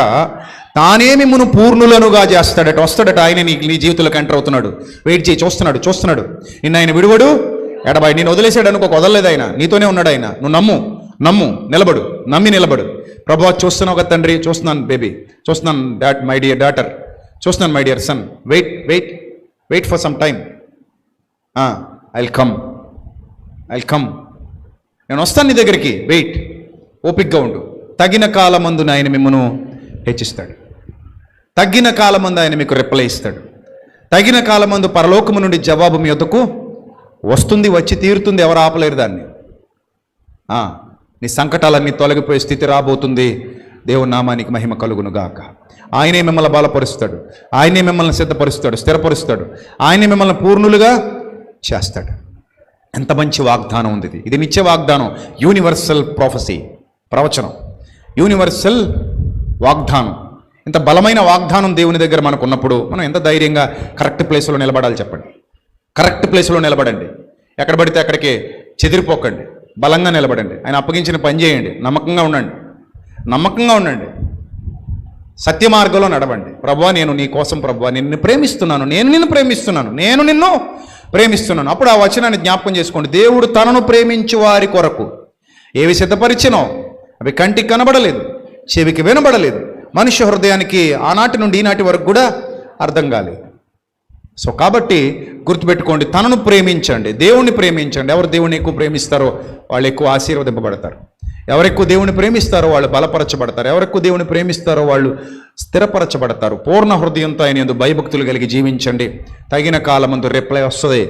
A: తానే మిమ్మును పూర్ణులనుగా చేస్తాడట. వస్తాడట ఆయన నీ జీవితంలోకి ఎంటర్ అవుతున్నాడు. వెయిట్ చేయి, చూస్తున్నాడు. నిన్ను ఆయన విడువడు, ఎడబాయి. నేను వదిలేసాడు అనుకో, వదలలేదు ఆయన, నీతోనే ఉన్నాడు ఆయన. నువ్వు నమ్ము, నిలబడు. ప్రభువా చూస్తున్నావు కదా తండ్రి, చూస్తున్నాను బేబీ, చూస్తున్నాను మై డియర్ డాటర్, చూస్తున్నాను my dear son, wait for some time, I'll come, నేను వస్తాను నీ దగ్గరికి, వెయిట్, ఓపిక్గా ఉండు. తగిన కాలమందు ఆయన మిమ్మను హెచ్చిస్తాడు. తగిన కాలమందు ఆయన మీకు రిప్లై ఇస్తాడు. తగిన కాలమందు పరలోకము నుండి జవాబు మీ వద్దకు వస్తుంది, వచ్చి తీరుతుంది. ఎవరు ఆపలేరు దాన్ని. నీ సంకటాలన్నీ తొలగిపోయే స్థితి రాబోతుంది. దేవుని నామానికి మహిమ కలుగును గాక. ఆయనే మిమ్మల్ని బలపరుస్తాడు, ఆయనే మిమ్మల్ని సిద్ధపరుస్తాడు, స్థిరపరుస్తాడు, ఆయనే మిమ్మల్ని పూర్ణులుగా చేస్తాడు. ఎంత మంచి వాగ్దానం ఉంది ఇది నిత్య వాగ్దానం, యూనివర్సల్ ప్రొఫెసీ, ప్రవచనం, యూనివర్సల్ వాగ్దానం. ఇంత బలమైన వాగ్దానం దేవుని దగ్గర మనకు ఉన్నప్పుడు మనం ఎంత ధైర్యంగా కరెక్ట్ ప్లేస్లో నిలబడాలి చెప్పండి. కరెక్ట్ ప్లేస్లో నిలబడండి. ఎక్కడ పడితే అక్కడికి చెదిరిపోకండి, బలంగా నిలబడండి. ఆయన అప్పగించిన పని చేయండి, నమ్మకంగా ఉండండి. సత్య మార్గంలో నడవండి. ప్రభువా నేను నీ కోసం, ప్రభువా నిన్ను ప్రేమిస్తున్నాను, నేను నిన్ను ప్రేమిస్తున్నాను. అప్పుడు ఆ వచనాన్ని జ్ఞాపకం చేసుకోండి. దేవుడు తనను ప్రేమించు వారి కొరకు ఏవి సిద్ధపరిచినో అవి కంటికి కనబడలేదు, చెవికి వినబడలేదు, మనుష్య హృదయానికి ఆనాటి నుండి ఈనాటి వరకు కూడా అర్థం కాలేదు. సో కాబట్టి గుర్తుపెట్టుకోండి, తనను ప్రేమించండి, దేవుణ్ణి ప్రేమించండి. ఎవరు దేవుణ్ణి ఎక్కువ ప్రేమిస్తారో వాళ్ళు ఎక్కువ ఆశీర్వదింపబడతారు. ఎవరు ఎక్కువ దేవుని ప్రేమిస్తారో వాళ్ళు బలపరచబడతారు. ఎవరు ఎక్కువ దేవుని ప్రేమిస్తారో వాళ్ళు స్థిరపరచబడతారు. పూర్ణ హృదయంతో ఆయన యందు భయభక్తులు కలిగి జీవించండి. తగిన కాలమందు రిప్లై వస్తుంది.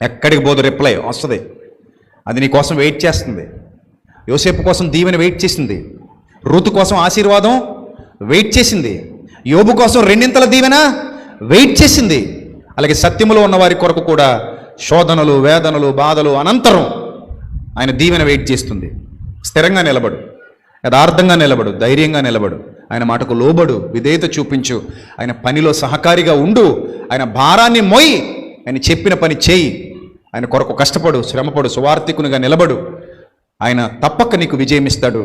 A: ఎక్కడికి పోదు, రిప్లై వస్తుంది. అది నీ కోసం వెయిట్ చేస్తుంది. యోసేపు కోసం దీవెన వెయిట్ చేసింది, రూతు కోసం ఆశీర్వాదం వెయిట్ చేసింది, యోబు కోసం రెండింతల దీవెన వెయిట్ చేసింది. అలాగే సత్యములో ఉన్న వారి కొరకు కూడా శోధనలు, వేదనలు, బాధలు అనంతరం ఆయన దీవెన వెయిట్ చేస్తుంది. స్థిరంగా నిలబడు, యథార్థంగా నిలబడు, ధైర్యంగా నిలబడు, ఆయన మాటకు లోబడు, విధేయత చూపించు, ఆయన పనిలో సహకారిగా ఉండు, ఆయన భారాన్ని మోయి, ఆయన చెప్పిన పని చేయి, ఆయన కొరకు కష్టపడు, శ్రమపడు, సువార్థికునిగా నిలబడు. ఆయన తప్పక నీకు విజయం ఇస్తాడు,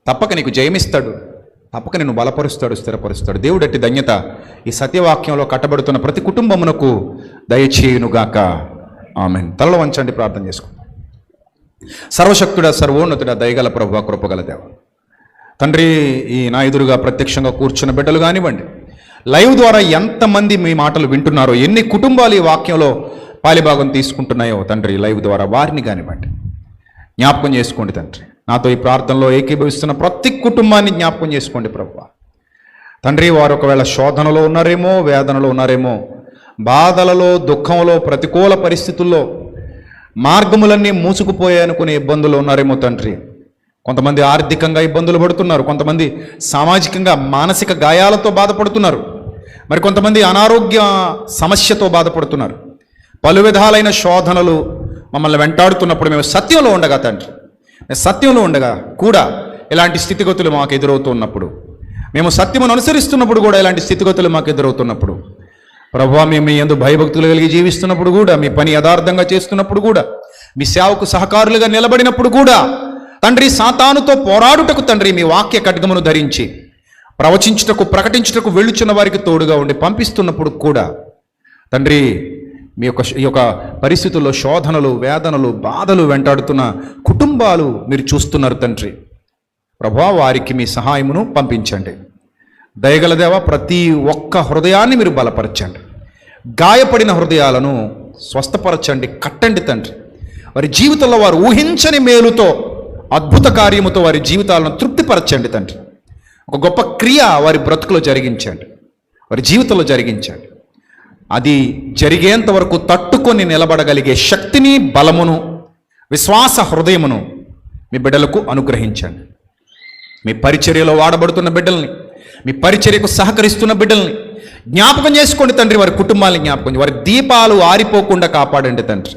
A: తప్పక నీకు జయమిస్తాడు, తప్పక నిన్ను బలపరుస్తాడు, స్థిరపరుస్తాడు. దేవుడు అట్టి ధన్యత ఈ సత్యవాక్యంలో కట్టబడుతున్న ప్రతి కుటుంబమునకు దయచేయునుగాక. ఆమేన్. తలలో వంచండి, ప్రార్థన చేసుకుందాం. సర్వశక్తుడా, సర్వోన్నతుడా, దయగల ప్రభువా, కృపగల దేవ తండ్రి, ఈ నా ఎదురుగా ప్రత్యక్షంగా కూర్చున్న బిడ్డలు కానివ్వండి, లైవ్ ద్వారా ఎంతమంది మీ మాటలు వింటున్నారో, ఎన్ని కుటుంబాలు ఈ వాక్యంలో పాలిభాగం తీసుకుంటున్నాయో తండ్రి, లైవ్ ద్వారా వారిని కానివ్వండి జ్ఞాపకం చేసుకోండి తండ్రి. నాతో ఈ ప్రార్థనలో ఏకీభవిస్తున్న ప్రతి కుటుంబాన్ని జ్ఞాపకం చేసుకోండి ప్రభువా. తండ్రి, వారు ఒకవేళ శోధనలో ఉన్నారేమో, వేదనలో ఉన్నారేమో, బాధలలో, దుఃఖంలో, ప్రతికూల పరిస్థితుల్లో, మార్గములన్నీ మూసుకుపోయాయనుకునే ఇబ్బందులు ఉన్నారేమో తండ్రి. కొంతమంది ఆర్థికంగా ఇబ్బందులు పడుతున్నారు, కొంతమంది సామాజికంగా మానసిక గాయాలతో బాధపడుతున్నారు, మరి కొంతమంది అనారోగ్య సమస్యతో బాధపడుతున్నారు. పలు విధాలైన శోధనలు మమ్మల్ని వెంటాడుతున్నప్పుడు మేము సత్యంలో ఉండగా తండ్రి, సత్యంలో ఉండగా కూడా ఇలాంటి స్థితిగతులు మాకు ఎదురవుతున్నప్పుడు, మేము సత్యమును అనుసరిస్తున్నప్పుడు కూడా ఇలాంటి స్థితిగతులు మాకు ఎదురవుతున్నప్పుడు, ప్రభువా మేము మీ యందు భయభక్తులు కలిగి జీవిస్తున్నప్పుడు కూడా, మీ పని యథార్థంగా చేస్తున్నప్పుడు కూడా, మీ సేవకు సహకారులుగా నిలబడినప్పుడు కూడా తండ్రి, సాతానుతో పోరాడుటకు తండ్రి మీ వాక్య ఖడ్గమును ధరించి ప్రవచించుటకు, ప్రకటించుటకు వెళ్ళుచున్న వారికి తోడుగా ఉండి పంపిస్తున్నప్పుడు కూడా తండ్రి, మీ యొక్క పరిస్థితుల్లో శోధనలు, వేదనలు, బాధలు వెంటాడుతున్న కుటుంబాలు మీరు చూస్తున్నారు తండ్రి. ప్రభువా, వారికి మీ సహాయమును పంపించండి. దయగల దేవా, ప్రతి ఒక్క హృదయాన్ని మీరు బలపరచండి, గాయపడిన హృదయాలను స్వస్థపరచండి, కట్టండి తండ్రి. వారి జీవితంలో వారు ఊహించని మేలుతో, అద్భుత కార్యముతో వారి జీవితాలను తృప్తిపరచండి తండ్రి. ఒక గొప్ప క్రియ వారి బ్రతుకులో జరిగించండి, వారి జీవితంలో జరిగించండి. అది జరిగేంత వరకు తట్టుకొని నిలబడగలిగే శక్తిని, బలమును, విశ్వాస హృదయమును మీ బిడ్డలకు అనుగ్రహించండి. మీ పరిచర్యలో వాడబడుతున్న బిడ్డల్ని, మీ పరిచర్యకు సహకరిస్తున్న బిడ్డల్ని జ్ఞాపకం చేసుకోండి తండ్రి. వారి కుటుంబాలని జ్ఞాపకం, వారి దీపాలు ఆరిపోకుండా కాపాడండి తండ్రి.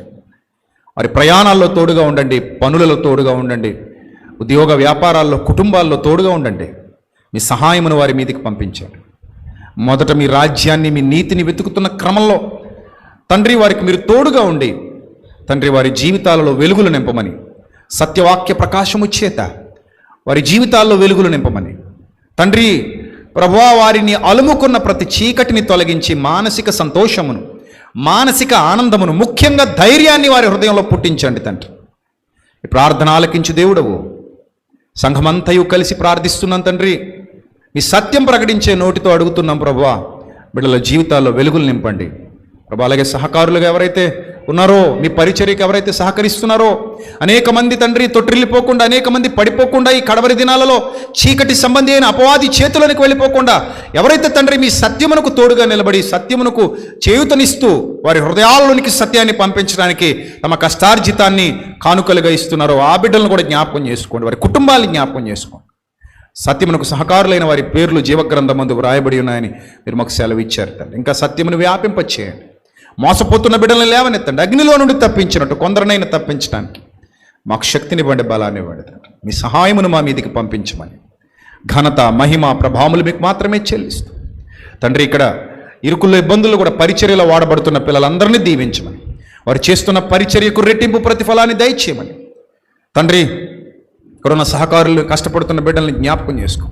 A: వారి ప్రయాణాల్లో తోడుగా ఉండండి, పనులలో తోడుగా ఉండండి, ఉద్యోగ వ్యాపారాల్లో, కుటుంబాల్లో తోడుగా ఉండండి. మీ సహాయమును వారి మీదకి పంపించండి. మొదట మీ రాజ్యాన్ని, మీ నీతిని వెతుకుతున్న క్రమంలో తండ్రి వారికి మీరు తోడుగా ఉండి తండ్రి వారి జీవితాలలో వెలుగులు నింపమని, సత్యవాక్య ప్రకాశము చేత వారి జీవితాల్లో వెలుగులు నింపమని తండ్రి, ప్రభువా, వారిని అలుముకున్న ప్రతి చీకటిని తొలగించి మానసిక సంతోషమును, మానసిక ఆనందమును, ముఖ్యంగా ధైర్యాన్ని వారి హృదయంలో పుట్టించండి తండ్రి. ఈ ప్రార్థన ఆలకించు దేవుడవు. సంఘమంతయు కలిసి ప్రార్థిస్తున్నాం తండ్రి. మీ సత్యం ప్రకటించే నోటితో అడుగుతున్నాం ప్రభువా, బిడ్డల జీవితాల్లో వెలుగులు నింపండి ప్రభా. అలాగే సహకారులుగా ఎవరైతే ఉన్నారో, మీ పరిచర్యకు ఎవరైతే సహకరిస్తున్నారో, అనేక మంది తండ్రి తొట్టిల్లిపోకుండా, అనేక మంది పడిపోకుండా, ఈ కడవరి దినాలలో చీకటి సంబంధి అయిన అపవాది చేతులకు వెళ్ళిపోకుండా ఎవరైతే తండ్రి మీ సత్యమునకు తోడుగా నిలబడి సత్యమునకు చేయూతనిస్తూ వారి హృదయాలలోనికి సత్యాన్ని పంపించడానికి తమ కష్టార్జితాన్ని కానుకలుగా ఇస్తున్నారో ఆ బిడ్డలను కూడా జ్ఞాపకం చేసుకోండి, వారి కుటుంబాన్ని జ్ఞాపకం చేసుకోండి. సత్యమునకు సహకారులైన వారి పేర్లు జీవగ్రంథమందు వ్రాయబడి ఉన్నాయని మీరు మాకు సెలవు ఇచ్చారు తండ్రి. ఇంకా సత్యమును వ్యాపింపచేయండి. మోసపోతున్న బిడ్డలను లేవనెత్తండి. అగ్నిలో నుండి తప్పించినట్టు కొందరినైనా తప్పించడానికి మాకు శక్తినివ్వండి, బలాన్నివ్వండి తండ్రి. మీ సహాయమును మా మీదికి పంపించమని ఘనత, మహిమ, ప్రభావములు మీకు మాత్రమే చెల్లిస్తూ తండ్రి, ఇక్కడ ఇరుకుల్లో ఇబ్బందులు కూడా పరిచర్యలో వాడబడుతున్న పిల్లలందరినీ దీవించమని, వారు చేస్తున్న పరిచర్యకు రెట్టింపు ప్రతిఫలాన్ని దయచేయమని తండ్రి. కరోనా సహకారులు కష్టపడుతున్న బిడ్డల్ని జ్ఞాపకం చేసుకో.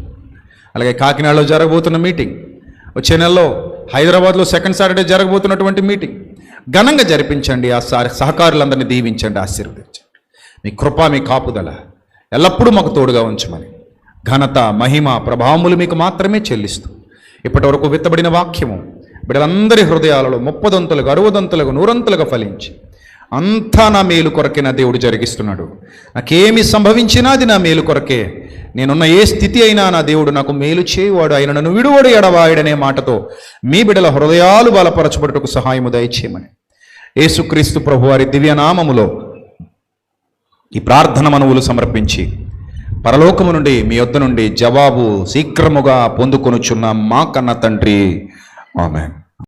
A: అలాగే కాకినాడలో జరగబోతున్న మీటింగ్, వచ్చే నెలలో హైదరాబాద్లో సెకండ్ సాటర్డే జరగబోతున్నటువంటి మీటింగ్ ఘనంగా జరిపించండి. ఆ సహకారులందరినీ దీవించండి, ఆశీర్వదించండి. మీ కృప, మీ కాపుదల ఎల్లప్పుడూ మాకు తోడుగా ఉంచమని ఘనత, మహిమ, ప్రభావములు మీకు మాత్రమే చెల్లిస్తూ ఇప్పటి వరకు విత్తబడిన వాక్యము బిడ్డలందరి హృదయాలలో 30 దంతులుగా, 60 దంతులుగా, 100 దంతులుగా ఫలించి అంతా నా మేలు కొరకే నా దేవుడు జరిగిస్తున్నాడు. నాకేమి సంభవించినా అది నా మేలు కొరకే. నేనున్న ఏ స్థితి అయినా నా దేవుడు నాకు మేలు చేయవాడు, ఆయన నన్ను విడువడు ఎడవాయుడనే మాటతో మీ బిడ్డల హృదయాలు బలపరచబడుటకు సహాయము దయచేయమని యేసుక్రీస్తు ప్రభు వారి దివ్యనామములో ఈ ప్రార్థన మనవులు సమర్పించి పరలోకము నుండి మీ యొద్ద నుండి జవాబు శీఘ్రముగా పొందుకొనుచున్న మా కన్న తండ్రి, ఆమేన్.